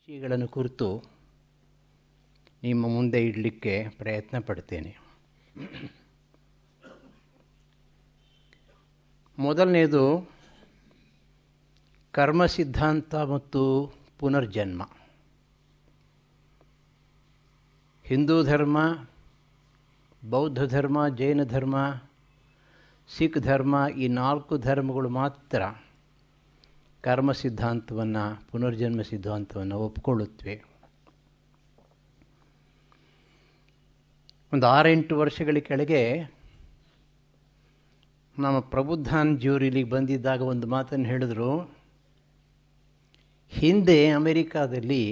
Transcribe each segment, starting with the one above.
ವಿಷಯಗಳನ್ನು ಕುರಿತು ನಿಮ್ಮ ಮುಂದೆ ಇಡಲಿಕ್ಕೆ ಪ್ರಯತ್ನ ಪಡ್ತೇನೆ. ಮೊದಲನೇದು ಕರ್ಮ ಸಿದ್ಧಾಂತ ಮತ್ತು ಪುನರ್ಜನ್ಮ. ಹಿಂದೂ ಧರ್ಮ, ಬೌದ್ಧ ಧರ್ಮ, ಜೈನ ಧರ್ಮ, ಸಿಖ್ ಧರ್ಮ, ಈ 4 ಧರ್ಮಗಳು ಮಾತ್ರ ಕರ್ಮ ಸಿದ್ಧಾಂತವನ್ನು, ಪುನರ್ಜನ್ಮ ಸಿದ್ಧಾಂತವನ್ನು ಒಪ್ಪಿಕೊಳ್ಳುತ್ತವೆ. ಒಂದು 6-8 ವರ್ಷಗಳ ಕೆಳಗೆ ನಮ್ಮ ಪ್ರಬುದ್ಧಾನಂದಜಿಯವರು ಇಲ್ಲಿಗೆ ಬಂದಿದ್ದಾಗ ಒಂದು ಮಾತನ್ನು ಹೇಳಿದ್ರು. ಹಿಂದೆ ಅಮೆರಿಕಾದಲ್ಲಿ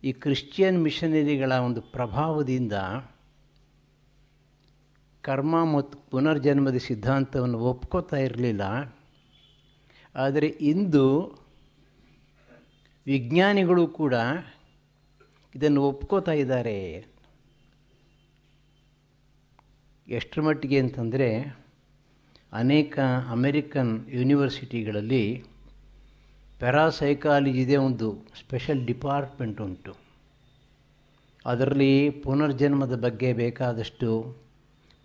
ಈ ಕ್ರಿಶ್ಚಿಯನ್ ಮಿಷನರಿಗಳ ಒಂದು ಪ್ರಭಾವದಿಂದ ಕರ್ಮ ಮತ್ತು ಪುನರ್ಜನ್ಮದ ಸಿದ್ಧಾಂತವನ್ನು ಒಪ್ಕೋತಾ ಇರಲಿಲ್ಲ. ಆದರೆ ಇಂದು ವಿಜ್ಞಾನಿಗಳು ಕೂಡ ಇದನ್ನು ಒಪ್ಕೋತಾ ಇದ್ದಾರೆ. ಎಷ್ಟರ ಮಟ್ಟಿಗೆ ಅಂತಂದರೆ, ಅನೇಕ ಅಮೆರಿಕನ್ ಯೂನಿವರ್ಸಿಟಿಗಳಲ್ಲಿ ಪ್ಯಾರಾಸೈಕಾಲಜಿದೆ ಒಂದು ಸ್ಪೆಷಲ್ ಡಿಪಾರ್ಟ್ಮೆಂಟ್ ಉಂಟು. ಅದರಲ್ಲಿ ಪುನರ್ಜನ್ಮದ ಬಗ್ಗೆ ಬೇಕಾದಷ್ಟು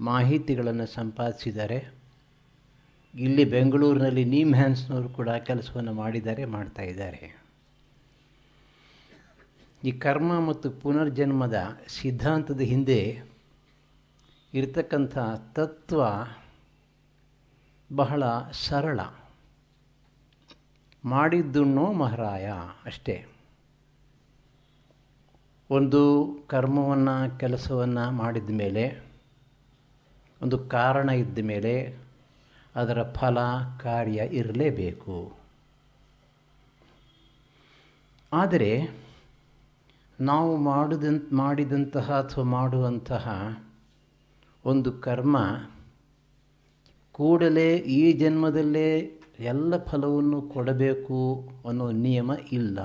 ಮಾಹಿತಿಗಳನ್ನು ಸಂಪಾದಿಸಿದ್ದಾರೆ. ಇಲ್ಲಿ ಬೆಂಗಳೂರಿನಲ್ಲಿ ನೀಮ್ ಹ್ಯಾನ್ಸ್ನವರು ಕೂಡ ಕೆಲಸವನ್ನು ಮಾಡ್ತಾ ಇದ್ದಾರೆ. ಈ ಕರ್ಮ ಮತ್ತು ಪುನರ್ಜನ್ಮದ ಸಿದ್ಧಾಂತದ ಹಿಂದೆ ಇರತಕ್ಕಂಥ ತತ್ವ ಬಹಳ ಸರಳ. ಮಾಡಿದ್ದುಣ್ಣೋ ಮಹಾರಾಯ ಅಷ್ಟೇ. ಒಂದು ಕರ್ಮವನ್ನು, ಕೆಲಸವನ್ನು ಮಾಡಿದ ಮೇಲೆ, ಒಂದು ಕಾರಣ ಇದ್ದ ಮೇಲೆ ಅದರ ಫಲ, ಕಾರ್ಯ ಇರಲೇಬೇಕು. ಆದರೆ ನಾವು ಮಾಡಿದಂತಹ ಅಥವಾ ಮಾಡುವಂತಹ ಒಂದು ಕರ್ಮ ಕೂಡಲೇ ಈ ಜನ್ಮದಲ್ಲೇ ಎಲ್ಲ ಫಲವನ್ನು ಕೊಡಬೇಕು ಅನ್ನೋ ನಿಯಮ ಇಲ್ಲ.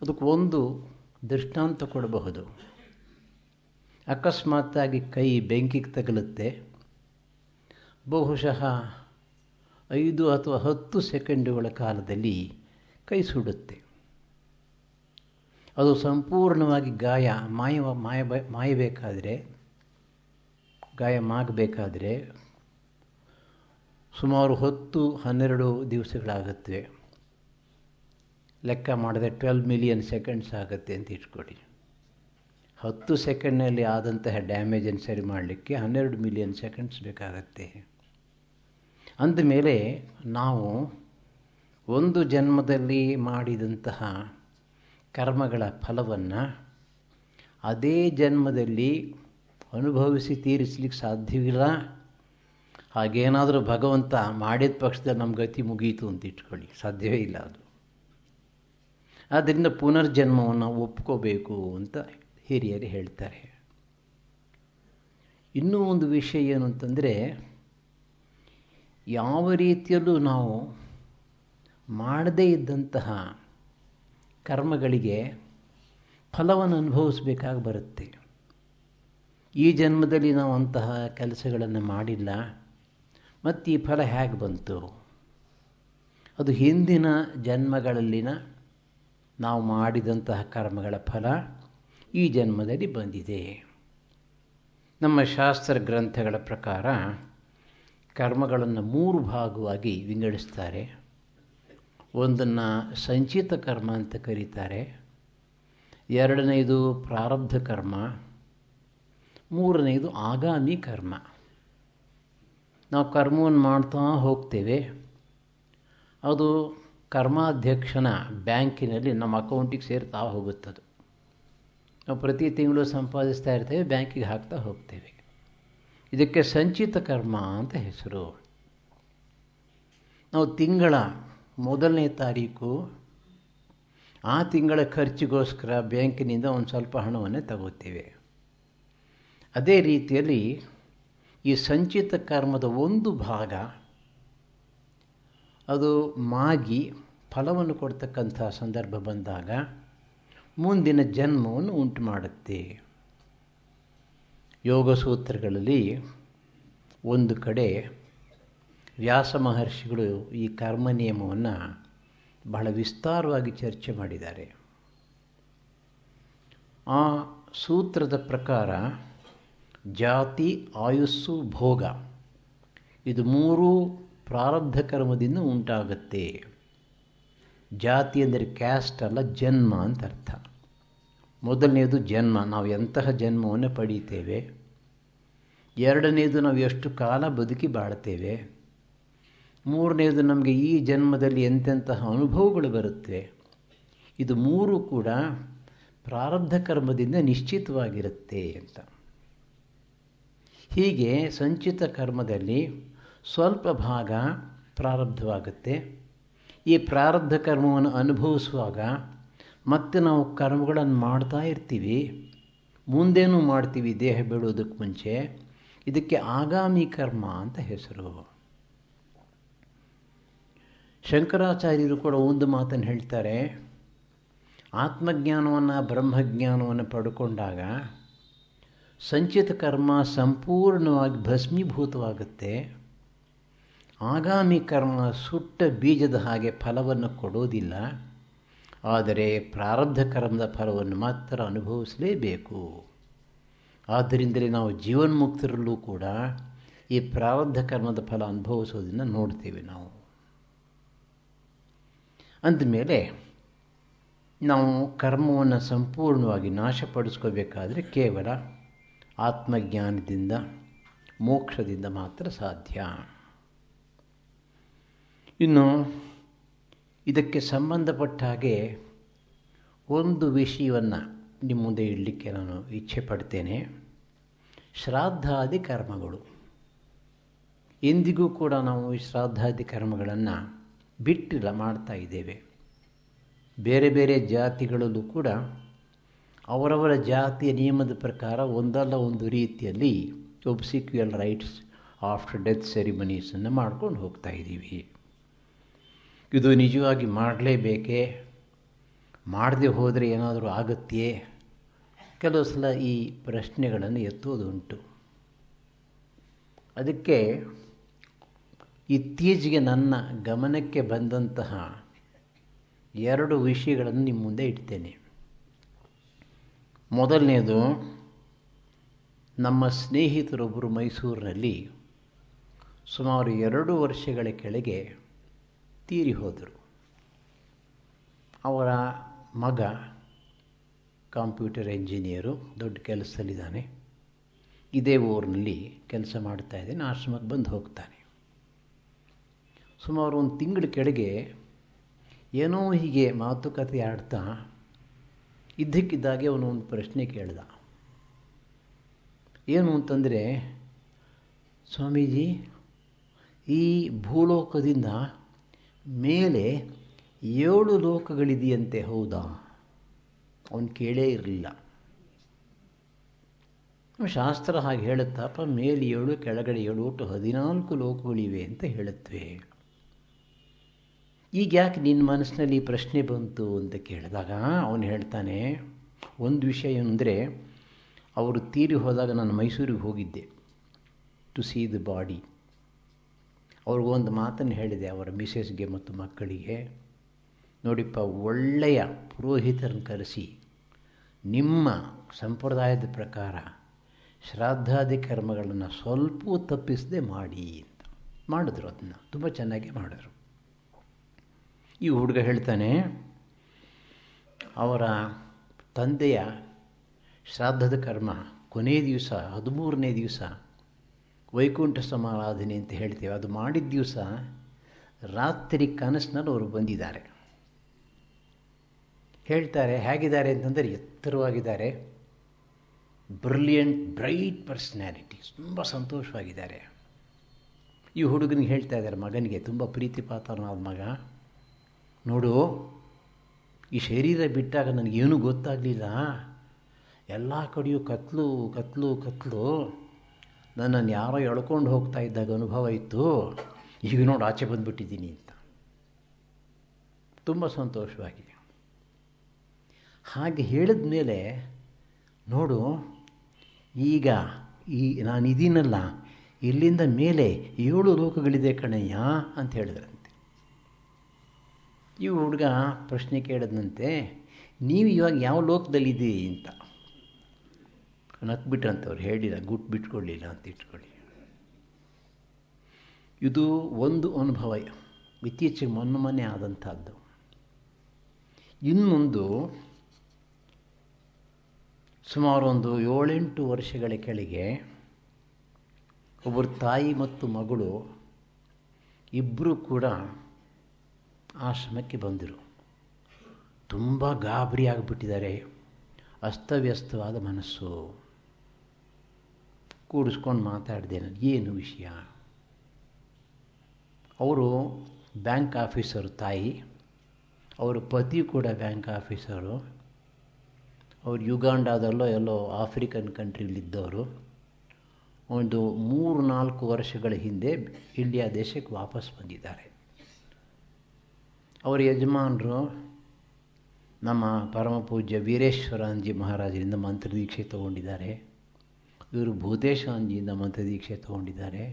ಅದಕ್ಕೊಂದು ದೃಷ್ಟಾಂತ ಕೊಡಬಹುದು. ಅಕಸ್ಮಾತ್ತಾಗಿ ಕೈ ಬೆಂಕಿಗೆ ತಗಲುತ್ತೆ. ಬಹುಶಃ 5 ಅಥವಾ 10 ಸೆಕೆಂಡುಗಳ ಕಾಲದಲ್ಲಿ ಕೈ ಸುಡುತ್ತೆ. ಅದು ಸಂಪೂರ್ಣವಾಗಿ ಮಾಯಬೇಕಾದರೆ ಸುಮಾರು 10-12 ದಿವಸಗಳಾಗುತ್ತವೆ. ಲೆಕ್ಕ ಮಾಡಿದ್ರೆ 12 ಮಿಲಿಯನ್ ಸೆಕೆಂಡ್ಸ್ ಆಗುತ್ತೆ ಅಂತ ಇಟ್ಕೊಳ್ಳಿ. 10 ಸೆಕೆಂಡ್ನಲ್ಲಿ ಆದಂತಹ ಡ್ಯಾಮೇಜನ್ನು ಸರಿ ಮಾಡಲಿಕ್ಕೆ 12 ಮಿಲಿಯನ್ ಸೆಕೆಂಡ್ಸ್ ಬೇಕಾಗತ್ತೆ. ಅಂದಮೇಲೆ ನಾವು ಒಂದು ಜನ್ಮದಲ್ಲಿ ಮಾಡಿದಂತಹ ಕರ್ಮಗಳ ಫಲವನ್ನು ಅದೇ ಜನ್ಮದಲ್ಲಿ ಅನುಭವಿಸಿ ತೀರಿಸಲಿಕ್ಕೆ ಸಾಧ್ಯವಿಲ್ಲ. ಹಾಗೇನಾದರೂ ಭಗವಂತ ಮಾಡಿದ ಪಕ್ಷದಲ್ಲಿ ನಮ್ಮ ಗತಿ ಮುಗೀತು ಅಂತ ಇಟ್ಕೊಳ್ಳಿ, ಸಾಧ್ಯವೇ ಇಲ್ಲ ಅದು. ಆದ್ದರಿಂದ ಪುನರ್ಜನ್ಮವನ್ನು ಒಪ್ಕೋಬೇಕು ಅಂತ ಹಿರಿಯರು ಹೇಳ್ತಾರೆ. ಇನ್ನೂ ಒಂದು ವಿಷಯ ಏನು ಅಂತಂದರೆ, ಯಾವ ರೀತಿಯಲ್ಲೂ ನಾವು ಮಾಡದೇ ಇದ್ದಂತಹ ಕರ್ಮಗಳಿಗೆ ಫಲವನ್ನು ಅನುಭವಿಸಬೇಕಾಗಿ ಬರುತ್ತೆ. ಈ ಜನ್ಮದಲ್ಲಿ ನಾವು ಅಂತಹ ಕೆಲಸಗಳನ್ನು ಮಾಡಿಲ್ಲ, ಮತ್ತು ಈ ಫಲ ಹೇಗೆ ಬಂತು? ಅದು ಹಿಂದಿನ ಜನ್ಮಗಳಲ್ಲಿನ ನಾವು ಮಾಡಿದಂತಹ ಕರ್ಮಗಳ ಫಲ ಈ ಜನ್ಮದಲ್ಲಿ ಬಂದಿದೆ. ನಮ್ಮ ಶಾಸ್ತ್ರ ಗ್ರಂಥಗಳ ಪ್ರಕಾರ ಕರ್ಮಗಳನ್ನು 3 ಭಾಗವಾಗಿ ವಿಂಗಡಿಸ್ತಾರೆ. ಒಂದನ್ನು ಸಂಚಿತ ಕರ್ಮ ಅಂತ ಕರೀತಾರೆ, 2ನೇದು ಪ್ರಾರಬ್ಧ ಕರ್ಮ, 3ನೇದು ಆಗಾಮಿ ಕರ್ಮ. ನಾವು ಕರ್ಮವನ್ನು ಮಾಡ್ತಾ ಹೋಗ್ತೇವೆ. ಅದು ಕರ್ಮಾಧ್ಯಕ್ಷನ ಬ್ಯಾಂಕಿನಲ್ಲಿ ನಮ್ಮ ಅಕೌಂಟಿಗೆ ಸೇರ್ತಾ ಹೋಗುತ್ತದು. ನಾವು ಪ್ರತಿ ತಿಂಗಳು ಸಂಪಾದಿಸ್ತಾ ಇರ್ತೇವೆ, ಬ್ಯಾಂಕಿಗೆ ಹಾಕ್ತಾ ಹೋಗ್ತೇವೆ. ಇದಕ್ಕೆ ಸಂಚಿತ ಕರ್ಮ ಅಂತ ಹೆಸರು. ನಾವು ತಿಂಗಳ 1ನೇ ತಾರೀಕು ಆ ತಿಂಗಳ ಖರ್ಚಿಗೋಸ್ಕರ ಬ್ಯಾಂಕಿನಿಂದ ಒಂದು ಸ್ವಲ್ಪ ಹಣವನ್ನು ತಗೋತೇವೆ. ಅದೇ ರೀತಿಯಲ್ಲಿ ಈ ಸಂಚಿತ ಕರ್ಮದ ಒಂದು ಭಾಗ ಅದು ಮಾಗಿ ಫಲವನ್ನು ಕೊಡ್ತಕ್ಕಂಥ ಸಂದರ್ಭ ಬಂದಾಗ ಮುಂದಿನ ಜನ್ಮವನ್ನು ಉಂಟು ಮಾಡುತ್ತೆ. ಯೋಗ ಸೂತ್ರಗಳಲ್ಲಿ ಒಂದು ಕಡೆ ವ್ಯಾಸ ಮಹರ್ಷಿಗಳು ಈ ಕರ್ಮ ನಿಯಮವನ್ನು ಬಹಳ ವಿಸ್ತಾರವಾಗಿ ಚರ್ಚೆ ಮಾಡಿದ್ದಾರೆ. ಆ ಸೂತ್ರದ ಪ್ರಕಾರ ಜಾತಿ, ಆಯುಸ್ಸು, ಭೋಗ ಇದು ಮೂರೂ ಪ್ರಾರಬ್ಧ ಕರ್ಮದಿಂದ ಉಂಟಾಗುತ್ತೆ. ಜಾತಿ ಅಂದರೆ ಕ್ಯಾಸ್ಟ್ ಅಲ್ಲ, ಜನ್ಮ ಅಂತ ಅರ್ಥ. ಮೊದಲನೇದು ಜನ್ಮ, ನಾವು ಎಂತಹ ಜನ್ಮವನ್ನು ಪಡೀತೇವೆ. ಎರಡನೇದು ನಾವು ಎಷ್ಟು ಕಾಲ ಬದುಕಿ ಬಾಳ್ತೇವೆ. ಮೂರನೇದು ನಮಗೆ ಈ ಜನ್ಮದಲ್ಲಿ ಎಂತೆಂತಹ ಅನುಭವಗಳು ಬರುತ್ತವೆ. ಇದು ಮೂರು ಕೂಡ ಪ್ರಾರಬ್ಧ ಕರ್ಮದಿಂದ ನಿಶ್ಚಿತವಾಗಿರುತ್ತೆ ಅಂತ. ಹೀಗೆ ಸಂಚಿತ ಕರ್ಮದಲ್ಲಿ ಸ್ವಲ್ಪ ಭಾಗ ಪ್ರಾರಬ್ಧವಾಗುತ್ತೆ. ಈ ಪ್ರಾರಬ್ಧ ಕರ್ಮವನ್ನು ಅನುಭವಿಸುವಾಗ ಮತ್ತೆ ನಾವು ಕರ್ಮಗಳನ್ನು ಮಾಡ್ತಾ ಇರ್ತೀವಿ, ಮುಂದೇನೂ ಮಾಡ್ತೀವಿ ದೇಹ ಬಿಡುವುದಕ್ಕೆ ಮುಂಚೆ. ಇದಕ್ಕೆ ಆಗಾಮಿ ಕರ್ಮ ಅಂತ ಹೆಸರು. ಶಂಕರಾಚಾರ್ಯರು ಕೂಡ ಒಂದು ಮಾತನ್ನು ಹೇಳ್ತಾರೆ, ಆತ್ಮಜ್ಞಾನವನ್ನು, ಬ್ರಹ್ಮಜ್ಞಾನವನ್ನು ಪಡ್ಕೊಂಡಾಗ ಸಂಚಿತ ಕರ್ಮ ಸಂಪೂರ್ಣವಾಗಿ ಭಸ್ಮೀಭೂತವಾಗುತ್ತೆ. ಆಗಾಮಿ ಕರ್ಮ ಸುಟ್ಟ ಬೀಜದ ಹಾಗೆ ಫಲವನ್ನು ಕೊಡೋದಿಲ್ಲ, ಆದರೆ ಪ್ರಾರಬ್ಧ ಕರ್ಮದ ಫಲವನ್ನು ಮಾತ್ರ ಅನುಭವಿಸಲೇಬೇಕು. ಆದ್ದರಿಂದಲೇ ನಾವು ಜೀವನ್ಮುಕ್ತರಲ್ಲೂ ಕೂಡ ಈ ಪ್ರಾರಬ್ಧ ಕರ್ಮದ ಫಲ ಅನುಭವಿಸೋದನ್ನು ನೋಡ್ತೇವೆ ನಾವು. ಅಂದಮೇಲೆ ನಾವು ಕರ್ಮವನ್ನು ಸಂಪೂರ್ಣವಾಗಿ ನಾಶಪಡಿಸ್ಕೋಬೇಕಾದ್ರೆ ಕೇವಲ ಆತ್ಮಜ್ಞಾನದಿಂದ, ಮೋಕ್ಷದಿಂದ ಮಾತ್ರ ಸಾಧ್ಯ. ಇನ್ನು ಇದಕ್ಕೆ ಸಂಬಂಧಪಟ್ಟ ಹಾಗೆ ಒಂದು ವಿಷಯವನ್ನು ನಿಮ್ಮ ಮುಂದೆ ಇಡಲಿಕ್ಕೆ ನಾನು ಇಚ್ಛೆ ಪಡ್ತೇನೆ. ಶ್ರಾದ್ದಾದಿ ಕರ್ಮಗಳು. ಎಂದಿಗೂ ಕೂಡ ನಾವು ಈ ಶ್ರಾದ್ದಾದಿ ಕರ್ಮಗಳನ್ನು ಬಿಟ್ಟಿಲ್ಲ, ಮಾಡ್ತಾ ಇದ್ದೇವೆ. ಬೇರೆ ಬೇರೆ ಜಾತಿಗಳಲ್ಲೂ ಕೂಡ ಅವರವರ ಜಾತಿಯ ನಿಯಮದ ಪ್ರಕಾರ ಒಂದಲ್ಲ ಒಂದು ರೀತಿಯಲ್ಲಿ ಒಬ್ಸಿಕ್ಯುಯಲ್ ರೈಟ್ಸ್ ಆಫ್ಟರ್ ಡೆತ್ ಸೆರಿಮನೀಸನ್ನು ಮಾಡ್ಕೊಂಡು ಹೋಗ್ತಾ ಇದ್ದೀವಿ. ಇದು ನಿಜವಾಗಿ ಮಾಡಲೇಬೇಕೇ, ಮಾಡದೆ ಹೋದರೆ ಏನಾದರೂ ಆಗುತ್ತೇ? ಕೆಲವು ಸಲ ಈ ಪ್ರಶ್ನೆಗಳನ್ನು ಎತ್ತುವುದುಂಟು. ಅದಕ್ಕೆ ಇತ್ತೀಚೆಗೆ ನನ್ನ ಗಮನಕ್ಕೆ ಬಂದಂತಹ 2 ವಿಷಯಗಳನ್ನು ನಿಮ್ಮ ಮುಂದೆ ಇಡ್ತೇನೆ. ಮೊದಲನೇದು, ನಮ್ಮ ಸ್ನೇಹಿತರೊಬ್ಬರು ಮೈಸೂರಿನಲ್ಲಿ ಸುಮಾರು 2 ವರ್ಷಗಳ ಕೆಳಗೆ ತೀರಿ ಹೋದರು. ಅವರ ಮಗ ಕಂಪ್ಯೂಟರ್ ಇಂಜಿನಿಯರು, ದೊಡ್ಡ ಕೆಲಸದಲ್ಲಿದ್ದಾನೆ. ಇದೇ ಊರಿನಲ್ಲಿ ಕೆಲಸ ಮಾಡ್ತಾ ಇದ್ದಾನೆ. ಆಶ್ರಮಕ್ಕೆ ಬಂದು ಹೋಗ್ತಾನೆ. ಸುಮಾರು 1 ತಿಂಗಳ ಕೆಳಗೆ ಏನೋ ಹೀಗೆ ಮಾತುಕತೆ ಆಡ್ತಾ ಇದ್ದಕ್ಕಿದ್ದಾಗೆ ಅವನು ಒಂದು ಪ್ರಶ್ನೆ ಕೇಳ್ದ. ಏನು ಅಂತಂದರೆ, ಸ್ವಾಮೀಜಿ, ಈ ಭೂಲೋಕದಿಂದ ಮೇಲೆ 7 ಲೋಕಗಳಿದೆಯಂತೆ, ಹೌದಾ? ಅವನು ಕೇಳೇ ಇರಲಿಲ್ಲ. ಶಾಸ್ತ್ರ ಹಾಗೆ ಹೇಳುತ್ತಪ್ಪ, ಮೇಲೆ 7 ಕೆಳಗಡೆ 7 ಒಟ್ಟು 14 ಲೋಕಗಳಿವೆ ಅಂತ ಹೇಳುತ್ತವೆ. ಈಗ ಯಾಕೆ ನಿನ್ನ ಮನಸ್ಸಿನಲ್ಲಿ ಪ್ರಶ್ನೆ ಬಂತು ಅಂತ ಕೇಳಿದಾಗ ಅವನು ಹೇಳ್ತಾನೆ, ಒಂದು ವಿಷಯ ಏನಂದರೆ, ಅವರು ತೀರಿ ಹೋದಾಗ ನಾನು ಮೈಸೂರಿಗೆ ಹೋಗಿದ್ದೆ ಟು ಸಿ ದ ಬಾಡಿ. ಅವ್ರಿಗೊಂದು ಮಾತನ್ನು ಹೇಳಿದೆ ಅವರ ಮಿಸೆಸ್ಗೆ ಮತ್ತು ಮಕ್ಕಳಿಗೆ, ನೋಡಿಪ್ಪ, ಒಳ್ಳೆಯ ಪುರೋಹಿತರನ್ನು ಕರೆಸಿ ನಿಮ್ಮ ಸಂಪ್ರದಾಯದ ಪ್ರಕಾರ ಶ್ರಾದ್ದಾದಿ ಕರ್ಮಗಳನ್ನು ಸ್ವಲ್ಪ ತಪ್ಪಿಸದೆ ಮಾಡಿ ಅಂತ ಮಾಡಿದ್ರು. ಅದನ್ನು ತುಂಬ ಚೆನ್ನಾಗಿ ಮಾಡಿದ್ರು. ಈ ಹುಡುಗ ಹೇಳ್ತಾನೆ, ಅವರ ತಂದೆಯ ಶ್ರಾದ್ದದ ಕರ್ಮ ಕೊನೆಯ ದಿವಸ 13ನೇ ದಿವಸ ವೈಕುಂಠ ಸಮಾರಾಧನೆ ಅಂತ ಹೇಳ್ತೇವೆ. ಅದು ಮಾಡಿದ ದಿವಸ ರಾತ್ರಿ ಕನಸಿನಲ್ಲಿ ಅವರು ಬಂದಿದ್ದಾರೆ. ಹೇಳ್ತಾರೆ, ಹೇಗಿದ್ದಾರೆ ಅಂತಂದರೆ ಎತ್ತರವಾಗಿದ್ದಾರೆ, ಬ್ರಿಲಿಯಂಟ್ ಬ್ರೈಟ್ ಪರ್ಸ್ನಾಲಿಟಿ, ತುಂಬ ಸಂತೋಷವಾಗಿದ್ದಾರೆ. ಈ ಹುಡುಗನಿಗೆ ಹೇಳ್ತಾ ಇದ್ದಾರೆ, ಮಗನಿಗೆ, ತುಂಬ ಪ್ರೀತಿ ಪಾತ್ರನಾದ ಮಗ, ನೋಡು, ಈ ಶರೀರ ಬಿಟ್ಟಾಗ ನನಗೇನೂ ಗೊತ್ತಾಗಲಿಲ್ಲ. ಎಲ್ಲ ಕಡೆಯೂ ಕತ್ಲು ಕತ್ಲು ಕತ್ಲು. ನನ್ನನ್ನು ಯಾರೋ ಎಳ್ಕೊಂಡು ಹೋಗ್ತಾ ಇದ್ದಾಗ ಅನುಭವ ಇತ್ತು. ಈಗ ನೋಡಿ ಆಚೆ ಬಂದುಬಿಟ್ಟಿದ್ದೀನಿ ಅಂತ. ತುಂಬ ಸಂತೋಷವಾಗಿದೆ. ಹಾಗೆ ಹೇಳಿದ ಮೇಲೆ, ನೋಡು, ಈಗ ನಾನಿದ್ದೀನಲ್ಲ, ಇಲ್ಲಿಂದ ಮೇಲೆ 7 ಲೋಕಗಳಿದೆ ಕಣಯ್ಯ ಅಂತ ಹೇಳಿದ್ರಂತೆ. ಈ ಹುಡುಗ ಪ್ರಶ್ನೆ ಕೇಳಿದಂತೆ, ನೀವು ಇವಾಗ ಯಾವ ಲೋಕದಲ್ಲಿದ್ದೀರಿ ಅಂತ. ನಕ್ಬಿಟ್ರಂತವ್ರು, ಹೇಳಿಲ್ಲ, ಗುಟ್ಟು ಬಿಟ್ಕೊಳ್ಳಿಲ್ಲ ಅಂತ ಇಟ್ಕೊಳ್ಳಿ. ಇದು ಒಂದು ಅನುಭವ, ಇತ್ತೀಚೆಗೆ ಮೊನ್ನೆ ಆದಂಥದ್ದು. ಇನ್ನೊಂದು ಸುಮಾರು ಒಂದು 7-8 ವರ್ಷಗಳ ಕೆಳಗೆ ಒಬ್ಬರು ತಾಯಿ ಮತ್ತು ಮಗಳು ಇಬ್ಬರೂ ಕೂಡ ಆಶ್ರಮಕ್ಕೆ ಬಂದರು. ತುಂಬ ಗಾಬರಿ ಆಗಿಬಿಟ್ಟಿದ್ದಾರೆ, ಅಸ್ತವ್ಯಸ್ತವಾದ ಮನಸ್ಸು. ಕೂಡಿಸ್ಕೊಂಡು ಮಾತಾಡಿದೆ ನಾನು, ಏನು ವಿಷಯ? ಅವರು ಬ್ಯಾಂಕ್ ಆಫೀಸರು ತಾಯಿ, ಅವರ ಪತಿ ಕೂಡ ಬ್ಯಾಂಕ್ ಆಫೀಸರು. ಅವರು ಯುಗಾಂಡಾದಲ್ಲೋ ಎಲ್ಲೋ ಆಫ್ರಿಕನ್ ಕಂಟ್ರಿಲಿದ್ದವರು. ಒಂದು 3-4 ವರ್ಷಗಳ ಹಿಂದೆ ಇಂಡಿಯಾ ದೇಶಕ್ಕೆ ವಾಪಸ್ ಬಂದಿದ್ದಾರೆ. ಅವರ ಯಜಮಾನರು ನಮ್ಮ ಪರಮ ಪೂಜ್ಯ ವೀರೇಶ್ವರಾಂಜಿ ಮಹಾರಾಜರಿಂದ ಮಂತ್ರದೀಕ್ಷೆ ತಗೊಂಡಿದ್ದಾರೆ. ಇವರು ಭೂತೇಶಾಂಜಿಯಿಂದ ಮಂತ್ರದೀಕ್ಷೆ ತಗೊಂಡಿದ್ದಾರೆ.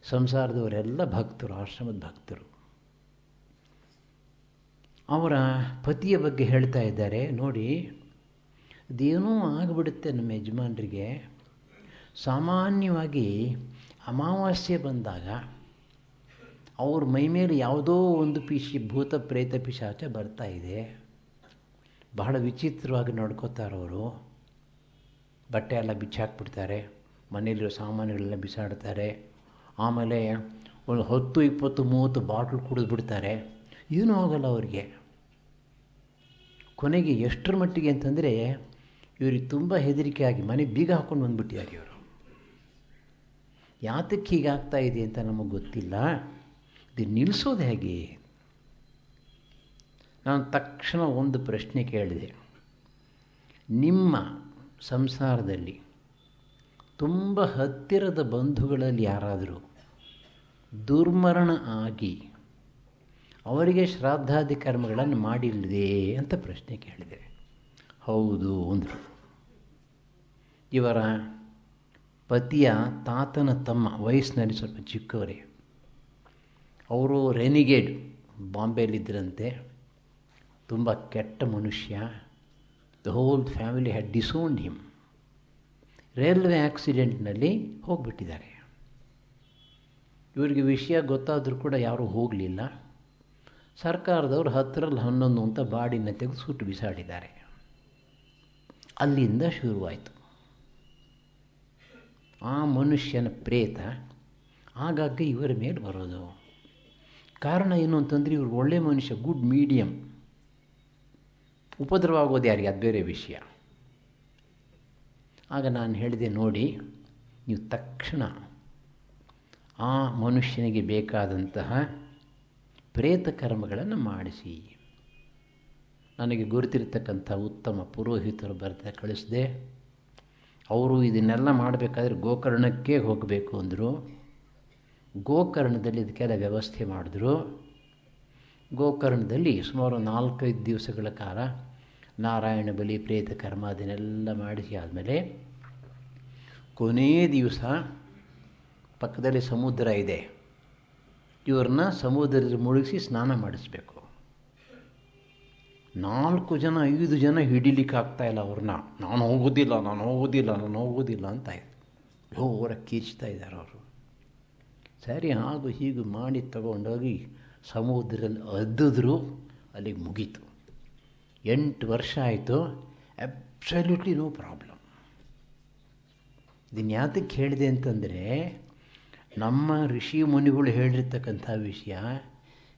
ಸಂಸಾರದವರೆಲ್ಲ ಭಕ್ತರು, ಆಶ್ರಮದ ಭಕ್ತರು. ಅವರ ಪತಿಯ ಬಗ್ಗೆ ಹೇಳ್ತಾ ಇದ್ದಾರೆ, ನೋಡಿ ಅದೇನೋ ಆಗಿಬಿಡುತ್ತೆ ನಮ್ಮ ಯಜಮಾನರಿಗೆ. ಸಾಮಾನ್ಯವಾಗಿ ಅಮಾವಾಸ್ಯೆ ಬಂದಾಗ ಅವ್ರ ಮೈಮೇಲೆ ಯಾವುದೋ ಒಂದು ಭೂತ ಪ್ರೇತ ಪಿಶಾಚ ಬರ್ತಾ ಇದೆ. ಬಹಳ ವಿಚಿತ್ರವಾಗಿ ನಡ್ಕೋತಾರವರು. ಬಟ್ಟೆ ಎಲ್ಲ ಬಿಚ್ಚಾಕ್ಬಿಡ್ತಾರೆ, ಮನೆಯಲ್ಲಿರೋ ಸಾಮಾನುಗಳೆಲ್ಲ ಬಿಸಾಡ್ತಾರೆ. ಆಮೇಲೆ ಒಂದು 10, 20, 30 ಬಾಟ್ಲು ಕುಡಿದ್ಬಿಡ್ತಾರೆ. ಏನೂ ಆಗೋಲ್ಲ ಅವ್ರಿಗೆ. ಕೊನೆಗೆ ಎಷ್ಟರ ಮಟ್ಟಿಗೆ ಅಂತಂದರೆ ಇವ್ರಿಗೆ ತುಂಬ ಹೆದರಿಕೆಯಾಗಿ ಮನೆಗೆ ಬೀಗ ಹಾಕ್ಕೊಂಡು ಬಂದುಬಿಟ್ಟಿದ್ದಾರೆ ಇವರು. ಯಾತಕ್ಕೆ ಹೀಗಾಗ್ತಾ ಇದೆ ಅಂತ ನಮಗೆ ಗೊತ್ತಿಲ್ಲ, ಇದು ನಿಲ್ಲಿಸೋದು ಹೇಗೆ? ನಾನು ತಕ್ಷಣ ಒಂದು ಪ್ರಶ್ನೆ ಕೇಳಿದೆ, ನಿಮ್ಮ ಸಂಸಾರದಲ್ಲಿ ತುಂಬ ಹತ್ತಿರದ ಬಂಧುಗಳಲ್ಲಿ ಯಾರಾದರೂ ದುರ್ಮರಣ ಆಗಿ ಅವರಿಗೆ ಶ್ರಾದ್ದಾದಿ ಕರ್ಮಗಳನ್ನು ಮಾಡಿಲ್ಲದೆ ಅಂತ ಪ್ರಶ್ನೆ ಕೇಳಿದೆ. ಹೌದು ಅಂದರು. ಇವರ ಪತಿಯ ತಾತನ ತಮ್ಮ, ವಯಸ್ಸಿನಲ್ಲಿ ಸ್ವಲ್ಪ ಚಿಕ್ಕವರೇ, ಅವರು ರೆನಿಗೇಡ್, ಬಾಂಬೆಯಲ್ಲಿದ್ದರಂತೆ. ತುಂಬ ಕೆಟ್ಟ ಮನುಷ್ಯ. The whole family had disowned him. Railway ಆಕ್ಸಿಡೆಂಟ್ನಲ್ಲಿ ಹೋಗಿಬಿಟ್ಟಿದ್ದಾರೆ. ಇವರಿಗೆ ವಿಷಯ ಗೊತ್ತಾದರೂ ಕೂಡ ಯಾರೂ ಹೋಗಲಿಲ್ಲ. ಸರ್ಕಾರದವರು 10ರಲ್ಲಿ 11 ಅಂತ ಬಾಡಿನ ತೆಗೆದು ಸುಟ್ಟು ಬಿಸಾಡಿದ್ದಾರೆ. ಅಲ್ಲಿಂದ ಶುರುವಾಯಿತು. ಆ ಮನುಷ್ಯನ ಪ್ರೇತ ಆಗಾಗ ಇವರ ಮೇಲೆ ಬರೋದು. ಕಾರಣ ಏನು ಅಂತಂದರೆ ಇವರು ಒಳ್ಳೆಯ ಮನುಷ್ಯ, ಗುಡ್ ಮೀಡಿಯಮ್. ಉಪದ್ರವ ಆಗೋದು ಯಾರಿಗೆ, ಅದು ಬೇರೆ ವಿಷಯ. ಆಗ ನಾನು ಹೇಳಿದೆ, ನೋಡಿ ನೀವು ತಕ್ಷಣ ಆ ಮನುಷ್ಯನಿಗೆ ಬೇಕಾದಂತಹ ಪ್ರೇತ ಕರ್ಮಗಳನ್ನು ಮಾಡಿಸಿ. ನನಗೆ ಗುರುತಿರ್ತಕ್ಕಂಥ ಉತ್ತಮ ಪುರೋಹಿತರು ಬರ್ತಾ ಕಳಿಸಿದೆ. ಅವರು ಇದನ್ನೆಲ್ಲ ಮಾಡಬೇಕಾದ್ರೆ ಗೋಕರ್ಣಕ್ಕೆ ಹೋಗಬೇಕು ಅಂದರು. ಗೋಕರ್ಣದಲ್ಲಿ ಇದಕ್ಕೆಲ್ಲ ವ್ಯವಸ್ಥೆ ಮಾಡಿದ್ರು. ಗೋಕರ್ಣದಲ್ಲಿ ಸುಮಾರು 4-5 ದಿವಸಗಳ ಕಾಲ ನಾರಾಯಣ ಬಲಿ, ಪ್ರೇತ ಕರ್ಮ ಅದನ್ನೆಲ್ಲ ಮಾಡಿಸಿ ಆದಮೇಲೆ ಕೊನೆಯ ದಿವಸ ಪಕ್ಕದಲ್ಲಿ ಸಮುದ್ರ ಇದೆ, ಇವ್ರನ್ನ ಸಮುದ್ರದಲ್ಲಿ ಮುಳುಗಿಸಿ ಸ್ನಾನ ಮಾಡಿಸ್ಬೇಕು. 4 ಜನ 5 ಜನ ಹಿಡಿಲಿಕ್ಕೆ ಆಗ್ತಾಯಿಲ್ಲ ಅವ್ರನ್ನ. ನಾನು ಹೋಗೋದಿಲ್ಲ ಅಂತ ಜೋರ ಕೀಚ್ತಾ ಇದ್ದಾರೆ ಅವರು. ಸರಿ, ಹಾಗೂ ಹೀಗೆ ಮಾಡಿ ತಗೊಂಡೋಗಿ ಸಮುದ್ರದಲ್ಲಿ ಅದ್ದಿದ್ರು. ಅಲ್ಲಿಗೆ ಮುಗೀತು. 8 ವರ್ಷ ಆಯಿತು, ಅಬ್ಸಲ್ಯೂಟ್ಲಿ ನೋ ಪ್ರಾಬ್ಲಮ್. ಇದನ್ನು ಯಾತಕ್ಕೆ ಹೇಳಿದೆ ಅಂತಂದರೆ, ನಮ್ಮ ಋಷಿ ಮುನಿಗಳು ಹೇಳಿರ್ತಕ್ಕಂಥ ವಿಷಯ,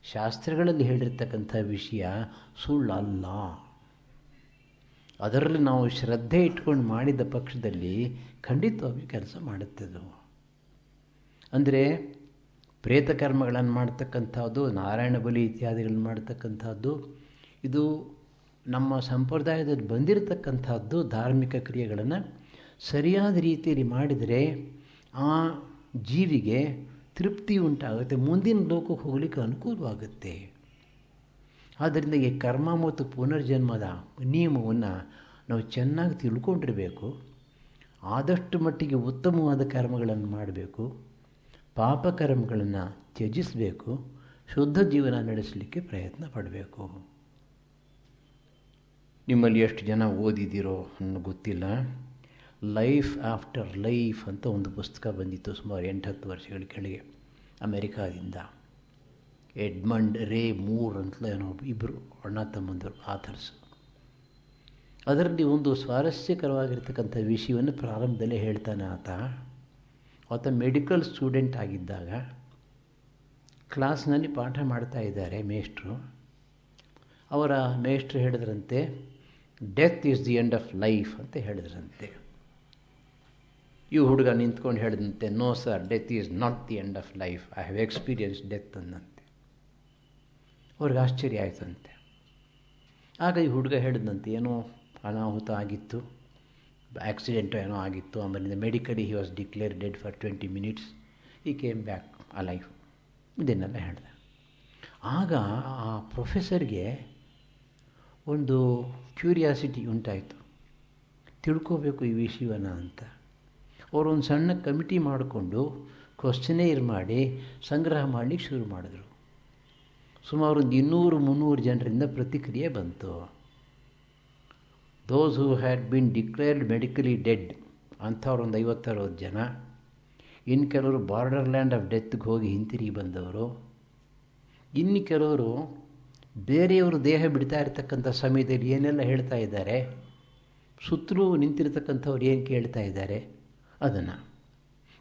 ಶಾಸ್ತ್ರಗಳಲ್ಲಿ ಹೇಳಿರ್ತಕ್ಕಂಥ ವಿಷಯ ಸುಳ್ಳಲ್ಲ. ಅದರಲ್ಲಿ ನಾವು ಶ್ರದ್ಧೆ ಇಟ್ಕೊಂಡು ಮಾಡಿದ ಪಕ್ಷದಲ್ಲಿ ಖಂಡಿತವಾಗಿ ಕೆಲಸ ಮಾಡುತ್ತದು. ಅಂದರೆ ಪ್ರೇತ ಕರ್ಮಗಳನ್ನು ಮಾಡ್ತಕ್ಕಂಥದ್ದು, ನಾರಾಯಣ ಬಲಿ ಇತ್ಯಾದಿಗಳನ್ನು ಮಾಡ್ತಕ್ಕಂಥದ್ದು, ಇದು ನಮ್ಮ ಸಂಪ್ರದಾಯದಲ್ಲಿ ಬಂದಿರತಕ್ಕಂಥದ್ದು. ಧಾರ್ಮಿಕ ಕ್ರಿಯೆಗಳನ್ನು ಸರಿಯಾದ ರೀತಿಯಲ್ಲಿ ಮಾಡಿದರೆ ಆ ಜೀವಿಗೆ ತೃಪ್ತಿ ಉಂಟಾಗುತ್ತೆ, ಮುಂದಿನ ಲೋಕಕ್ಕೆ ಹೋಗಲಿಕ್ಕೆ ಅನುಕೂಲವಾಗುತ್ತೆ. ಆದ್ದರಿಂದ ಈ ಕರ್ಮ ಮತ್ತು ಪುನರ್ಜನ್ಮದ ನಿಯಮವನ್ನು ನಾವು ಚೆನ್ನಾಗಿ ತಿಳ್ಕೊಂಡಿರಬೇಕು. ಆದಷ್ಟು ಮಟ್ಟಿಗೆ ಉತ್ತಮವಾದ ಕರ್ಮಗಳನ್ನು ಮಾಡಬೇಕು, ಪಾಪಕರ್ಮಗಳನ್ನು ತ್ಯಜಿಸಬೇಕು, ಶುದ್ಧ ಜೀವನ ನಡೆಸಲಿಕ್ಕೆ ಪ್ರಯತ್ನ ಪಡಬೇಕು. ನಿಮ್ಮಲ್ಲಿ ಎಷ್ಟು ಜನ ಓದಿದ್ದೀರೋ ಅನ್ನೋ ಗೊತ್ತಿಲ್ಲ. ಲೈಫ್ ಆಫ್ಟರ್ ಲೈಫ್ ಅಂತ ಒಂದು ಪುಸ್ತಕ ಬಂದಿತ್ತು ಸುಮಾರು 8-10 ವರ್ಷಗಳ ಕೆಳಗೆ ಅಮೆರಿಕಾದಿಂದ. ಎಡ್ಮಂಡ್ ರೇ ಮೂರ್ ಅಂತಲೇ ಏನೋ ಇಬ್ಬರು ಅಣ್ಣ ತಮ್ಮಂದರು ಆಥರ್ಸ್. ಅದರಲ್ಲಿ ಒಂದು ಸ್ವಾರಸ್ಯಕರವಾಗಿರ್ತಕ್ಕಂಥ ವಿಷಯವನ್ನು ಪ್ರಾರಂಭದಲ್ಲೇ ಹೇಳ್ತಾನೆ. ಆತ ಮೆಡಿಕಲ್ ಸ್ಟೂಡೆಂಟ್ ಆಗಿದ್ದಾಗ ಕ್ಲಾಸ್ನಲ್ಲಿ ಪಾಠ ಮಾಡ್ತಾ ಇದ್ದಾರೆ ಮೇಷ್ಟ್ರು. ಅವರ ಮೇಷ್ಟ್ರು ಹೇಳಿದ್ರಂತೆ, death is the end of life ಅಂತ ಹೇಳಿದ್ರಂತೆ. ಈ ಹುಡುಗ ನಿಂತ್ಕೊಂಡು ಹೇಳಿದಂತೆ, no sir, death is not the end of life, I have experience death ಅಂದಂತೆ. ಅವ್ರಿಗೆ ಆಶ್ಚರ್ಯ ಆಯಿತಂತೆ. ಆಗ ಈ ಹುಡುಗ ಹೇಳಿದಂತೆ, ಏನೋ ಅನಾಹುತ ಆಗಿತ್ತು, ಆಕ್ಸಿಡೆಂಟು ಏನೋ ಆಗಿತ್ತು, ಆಮೇಲೆ medically he was declare dead for 20 minutes, ಈ ಕೇಮ್ ಬ್ಯಾಕ್ ಆ ಲೈಫ್, ಇದನ್ನೆಲ್ಲ ಹೇಳಿದೆ. ಆಗ ಆ ಪ್ರೊಫೆಸರ್ಗೆ ಒಂದು ಕ್ಯೂರಿಯಾಸಿಟಿ ಉಂಟಾಯಿತು, ತಿಳ್ಕೋಬೇಕು ಈ ವಿಷಯವನ್ನು ಅಂತ. ಅವರೊಂದು ಸಣ್ಣ ಕಮಿಟಿ ಮಾಡಿಕೊಂಡು ಕ್ವಶ್ಚನೇರ್ ಮಾಡಿ ಸಂಗ್ರಹ ಮಾಡಲಿಕ್ಕೆ ಶುರು ಮಾಡಿದ್ರು. ಸುಮಾರು 200-300 ಜನರಿಂದ ಪ್ರತಿಕ್ರಿಯೆ ಬಂತು. Those who had been declared medically dead ಅಂಥವ್ರು ಒಂದು 50-60 ಜನ. ಇನ್ನು ಕೆಲವರು ಬಾರ್ಡರ್ ಲ್ಯಾಂಡ್ ಆಫ್ ಡೆತ್ಗೆ ಹೋಗಿ ಹಿಂತಿರುಗಿ ಬಂದವರು. ಇನ್ನು ಕೆಲವರು ಬೇರೆಯವರು ದೇಹ ಬಿಡ್ತಾ ಇರ್ತಕ್ಕಂಥ ಸಮಯದಲ್ಲಿ ಏನೆಲ್ಲ ಹೇಳ್ತಾ ಇದ್ದಾರೆ, ಸುತ್ತಲೂ ನಿಂತಿರ್ತಕ್ಕಂಥವ್ರು ಏನು ಕೇಳ್ತಾ ಇದ್ದಾರೆ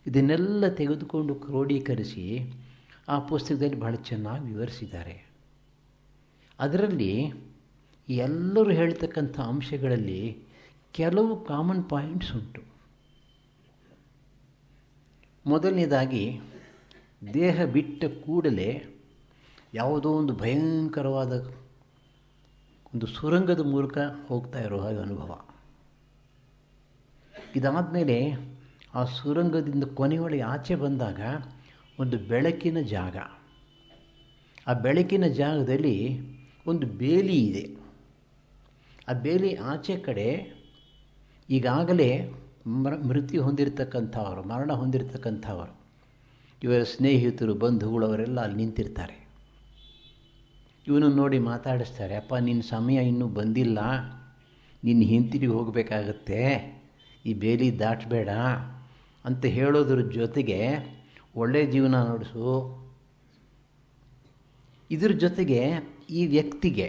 ಇದನ್ನೆಲ್ಲ ತೆಗೆದುಕೊಂಡು ಕ್ರೋಢೀಕರಿಸಿ ಆ ಪುಸ್ತಕದಲ್ಲಿ ಬಹಳ ಚೆನ್ನಾಗಿ ವಿವರಿಸಿದ್ದಾರೆ. ಅದರಲ್ಲಿ ಎಲ್ಲರೂ ಹೇಳ್ತಕ್ಕಂಥ ಅಂಶಗಳಲ್ಲಿ ಕೆಲವು ಕಾಮನ್ ಪಾಯಿಂಟ್ಸ್ ಉಂಟು. ಮೊದಲನೇದಾಗಿ, ದೇಹ ಬಿಟ್ಟ ಕೂಡಲೇ ಯಾವುದೋ ಒಂದು ಭಯಂಕರವಾದ ಒಂದು ಸುರಂಗದ ಮೂಲಕ ಹೋಗ್ತಾ ಇರೋ ಹಾಗೆ ಅನುಭವ. ಇದಾದ ಮೇಲೆ ಆ ಸುರಂಗದಿಂದ ಕೊನೆಯೊಳಗೆ ಆಚೆ ಬಂದಾಗ ಒಂದು ಬೆಳಕಿನ ಜಾಗ. ಆ ಬೆಳಕಿನ ಜಾಗದಲ್ಲಿ ಒಂದು ಬೇಲಿ ಇದೆ. ಆ ಬೇಲಿ ಆಚೆ ಕಡೆ ಈಗಾಗಲೇ ಮೃತ್ಯು ಹೊಂದಿರತಕ್ಕಂಥವರು, ಮರಣ ಹೊಂದಿರತಕ್ಕಂಥವರು, ಇವರ ಸ್ನೇಹಿತರು, ಬಂಧುಗಳು ಅವರೆಲ್ಲ ಅಲ್ಲಿ ನಿಂತಿರ್ತಾರೆ. ಇವನು ನೋಡಿ ಮಾತಾಡಿಸ್ತಾರೆ, ಅಪ್ಪ ನಿನ್ನ ಸಮಯ ಇನ್ನೂ ಬಂದಿಲ್ಲ, ನಿನ್ನ ಹಿಂತಿರುಗಿ ಹೋಗಬೇಕಾಗತ್ತೆ, ಈ ಬೇಲಿ ದಾಟಬೇಡ ಅಂತ ಹೇಳೋದ್ರ ಜೊತೆಗೆ ಒಳ್ಳೆಯ ಜೀವನ ನಡೆಸು. ಇದ್ರ ಜೊತೆಗೆ ಈ ವ್ಯಕ್ತಿಗೆ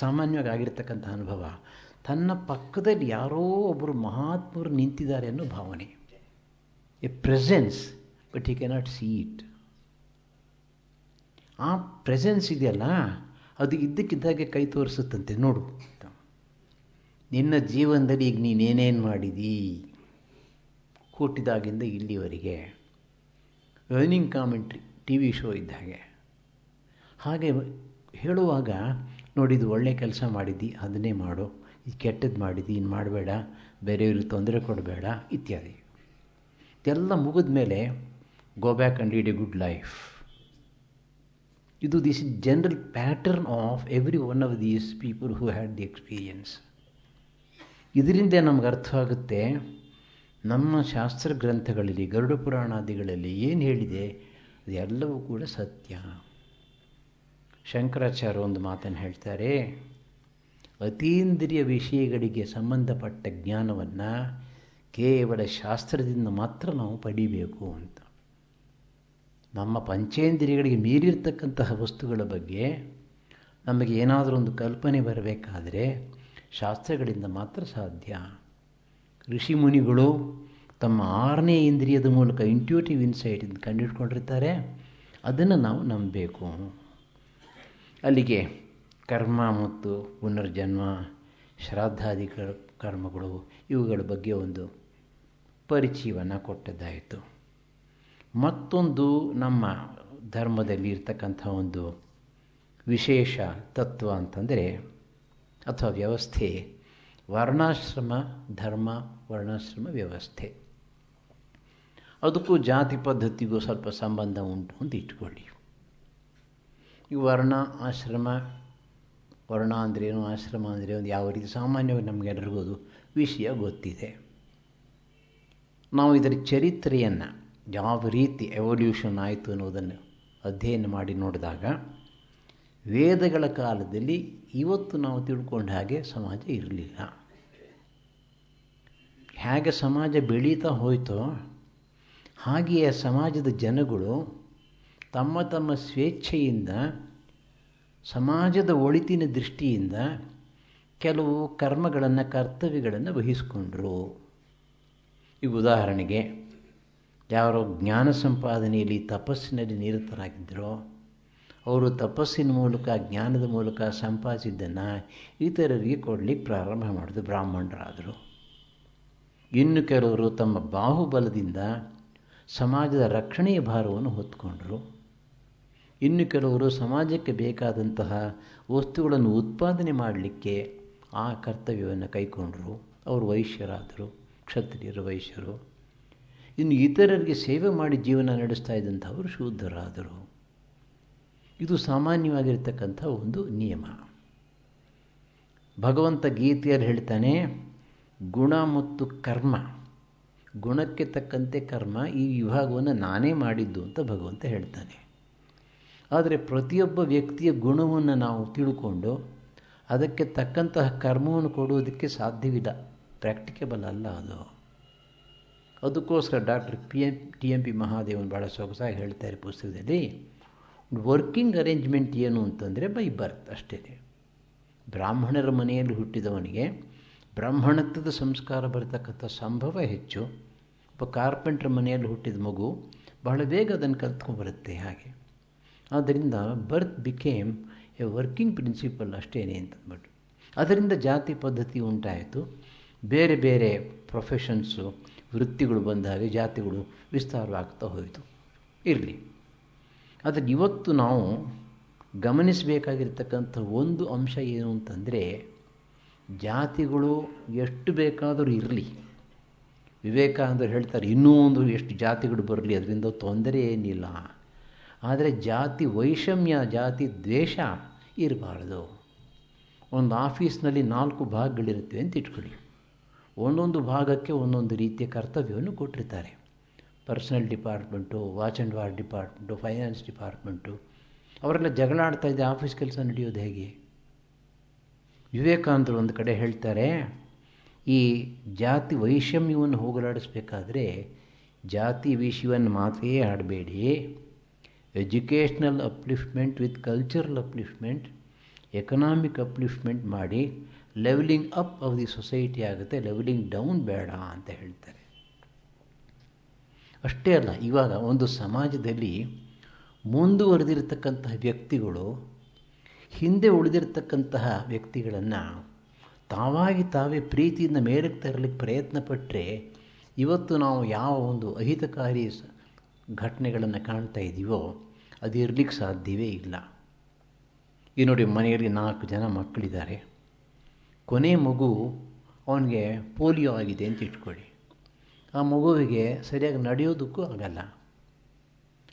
ಸಾಮಾನ್ಯವಾಗಿ ಆಗಿರ್ತಕ್ಕಂಥ ಅನುಭವ, ತನ್ನ ಪಕ್ಕದಲ್ಲಿ ಯಾರೋ ಒಬ್ಬರು ಮಹಾತ್ಮರು ನಿಂತಿದ್ದಾರೆ ಅನ್ನೋ ಭಾವನೆ, A presence, but he cannot see it. ಆ ಪ್ರೆಸೆನ್ಸ್ ಇದೆಯಲ್ಲ, ಅದು ಇದ್ದಕ್ಕಿದ್ದಾಗೆ ಕೈ ತೋರಿಸುತ್ತಂತೆ, ನೋಡು ನಿನ್ನ ಜೀವನದಲ್ಲಿ ಈಗ ನೀನೇನೇನು ಮಾಡಿದಿ ಹುಟ್ಟಿದಾಗಿಂದ ಇಲ್ಲಿವರೆಗೆ. Running commentary T V show ಇದ್ದ ಹಾಗೆ ಹೇಳುವಾಗ, ನೋಡಿದ್ದು ಒಳ್ಳೆ ಕೆಲಸ ಮಾಡಿದ್ದಿ ಅದನ್ನೇ ಮಾಡು, ಇದು ಕೆಟ್ಟದ್ದು ಮಾಡಿದ್ದಿ ಇನ್ನು ಮಾಡಬೇಡ, ಬೇರೆಯವ್ರಿಗೆ ತೊಂದರೆ ಕೊಡಬೇಡ ಇತ್ಯಾದಿ. ಇದೆಲ್ಲ ಮುಗಿದ ಮೇಲೆ go back and lead A good life. This is general pattern of every one of these people who had the experience. ಇದರಿಂದ ನಮ್ಗೆ ಅರ್ಥವಾಗುತ್ತೆ, ನಮ್ಮ ಶಾಸ್ತ್ರ ಗ್ರಂಥಗಳಲ್ಲಿ, ಗರುಡ ಪುರಾಣಾದಿಗಳಲ್ಲಿ ಏನು ಹೇಳಿದೆ ಅದೆಲ್ಲವೂ ಕೂಡ ಸತ್ಯ. ಶಂಕರಾಚಾರ್ಯ ಒಂದು ಮಾತನ್ನು ಹೇಳ್ತಾರೆ, ಅತೀಂದ್ರಿಯ ವಿಷಯಗಳಿಗೆ ಸಂಬಂಧಪಟ್ಟ ಜ್ಞಾನವನ್ನು ಕೇವಲ ಶಾಸ್ತ್ರದಿಂದ ಮಾತ್ರ ನಾವು ಪಡಿಬೇಕು ಅಂತ. ನಮ್ಮ ಪಂಚೇಂದ್ರಿಯಗಳಿಗೆ ಮೀರಿರ್ತಕ್ಕಂತಹ ವಸ್ತುಗಳ ಬಗ್ಗೆ ನಮಗೆ ಏನಾದರೂ ಒಂದು ಕಲ್ಪನೆ ಬರಬೇಕಾದರೆ ಶಾಸ್ತ್ರಗಳಿಂದ ಮಾತ್ರ ಸಾಧ್ಯ. ಋಷಿ ಮುನಿಗಳು ತಮ್ಮ 6ನೇ ಇಂದ್ರಿಯದ ಮೂಲಕ ಇಂಟ್ಯೂಟಿವ್ ಇನ್ಸೈಟಿಂದ ಕಂಡುಹಿಡ್ಕೊಂಡಿರ್ತಾರೆ, ಅದನ್ನು ನಾವು ನಂಬಬೇಕು. ಅಲ್ಲಿಗೆ ಕರ್ಮ ಮತ್ತು ಪುನರ್ಜನ್ಮ, ಶ್ರಾದ್ದಾದಿ ಕರ್ಮಗಳು, ಇವುಗಳ ಬಗ್ಗೆ ಒಂದು ಪರಿಚಯವನ್ನು ಕೊಟ್ಟದ್ದಾಯಿತು. ಮತ್ತೊಂದು ನಮ್ಮ ಧರ್ಮದಲ್ಲಿ ಇರ್ತಕ್ಕಂಥ ಒಂದು ವಿಶೇಷ ತತ್ವ ಅಂತಂದರೆ ಅಥವಾ ವ್ಯವಸ್ಥೆ, ವರ್ಣಾಶ್ರಮ ಧರ್ಮ, ವರ್ಣಾಶ್ರಮ ವ್ಯವಸ್ಥೆ. ಅದಕ್ಕೂ ಜಾತಿ ಪದ್ಧತಿಗೂ ಸ್ವಲ್ಪ ಸಂಬಂಧ ಉಂಟು ಅಂತ ಇಟ್ಕೊಳ್ಳಿ. ಈ ವರ್ಣ ಆಶ್ರಮ, ವರ್ಣ ಅಂದ್ರೇನು, ಆಶ್ರಮ ಅಂದ್ರೇನು, ಯಾವ ರೀತಿ ಸಾಮಾನ್ಯವಾಗಿ ನಮಗೆಲ್ಲರಿಗೂ ಅದು ವಿಷಯ ಗೊತ್ತಿದೆ. ನಾವು ಇದರ ಚರಿತ್ರೆಯನ್ನು, ಯಾವ ರೀತಿ ಎವಲ್ಯೂಷನ್ ಆಯಿತು ಅನ್ನೋದನ್ನು ಅಧ್ಯಯನ ಮಾಡಿ ನೋಡಿದಾಗ ವೇದಗಳ ಕಾಲದಲ್ಲಿ ಇವತ್ತು ನಾವು ತಿಳ್ಕೊಂಡ ಹಾಗೆ ಸಮಾಜ ಇರಲಿಲ್ಲ. ಹೇಗೆ ಸಮಾಜ ಬೆಳೀತಾ ಹೋಯಿತೋ ಹಾಗೆಯೇ ಸಮಾಜದ ಜನಗಳು ತಮ್ಮ ತಮ್ಮ ಸ್ವೇಚ್ಛೆಯಿಂದ ಸಮಾಜದ ಒಳಿತಿನ ದೃಷ್ಟಿಯಿಂದ ಕೆಲವು ಕರ್ಮಗಳನ್ನು ಕರ್ತವ್ಯಗಳನ್ನು ವಹಿಸಿಕೊಂಡರು. ಈಗ ಉದಾಹರಣೆಗೆ ಯಾರೋ ಜ್ಞಾನ ಸಂಪಾದನೆಯಲ್ಲಿ ತಪಸ್ಸಿನಲ್ಲಿ ನಿರತರಾಗಿದ್ದರೋ ಅವರು ತಪಸ್ಸಿನ ಮೂಲಕ ಜ್ಞಾನದ ಮೂಲಕ ಸಂಪಾದಿಸಿದ್ದನ್ನು ಇತರರಿಗೆ ಕೊಡಲಿಕ್ಕೆ ಪ್ರಾರಂಭ ಮಾಡಿದ್ರು, ಬ್ರಾಹ್ಮಣರಾದರು. ಇನ್ನು ಕೆಲವರು ತಮ್ಮ ಬಾಹುಬಲದಿಂದ ಸಮಾಜದ ರಕ್ಷಣೆಯ ಭಾರವನ್ನು ಹೊತ್ತುಕೊಂಡರು. ಇನ್ನು ಕೆಲವರು ಸಮಾಜಕ್ಕೆ ಬೇಕಾದಂತಹ ವಸ್ತುಗಳನ್ನು ಉತ್ಪಾದನೆ ಮಾಡಲಿಕ್ಕೆ ಆ ಕರ್ತವ್ಯವನ್ನು ಕೈಗೊಂಡರು. ಅವರು ವೈಶ್ಯರಾದರು, ಕ್ಷತ್ರಿಯರು ವೈಶ್ಯರು. ಇನ್ನು ಇತರರಿಗೆ ಸೇವೆ ಮಾಡಿ ಜೀವನ ನಡೆಸ್ತಾ ಇದ್ದಂಥವರು ಶೂದ್ರರಾದರು. ಇದು ಸಾಮಾನ್ಯವಾಗಿರ್ತಕ್ಕಂಥ ಒಂದು ನಿಯಮ. ಭಗವಂತ ಗೀತೆಯಲ್ಲಿ ಹೇಳ್ತಾನೆ, ಗುಣ ಮತ್ತು ಕರ್ಮ, ಗುಣಕ್ಕೆ ತಕ್ಕಂತೆ ಕರ್ಮ, ಈ ವಿಭಾಗವನ್ನು ನಾನೇ ಮಾಡಿದ್ದು ಅಂತ ಭಗವಂತ ಹೇಳ್ತಾನೆ. ಆದರೆ ಪ್ರತಿಯೊಬ್ಬ ವ್ಯಕ್ತಿಯ ಗುಣವನ್ನು ನಾವು ತಿಳ್ಕೊಂಡು ಅದಕ್ಕೆ ತಕ್ಕಂತಹ ಕರ್ಮವನ್ನು ಕೊಡುವುದಕ್ಕೆ ಸಾಧ್ಯವಿಲ್ಲ, ಪ್ರಾಕ್ಟಿಕಬಲ್ ಅಲ್ಲ ಅದು. ಅದಕ್ಕೋಸ್ಕರ ಡಾಕ್ಟರ್ TMP ಮಹಾದೇವನ್ ಭಾಳ ಸೊಗಸಾಗಿ ಹೇಳ್ತಾರೆ ಪುಸ್ತಕದಲ್ಲಿ, ವರ್ಕಿಂಗ್ ಅರೇಂಜ್ಮೆಂಟ್ ಏನು ಅಂತಂದರೆ ಬೈ ಬರ್ತ್ ಅಷ್ಟೇ. ಬ್ರಾಹ್ಮಣರ ಮನೆಯಲ್ಲಿ ಹುಟ್ಟಿದವನಿಗೆ ಬ್ರಾಹ್ಮಣತ್ವದ ಸಂಸ್ಕಾರ ಬರತಕ್ಕಂಥ ಸಂಭವ ಹೆಚ್ಚು. ಒಬ್ಬ ಕಾರ್ಪೆಂಟ್ರ್ ಮನೆಯಲ್ಲಿ ಹುಟ್ಟಿದ ಮಗು ಬಹಳ ಬೇಗ ಅದನ್ನು ಕಲ್ತ್ಕೊಂಡ್ಬರುತ್ತೆ. ಹಾಗೆ ಆದ್ದರಿಂದ ಬರ್ತ್ ಬಿಕೇಮ್ ಎ ವರ್ಕಿಂಗ್ ಪ್ರಿನ್ಸಿಪಲ್ ಅಷ್ಟೇನೆ ಅಂತಂದ್ಬಿಟ್ಟು ಅದರಿಂದ ಜಾತಿ ಪದ್ಧತಿ ಉಂಟಾಯಿತು. ಬೇರೆ ಬೇರೆ ಪ್ರೊಫೆಷನ್ಸು ವೃತ್ತಿಗಳು ಬಂದಾಗ ಜಾತಿಗಳು ವಿಸ್ತಾರವಾಗ್ತಾ ಹೋಯಿತು. ಇರಲಿ, ಆದರೆ ಇವತ್ತು ನಾವು ಗಮನಿಸಬೇಕಾಗಿರ್ತಕ್ಕಂಥ ಒಂದು ಅಂಶ ಏನು ಅಂತಂದರೆ, ಜಾತಿಗಳು ಎಷ್ಟು ಬೇಕಾದರೂ ಇರಲಿ. ವಿವೇಕಾನಂದರು ಹೇಳ್ತಾರೆ, ಇನ್ನೂ ಒಂದು ಎಷ್ಟು ಜಾತಿಗಳು ಬರಲಿ, ಅದರಿಂದ ತೊಂದರೆ ಏನಿಲ್ಲ. ಆದರೆ ಜಾತಿ ವೈಷಮ್ಯ, ಜಾತಿ ದ್ವೇಷ ಇರಬಾರ್ದು. ಒಂದು ಆಫೀಸ್ನಲ್ಲಿ 4 ಭಾಗಗಳಿರುತ್ತವೆ ಅಂತ ಇಟ್ಕೊಳ್ಳಿ. ಒಂದೊಂದು ಭಾಗಕ್ಕೆ ಒಂದೊಂದು ರೀತಿಯ ಕರ್ತವ್ಯವನ್ನು ಕೊಟ್ಟಿರ್ತಾರೆ. Personal department, watch and ward department, finance department, ಅವರೆಲ್ಲ ಜಗಳ ಆಡ್ತಾ ಇದ್ದ ಆಫೀಸ್ ಕೆಲಸ ನಡೆಯೋದು ಹೇಗೆ? ವಿವೇಕಾನಂದರು ಒಂದು ಕಡೆ ಹೇಳ್ತಾರೆ, ಈ ಜಾತಿ ವೈಷಮ್ಯವನ್ನು ಹೋಗಲಾಡಿಸ್ಬೇಕಾದ್ರೆ ಜಾತಿ ವಿಷಯವನ್ನು ಮಾತೇ ಆಡಬೇಡಿ, educational upliftment with cultural upliftment, economic upliftment ಮಾಡಿ levelling up of the society ಆಗುತ್ತೆ, ಲೆವೆಲಿಂಗ್ ಡೌನ್ ಬೇಡ ಅಂತ ಹೇಳ್ತಾರೆ. ಅಷ್ಟೇ ಅಲ್ಲ, ಇವಾಗ ಒಂದು ಸಮಾಜದಲ್ಲಿ ಮುಂದುವರೆದಿರತಕ್ಕಂತಹ ವ್ಯಕ್ತಿಗಳು ಹಿಂದೆ ಉಳಿದಿರತಕ್ಕಂತಹ ವ್ಯಕ್ತಿಗಳನ್ನು ತಾವಾಗಿ ತಾವೇ ಪ್ರೀತಿಯಿಂದ ಮೇಲಕ್ಕೆ ತರಲಿಕ್ಕೆ ಪ್ರಯತ್ನ ಪಟ್ಟರೆ ಇವತ್ತು ನಾವು ಯಾವ ಒಂದು ಅಹಿತಕಾರಿ ಘಟನೆಗಳನ್ನು ಕಾಣ್ತಾ ಇದ್ದೀವೋ ಅದು ಇರಲಿಕ್ಕೆ ಸಾಧ್ಯವೇ ಇಲ್ಲ. ಈ ನೋಡಿ, ಮನೆಯಲ್ಲಿ 4 ಜನ ಮಕ್ಕಳಿದ್ದಾರೆ. ಕೊನೆ ಮಗು ಅವನಿಗೆ ಪೋಲಿಯೋ ಆಗಿದೆ ಅಂತ ಇಟ್ಕೊಳ್ಳಿ. ಆ ಮಗುವಿಗೆ ಸರಿಯಾಗಿ ನಡೆಯೋದಕ್ಕೂ ಆಗಲ್ಲ.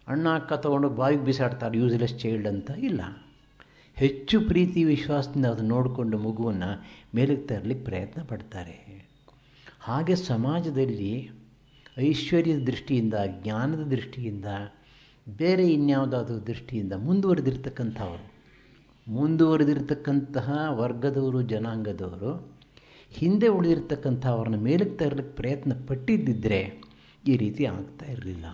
ಅಣ್ಣ ಅಕ್ಕ ತೊಗೊಂಡೋಗಿ ಬಾವಿಗೆ ಬಿಸಾಡ್ತಾರೆ, ಯೂಸ್ಲೆಸ್ ಚೈಲ್ಡ್ ಅಂತ. ಇಲ್ಲ, ಹೆಚ್ಚು ಪ್ರೀತಿ ವಿಶ್ವಾಸದಿಂದ ಅದು ನೋಡಿಕೊಂಡು ಮಗುವನ್ನು ಮೇಲಕ್ಕೆ ತರಲಿಕ್ಕೆ ಪ್ರಯತ್ನ ಪಡ್ತಾರೆ. ಹಾಗೆ ಸಮಾಜದಲ್ಲಿ ಐಶ್ವರ್ಯದ ದೃಷ್ಟಿಯಿಂದ, ಜ್ಞಾನದ ದೃಷ್ಟಿಯಿಂದ, ಬೇರೆ ಇನ್ಯಾವುದಾದ್ರೂ ದೃಷ್ಟಿಯಿಂದ ಮುಂದುವರೆದಿರ್ತಕ್ಕಂತಹ ವರ್ಗದವರು, ಜನಾಂಗದವರು ಹಿಂದೆ ಉಳಿದಿರ್ತಕ್ಕಂಥ ಅವ್ರನ್ನ ಮೇಲಕ್ಕೆ ತರಲಿಕ್ಕೆ ಪ್ರಯತ್ನ ಪಟ್ಟಿದ್ದಿದ್ದರೆ ಈ ರೀತಿ ಆಗ್ತಾ ಇರಲಿಲ್ಲ.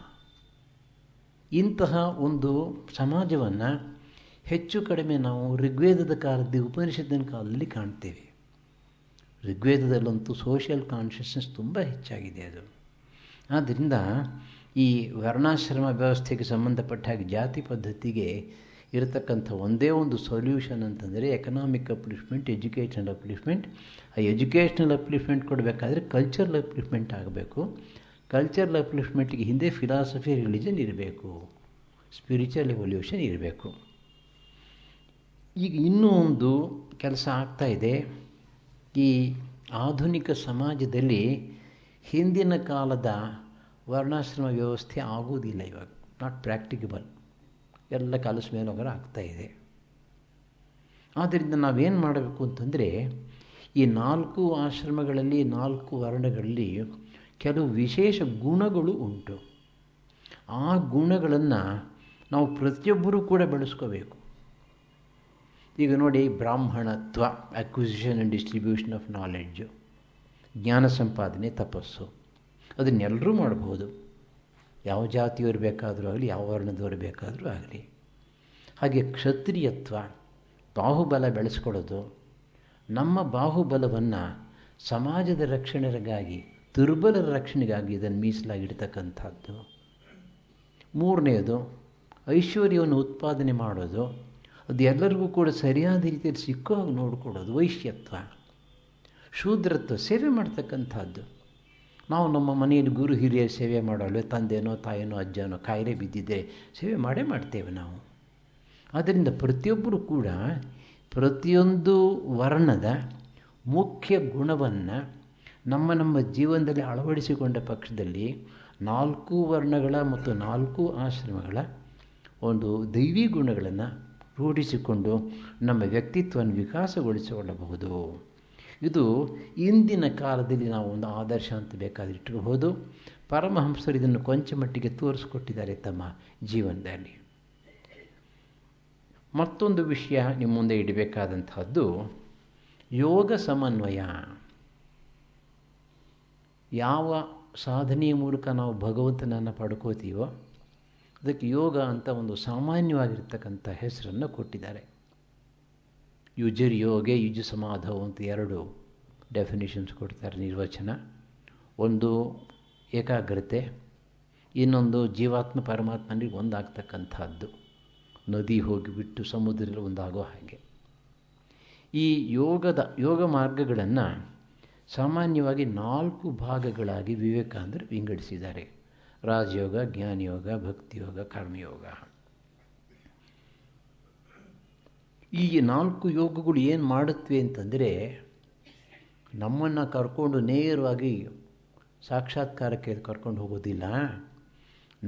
ಇಂತಹ ಒಂದು ಸಮಾಜವನ್ನು ಹೆಚ್ಚು ಕಡಿಮೆ ನಾವು ಋಗ್ವೇದದ ಕಾಲದಲ್ಲಿ, ಉಪನಿಷತ್ತಿನ ಕಾಲದಲ್ಲಿ ಕಾಣ್ತೇವೆ. ಋಗ್ವೇದದಲ್ಲಂತೂ ಸೋಷಿಯಲ್ ಕಾನ್ಷಿಯಸ್ನೆಸ್ ತುಂಬ ಹೆಚ್ಚಾಗಿದೆ ಅದು. ಆದ್ದರಿಂದ ಈ ವರ್ಣಾಶ್ರಮ ವ್ಯವಸ್ಥೆಗೆ ಸಂಬಂಧಪಟ್ಟ ಹಾಗೆ ಜಾತಿ ಪದ್ಧತಿಗೆ ಇರತಕ್ಕಂಥ ಒಂದೇ ಒಂದು ಸೊಲ್ಯೂಷನ್ ಅಂತಂದರೆ ಎಕನಾಮಿಕ್ ಅಪ್ಲಿಫ್ಟ್ಮೆಂಟ್, ಎಜುಕೇಷನಲ್ ಅಪ್ಲಿಫ್ಟ್ಮೆಂಟ್. ಆ ಎಜುಕೇಷ್ನಲ್ ಅಪ್ಲಿಫ್ಟ್ಮೆಂಟ್ ಕೊಡಬೇಕಾದ್ರೆ ಕಲ್ಚರಲ್ ಅಪ್ಲಿಫ್ಟ್ಮೆಂಟ್ ಆಗಬೇಕು. ಕಲ್ಚರಲ್ ಅಪ್ಲಿಫ್ಟ್ಮೆಂಟ್ಗೆ ಹಿಂದೆ ಫಿಲಾಸಫಿ, ರಿಲಿಜನ್ ಇರಬೇಕು, ಸ್ಪಿರಿಚುವಲ್ ಎವಲ್ಯೂಷನ್ ಇರಬೇಕು. ಈಗ ಇನ್ನೂ ಒಂದು ಕೆಲಸ ಆಗ್ತಾಯಿದೆ. ಈ ಆಧುನಿಕ ಸಮಾಜದಲ್ಲಿ ಹಿಂದಿನ ಕಾಲದ ವರ್ಣಾಶ್ರಮ ವ್ಯವಸ್ಥೆ ಆಗೋದಿಲ್ಲ ಇವಾಗ, ನಾಟ್ ಪ್ರಾಕ್ಟಿಕಬಲ್. ಎಲ್ಲ ಕಾಲದ ಮೇಲೆ ಹೋಗರ ಆಗ್ತಾಯಿದೆ. ಆದ್ದರಿಂದ ನಾವೇನು ಮಾಡಬೇಕು ಅಂತಂದರೆ, ಈ 4 ಆಶ್ರಮಗಳಲ್ಲಿ, 4 ವರ್ಣಗಳಲ್ಲಿ ಕೆಲವು ವಿಶೇಷ ಗುಣಗಳು ಉಂಟು. ಆ ಗುಣಗಳನ್ನು ನಾವು ಪ್ರತಿಯೊಬ್ಬರೂ ಕೂಡ ಬೆಳೆಸ್ಕೋಬೇಕು. ಈಗ ನೋಡಿ, ಬ್ರಾಹ್ಮಣತ್ವ, acquisition and distribution of knowledge, ಜ್ಞಾನ ಸಂಪಾದನೆ, ತಪಸ್ಸು, ಅದನ್ನೆಲ್ಲರೂ ಮಾಡ್ಬೋದು. ಯಾವ ಜಾತಿಯವರು ಬೇಕಾದರೂ ಆಗಲಿ, ಯಾವ ವರ್ಣದವರು ಬೇಕಾದರೂ ಆಗಲಿ. ಹಾಗೆ ಕ್ಷತ್ರಿಯತ್ವ, ಬಾಹುಬಲ ಬೆಳೆಸ್ಕೊಳ್ಳೋದು, ನಮ್ಮ ಬಾಹುಬಲವನ್ನು ಸಮಾಜದ ರಕ್ಷಣೆಗಾಗಿ, ದುರ್ಬಲರ ರಕ್ಷಣೆಗಾಗಿ ಇದನ್ನು ಮೀಸಲಾಗಿಡ್ತಕ್ಕಂಥದ್ದು. ಮೂರನೆಯದು ಐಶ್ವರ್ಯವನ್ನು ಉತ್ಪಾದನೆ ಮಾಡೋದು, ಅದು ಎಲ್ಲರಿಗೂ ಕೂಡ ಸರಿಯಾದ ರೀತಿಯಲ್ಲಿ ಸಿಕ್ಕೋ ಹಾಗೆ ನೋಡಿಕೊಡೋದು ವೈಶ್ಯತ್ವ. ಶೂದ್ರತ್ವ, ಸೇವೆ ಮಾಡ್ತಕ್ಕಂಥದ್ದು. ನಾವು ನಮ್ಮ ಮನೆಯಲ್ಲಿ ಗುರು ಹಿರಿಯರ ಸೇವೆ ಮಾಡೋಲ್ವೇ, ತಂದೆನೋ ತಾಯಿನೋ ಅಜ್ಜನೋ ಕಾಯಿಲೆ ಬಿದ್ದಿದ್ದರೆ ಸೇವೆ ಮಾಡೇ ಮಾಡ್ತೇವೆ ನಾವು. ಆದ್ದರಿಂದ ಪ್ರತಿಯೊಬ್ಬರೂ ಕೂಡ ಪ್ರತಿಯೊಂದು ವರ್ಣದ ಮುಖ್ಯ ಗುಣವನ್ನು ನಮ್ಮ ಜೀವನದಲ್ಲಿ ಅಳವಡಿಸಿಕೊಂಡ ಪಕ್ಷದಲ್ಲಿ 4 ವರ್ಣಗಳ ಮತ್ತು 4 ಆಶ್ರಮಗಳ ಒಂದು ದೈವಿ ಗುಣಗಳನ್ನು ರೂಢಿಸಿಕೊಂಡು ನಮ್ಮ ವ್ಯಕ್ತಿತ್ವವನ್ನು ವಿಕಾಸಗೊಳಿಸಿಕೊಳ್ಳಬಹುದು. ಇದು ಇಂದಿನ ಕಾಲದಲ್ಲಿ ನಾವು ಒಂದು ಆದರ್ಶ ಅಂತ ಬೇಕಾದ್ರೆ ಇಟ್ಕೋಬಹುದು. ಪರಮಹಂಸರು ಇದನ್ನು ಕೊಂಚ ಮಟ್ಟಿಗೆ ತೋರಿಸ್ಕೊಟ್ಟಿದ್ದಾರೆ ತಮ್ಮ ಜೀವನದಲ್ಲಿ. ಮತ್ತೊಂದು ವಿಷಯ ನಿಮ್ಮ ಮುಂದೆ ಇಡಬೇಕಾದಂಥದ್ದು ಯೋಗ ಸಮನ್ವಯ. ಯಾವ ಸಾಧನೆಯ ಮೂಲಕ ನಾವು ಭಗವಂತನನ್ನು ಪಡ್ಕೋತೀವೋ ಅದಕ್ಕೆ ಯೋಗ ಅಂತ ಒಂದು ಸಾಮಾನ್ಯವಾಗಿರ್ತಕ್ಕಂಥ ಹೆಸರನ್ನು ಕೊಟ್ಟಿದ್ದಾರೆ. ಯುಜರ್ ಯೋಗೆ ಯುಜ ಸಮಾಧವು ಅಂತ 2 ಡೆಫಿನೇಷನ್ಸ್ ಕೊಡ್ತಾರೆ, ನಿರ್ವಚನ. ಒಂದು ಏಕಾಗ್ರತೆ, ಇನ್ನೊಂದು ಜೀವಾತ್ಮ ಪರಮಾತ್ಮನಿಗೆ ಒಂದಾಗ್ತಕ್ಕಂಥದ್ದು, ನದಿ ಹೋಗಿಬಿಟ್ಟು ಸಮುದ್ರದಲ್ಲಿ ಒಂದಾಗೋ ಹಾಗೆ. ಈ ಯೋಗ ಮಾರ್ಗಗಳನ್ನು ಸಾಮಾನ್ಯವಾಗಿ 4 ಭಾಗಗಳಾಗಿ ವಿವೇಕಾನಂದರು ವಿಂಗಡಿಸಿದ್ದಾರೆ. ರಾಜಯೋಗ, ಜ್ಞಾನಯೋಗ, ಭಕ್ತಿಯೋಗ, ಕರ್ಮಯೋಗ. ಈ 4 ಯೋಗಗಳು ಏನು ಮಾಡುತ್ತವೆ ಅಂತಂದರೆ, ನಮ್ಮನ್ನು ಕರ್ಕೊಂಡು ನೇರವಾಗಿ ಸಾಕ್ಷಾತ್ಕಾರಕ್ಕೆ ಕರ್ಕೊಂಡು ಹೋಗೋದಿಲ್ಲ.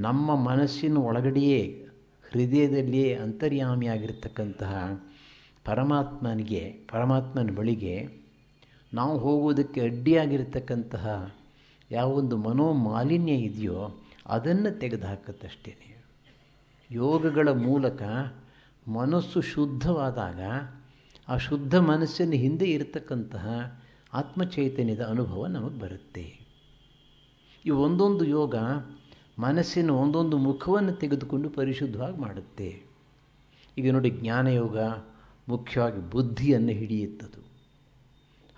ನಮ್ಮ ಮನಸ್ಸಿನ ಒಳಗಡೆಯೇ, ಹೃದಯದಲ್ಲಿಯೇ ಅಂತರ್ಯಾಮಿಯಾಗಿರ್ತಕ್ಕಂತಹ ಪರಮಾತ್ಮನ ಬಳಿಗೆ ನಾವು ಹೋಗುವುದಕ್ಕೆ ಅಡ್ಡಿಯಾಗಿರ್ತಕ್ಕಂತಹ ಯಾವೊಂದು ಮನೋಮಾಲಿನ್ಯ ಇದೆಯೋ ಅದನ್ನು ತೆಗೆದುಹಾಕುತ್ತಷ್ಟೇ. ಯೋಗಗಳ ಮೂಲಕ ಮನಸ್ಸು ಶುದ್ಧವಾದಾಗ ಆ ಶುದ್ಧ ಮನಸ್ಸಿನ ಹಿಂದೆ ಇರತಕ್ಕಂತಹ ಆತ್ಮಚೈತನ್ಯದ ಅನುಭವ ನಮಗೆ ಬರುತ್ತೆ. ಈ ಒಂದೊಂದು ಯೋಗ ಮನಸ್ಸಿನ ಒಂದೊಂದು ಮುಖವನ್ನು ತೆಗೆದುಕೊಂಡು ಪರಿಶುದ್ಧವಾಗಿ ಮಾಡುತ್ತೆ. ಈಗ ನೋಡಿ, ಜ್ಞಾನಯೋಗ ಮುಖ್ಯವಾಗಿ ಬುದ್ಧಿಯನ್ನು ಹಿಡಿಯುತ್ತದು.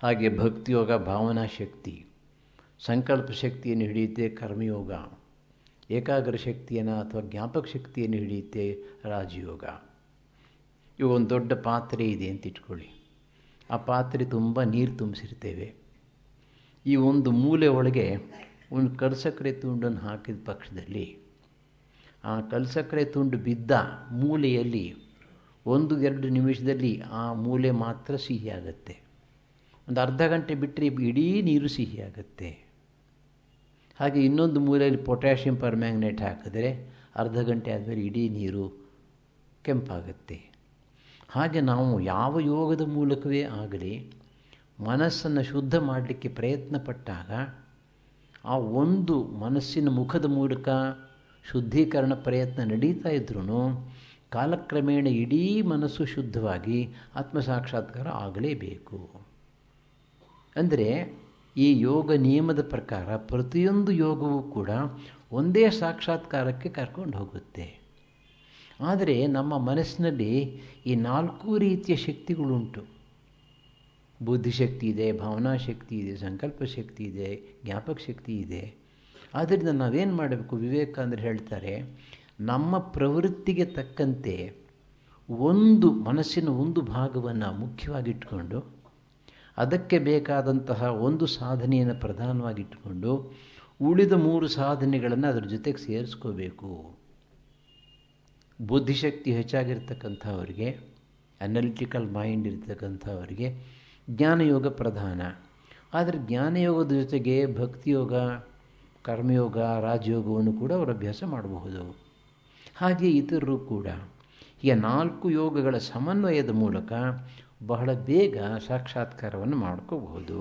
ಹಾಗೆ ಭಕ್ತಿಯೋಗ ಭಾವನಾ ಶಕ್ತಿ, ಸಂಕಲ್ಪ ಶಕ್ತಿಯನ್ನು ಹಿಡಿಯುತ್ತೆ ಕರ್ಮಯೋಗ, ಏಕಾಗ್ರ ಶಕ್ತಿಯನ್ನು ಅಥವಾ ಜ್ಞಾಪಕ ಶಕ್ತಿಯನ್ನು ಹಿಡಿಯುತ್ತೆ ರಾಜಯೋಗ. ಇವು ಒಂದು ದೊಡ್ಡ ಪಾತ್ರೆ ಇದೆ ಅಂತ ಇಟ್ಕೊಳ್ಳಿ. ಆ ಪಾತ್ರೆ ತುಂಬ ನೀರು ತುಂಬಿಸಿರ್ತೇವೆ. ಈ ಒಂದು ಮೂಲೆ ಒಳಗೆ ಒಂದು ಕಲ್ಸಕ್ಕರೆ ತುಂಡನ್ನು ಹಾಕಿದ ಪಕ್ಷದಲ್ಲಿ ಆ ಕಲ್ಸಕ್ಕರೆ ತುಂಡು ಬಿದ್ದ ಮೂಲೆಯಲ್ಲಿ 1-2 ನಿಮಿಷದಲ್ಲಿ ಆ ಮೂಲೆ ಮಾತ್ರ ಸಿಹಿಯಾಗತ್ತೆ. ಒಂದು ಅರ್ಧ ಗಂಟೆ ಬಿಟ್ಟರೆ ಇಡೀ ನೀರು ಸಿಹಿಯಾಗತ್ತೆ. ಹಾಗೆ ಇನ್ನೊಂದು ಮೂಲೆಯಲ್ಲಿ ಪೊಟ್ಯಾಷಿಯಂ ಪರ್ಮ್ಯಾಂಗನೇಟ್ ಹಾಕಿದ್ರೆ ಅರ್ಧ ಗಂಟೆ ಆದಮೇಲೆ ಇಡೀ ನೀರು ಕೆಂಪಾಗುತ್ತೆ. ಹಾಗೆ ನಾವು ಯಾವ ಯೋಗದ ಮೂಲಕವೇ ಆಗಲಿ ಮನಸ್ಸನ್ನು ಶುದ್ಧ ಮಾಡಲಿಕ್ಕೆ ಪ್ರಯತ್ನ ಪಟ್ಟಾಗ ಆ ಒಂದು ಮನಸ್ಸಿನ ಮುಖದ ಮೂಲಕ ಶುದ್ಧೀಕರಣ ಪ್ರಯತ್ನ ನಡೀತಾ ಇದ್ರೂ ಕಾಲಕ್ರಮೇಣ ಇಡೀ ಮನಸ್ಸು ಶುದ್ಧವಾಗಿ ಆತ್ಮಸಾಕ್ಷಾತ್ಕಾರ ಆಗಲೇಬೇಕು. ಅಂದರೆ ಈ ಯೋಗ ನಿಯಮದ ಪ್ರಕಾರ ಪ್ರತಿಯೊಂದು ಯೋಗವೂ ಕೂಡ ಒಂದೇ ಸಾಕ್ಷಾತ್ಕಾರಕ್ಕೆ ಕರ್ಕೊಂಡು ಹೋಗುತ್ತೆ. ಆದರೆ ನಮ್ಮ ಮನಸ್ಸಿನಲ್ಲಿ ಈ 4 ರೀತಿಯ ಶಕ್ತಿಗಳುಂಟು. ಬುದ್ಧಿಶಕ್ತಿ ಇದೆ, ಭಾವನಾ ಶಕ್ತಿ ಇದೆ, ಸಂಕಲ್ಪ ಶಕ್ತಿ ಇದೆ, ಜ್ಞಾಪಕ ಶಕ್ತಿ ಇದೆ. ಆದ್ದರಿಂದ ನಾವೇನು ಮಾಡಬೇಕು? ವಿವೇಕಾನಂದರು ಹೇಳ್ತಾರೆ, ನಮ್ಮ ಪ್ರವೃತ್ತಿಗೆ ತಕ್ಕಂತೆ ಮನಸ್ಸಿನ ಒಂದು ಭಾಗವನ್ನು ಮುಖ್ಯವಾಗಿಟ್ಟುಕೊಂಡು ಅದಕ್ಕೆ ಬೇಕಾದಂತಹ ಒಂದು ಸಾಧನೆಯನ್ನು ಪ್ರಧಾನವಾಗಿಟ್ಟುಕೊಂಡು ಉಳಿದ 3 ಸಾಧನೆಗಳನ್ನು ಅದರ ಜೊತೆಗೆ ಸೇರಿಸ್ಕೋಬೇಕು. ಬುದ್ಧಿಶಕ್ತಿ ಹೆಚ್ಚಾಗಿರ್ತಕ್ಕಂಥವರಿಗೆ, ಅನಲಿಟಿಕಲ್ ಮೈಂಡ್ ಇರ್ತಕ್ಕಂಥವರಿಗೆ ಜ್ಞಾನಯೋಗ ಪ್ರಧಾನ. ಆದರೆ ಜ್ಞಾನಯೋಗದ ಜೊತೆಗೆ ಭಕ್ತಿಯೋಗ, ಕರ್ಮಯೋಗ, ರಾಜಯೋಗವನ್ನು ಕೂಡ ಅವರು ಅಭ್ಯಾಸ ಮಾಡಬಹುದು. ಹಾಗೆ ಇತರರು ಕೂಡ ಈ 4 ಯೋಗಗಳ ಸಮನ್ವಯದ ಮೂಲಕ ಬಹಳ ಬೇಗ ಸಾಕ್ಷಾತ್ಕಾರವನ್ನು ಮಾಡ್ಕೋಬಹುದು.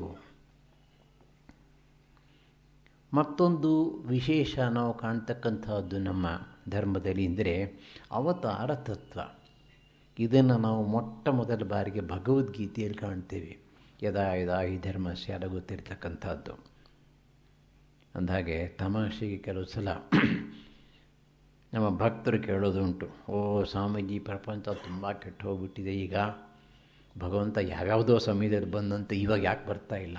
ಮತ್ತೊಂದು ವಿಶೇಷ ನಾವು ಕಾಣ್ತಕ್ಕಂಥದ್ದು ನಮ್ಮ ಧರ್ಮದಲ್ಲಿ ಅಂದರೆ ಅವತಾರ ತತ್ವ. ಇದನ್ನು ನಾವು ಮೊಟ್ಟ ಮೊದಲ ಬಾರಿಗೆ ಭಗವದ್ಗೀತೆಯಲ್ಲಿ ಕಾಣ್ತೇವೆ. ಯದಾ ಯದಾ ಹಿ ಧರ್ಮಸ್ಯ ಎಲ್ಲ ಗೊತ್ತಿರ್ತಕ್ಕಂಥದ್ದು. ಅಂದಹಾಗೆ ತಮಾಷೆಗೆ ಕೆಲವು ಸಲ ನಮ್ಮ ಭಕ್ತರು ಕೇಳೋದುಂಟು, ಓ ಸ್ವಾಮೀಜಿ, ಪ್ರಪಂಚ ತುಂಬ ಕೆಟ್ಟು ಹೋಗ್ಬಿಟ್ಟಿದೆ, ಈಗ ಭಗವಂತ ಯಾವ್ಯಾವುದೋ ಸಮಯದಲ್ಲಿ ಬಂದಂತೆ ಇವಾಗ ಯಾಕೆ ಬರ್ತಾ ಇಲ್ಲ?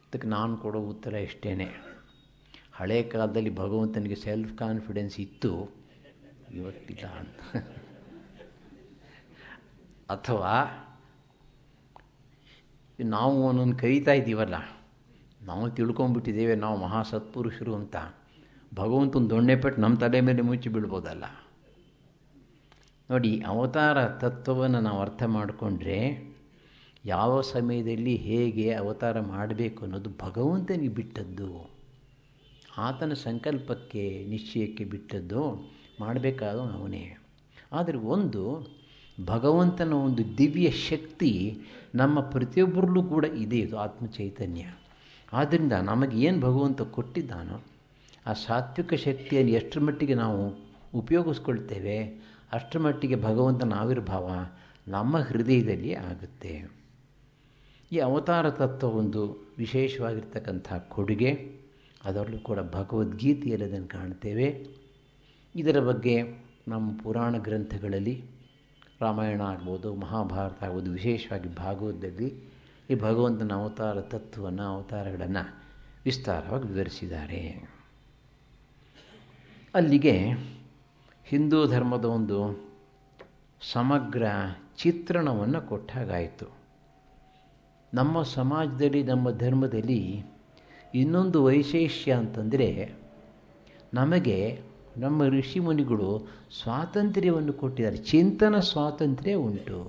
ಅದಕ್ಕೆ ನಾನು ಕೊಡೋ ಉತ್ತರ ಇಷ್ಟೇ, ಹಳೆ ಕಾಲದಲ್ಲಿ ಭಗವಂತನಿಗೆ ಸೆಲ್ಫ್ ಕಾನ್ಫಿಡೆನ್ಸ್ ಇತ್ತು, ಇವತ್ತಿಲ್ಲ ಅಂತ. ಅಥವಾ ನಾವು ಅವನನ್ನು ಕರೀತಾ ಇದ್ದೀವಲ್ಲ, ನಾವು ತಿಳ್ಕೊಂಬಿಟ್ಟಿದ್ದೇವೆ ನಾವು ಮಹಾಸತ್ಪುರುಷರು ಅಂತ, ಭಗವಂತನ ದೊಣ್ಣೆಪೆಟ್ಟು ನಮ್ಮ ತಲೆ ಮೇಲೆ ಮುಚ್ಚಿ ಬೀಳ್ಬೋದಲ್ಲ. ನೋಡಿ, ಅವತಾರ ತತ್ವವನ್ನು ನಾವು ಅರ್ಥ ಮಾಡಿಕೊಂಡ್ರೆ ಯಾವ ಸಮಯದಲ್ಲಿ ಹೇಗೆ ಅವತಾರ ಮಾಡಬೇಕು ಅನ್ನೋದು ಭಗವಂತನಿಗೆ ಬಿಟ್ಟದ್ದು, ಆತನ ಸಂಕಲ್ಪಕ್ಕೆ ನಿಶ್ಚಯಕ್ಕೆ ಬಿಟ್ಟದ್ದು, ಮಾಡಬೇಕಾದ ಅವನೇ. ಆದರೆ ಒಂದು ಭಗವಂತನ ಒಂದು ದಿವ್ಯ ಶಕ್ತಿ ನಮ್ಮ ಪ್ರತಿಯೊಬ್ಬರಲ್ಲೂ ಕೂಡ ಇದೆ, ಇದು ಆತ್ಮಚೈತನ್ಯ. ಆದ್ದರಿಂದ ನಮಗೆ ಏನು ಭಗವಂತ ಕೊಟ್ಟಿದ್ದಾನೋ ಆ ಸಾತ್ವಿಕ ಶಕ್ತಿಯನ್ನು ಎಷ್ಟರ ಮಟ್ಟಿಗೆ ನಾವು ಉಪಯೋಗಿಸ್ಕೊಳ್ತೇವೆ ಅಷ್ಟರ ಮಟ್ಟಿಗೆ ಭಗವಂತನ ಆವಿರ್ಭಾವ ನಮ್ಮ ಹೃದಯದಲ್ಲಿ ಆಗುತ್ತೆ. ಈ ಅವತಾರ ತತ್ವ ಒಂದು ವಿಶೇಷವಾಗಿರ್ತಕ್ಕಂಥ ಕೊಡುಗೆ, ಅದರಲ್ಲೂ ಕೂಡ ಭಗವದ್ಗೀತೆಯಲ್ಲಿ ಅದನ್ನು ಕಾಣ್ತೇವೆ. ಇದರ ಬಗ್ಗೆ ನಮ್ಮ ಪುರಾಣ ಗ್ರಂಥಗಳಲ್ಲಿ ರಾಮಾಯಣ ಆಗ್ಬೋದು, ಮಹಾಭಾರತ ಆಗ್ಬೋದು, ವಿಶೇಷವಾಗಿ ಭಾಗವತದಲ್ಲಿ ಈ ಭಗವಂತನ ಅವತಾರ ತತ್ವವನ್ನು, ಅವತಾರಗಳನ್ನು ವಿಸ್ತಾರವಾಗಿ ವಿವರಿಸಿದ್ದಾರೆ. ಅಲ್ಲಿಗೆ ಹಿಂದೂ ಧರ್ಮದ ಒಂದು ಸಮಗ್ರ ಚಿತ್ರಣವನ್ನು ಕೊಟ್ಟಾಗಾಯಿತು. ನಮ್ಮ ಸಮಾಜದಲ್ಲಿ, ನಮ್ಮ ಧರ್ಮದಲ್ಲಿ ಇನ್ನೊಂದು ವೈಶೇಷ್ಯ ಅಂತಂದರೆ, ನಮಗೆ ನಮ್ಮ ಋಷಿಮುನಿಗಳು ಸ್ವಾತಂತ್ರ್ಯವನ್ನು ಕೊಟ್ಟಿದ್ದಾರೆ, ಚಿಂತನ ಸ್ವಾತಂತ್ರ್ಯ ಉಂಟು.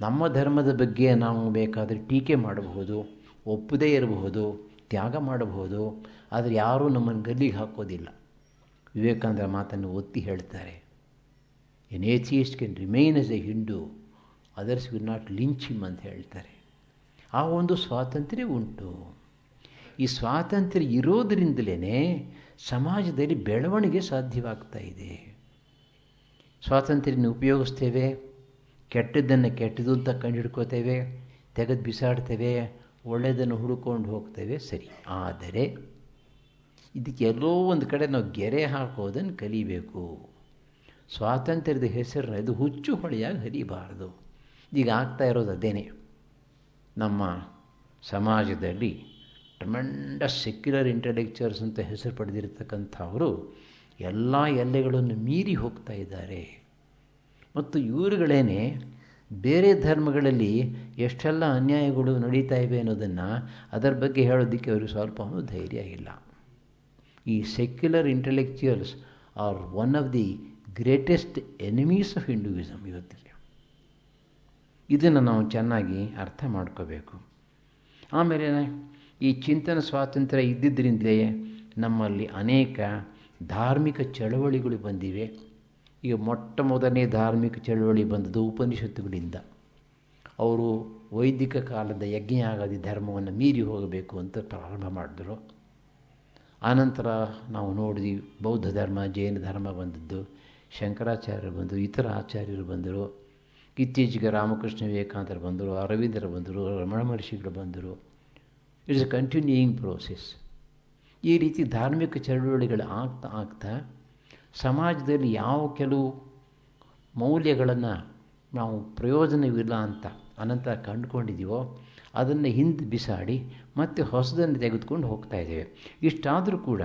ನಮ್ಮ ಧರ್ಮದ ಬಗ್ಗೆ ನಾವು ಬೇಕಾದರೆ ಟೀಕೆ ಮಾಡಬಹುದು, ಒಪ್ಪದೇ ಇರಬಹುದು, ತ್ಯಾಗ ಮಾಡಬಹುದು, ಆದರೆ ಯಾರೂ ನಮ್ಮನ್ನು ಗಲ್ಲಿಗೆ ಹಾಕೋದಿಲ್ಲ. ವಿವೇಕಾನಂದರ ಮಾತನ್ನು ಒತ್ತಿ ಹೇಳ್ತಾರೆ, an atheist can remain as a Hindu, others will not lynch him ಅಂತ ಹೇಳ್ತಾರೆ. ಆ ಒಂದು ಸ್ವಾತಂತ್ರ್ಯ ಉಂಟು. ಈ ಸ್ವಾತಂತ್ರ್ಯ ಇರೋದರಿಂದಲೇ ಸಮಾಜದಲ್ಲಿ ಬೆಳವಣಿಗೆ ಸಾಧ್ಯವಾಗ್ತಾ ಇದೆ. ಸ್ವಾತಂತ್ರ್ಯನ ಉಪಯೋಗಿಸ್ತೇವೆ, ಕೆಟ್ಟದ್ದನ್ನು ಕೆಟ್ಟದ್ದು ಅಂತ ಕಂಡುಹಿಡ್ಕೋತೇವೆ, ತೆಗೆದು ಬಿಸಾಡ್ತೇವೆ, ಒಳ್ಳೆಯದನ್ನು ಹುಡುಕೊಂಡು ಹೋಗ್ತೇವೆ, ಸರಿ. ಆದರೆ ಇದಕ್ಕೆ ಎಲ್ಲೋ ಒಂದು ಕಡೆ ನಾವು ಗೆರೆ ಹಾಕೋದನ್ನು ಕಲಿಬೇಕು. ಸ್ವಾತಂತ್ರ್ಯದ ಹೆಸರನ್ನ ಇದು ಹುಚ್ಚು ಹೊಳೆಯಾಗಿ ಹರಿಬಾರದು. ಈಗ ಆಗ್ತಾ ಇರೋದು ಅದೇನೆ. ನಮ್ಮ ಸಮಾಜದಲ್ಲಿ ಟ್ರಮೆಂಡಸ್ ಸೆಕ್ಯುಲರ್ ಇಂಟೆಲೆಕ್ಚುಯಲ್ಸ್ ಅಂತ ಹೆಸರು ಪಡೆದಿರತಕ್ಕಂಥವರು ಎಲ್ಲ ಎಲ್ಲೆಗಳನ್ನು ಮೀರಿ ಹೋಗ್ತಾ ಇದ್ದಾರೆ. ಮತ್ತು ಇವರುಗಳೇನೆ ಬೇರೆ ಧರ್ಮಗಳಲ್ಲಿ ಎಷ್ಟೆಲ್ಲ ಅನ್ಯಾಯಗಳು ನಡೀತಾ ಇವೆ ಅನ್ನೋದನ್ನು ಅದರ ಬಗ್ಗೆ ಹೇಳೋದಕ್ಕೆ ಅವರು ಸ್ವಲ್ಪ ಧೈರ್ಯ ಇಲ್ಲ. ಈ secular intellectuals are one of the greatest enemies of Hinduism ಇವತ್ತಿಗೆ. ಇದನ್ನು ನಾವು ಚೆನ್ನಾಗಿ ಅರ್ಥ ಮಾಡ್ಕೋಬೇಕು. ಆಮೇಲೆ ಈ ಚಿಂತನ ಸ್ವಾತಂತ್ರ್ಯ ಇದ್ದಿದ್ದರಿಂದಲೇ ನಮ್ಮಲ್ಲಿ ಅನೇಕ ಧಾರ್ಮಿಕ ಚಳವಳಿಗಳು ಬಂದಿವೆ. ಈಗ ಮೊಟ್ಟ ಮೊದಲನೇ ಧಾರ್ಮಿಕ ಚಳವಳಿ ಬಂದದ್ದು ಉಪನಿಷತ್ತುಗಳಿಂದ. ಅವರು ವೈದಿಕ ಕಾಲದ ಯಜ್ಞಯಾಗಾದಿ ಧರ್ಮವನ್ನು ಮೀರಿ ಹೋಗಬೇಕು ಅಂತ ಪ್ರಾರಂಭ ಮಾಡಿದ್ರು. ಆನಂತರ ನಾವು ನೋಡಿದ್ವಿ ಬೌದ್ಧ ಧರ್ಮ, ಜೈನ ಧರ್ಮ ಬಂದದ್ದು, ಶಂಕರಾಚಾರ್ಯರು ಬಂದರು, ಇತರ ಆಚಾರ್ಯರು ಬಂದರು, ಇತ್ತೀಚೆಗೆ ರಾಮಕೃಷ್ಣ ವಿವೇಕಾನಂದರು ಬಂದರು, ಅರವಿಂದರು ಬಂದರು, ರಮಣ ಮಹರ್ಷಿಗಳು ಬಂದರು. It's A continuing process. ಈ ರೀತಿ ಧಾರ್ಮಿಕ ಚಳವಳಿಗಳು ಆಗ್ತಾ ಆಗ್ತಾ ಸಮಾಜದಲ್ಲಿ ಯಾವ ಕೆಲವು ಮೌಲ್ಯಗಳನ್ನು ನಾವು ಪ್ರಯೋಜನವಿಲ್ಲ ಅಂತ ಅನಂತರ ಕಂಡುಕೊಂಡಿದ್ದೀವೋ ಅದನ್ನು ಹಿಂದೆ ಬಿಸಾಡಿ ಮತ್ತೆ ಹೊಸದನ್ನು ತೆಗೆದುಕೊಂಡು ಹೋಗ್ತಾ ಇದ್ದೇವೆ. ಇಷ್ಟಾದರೂ ಕೂಡ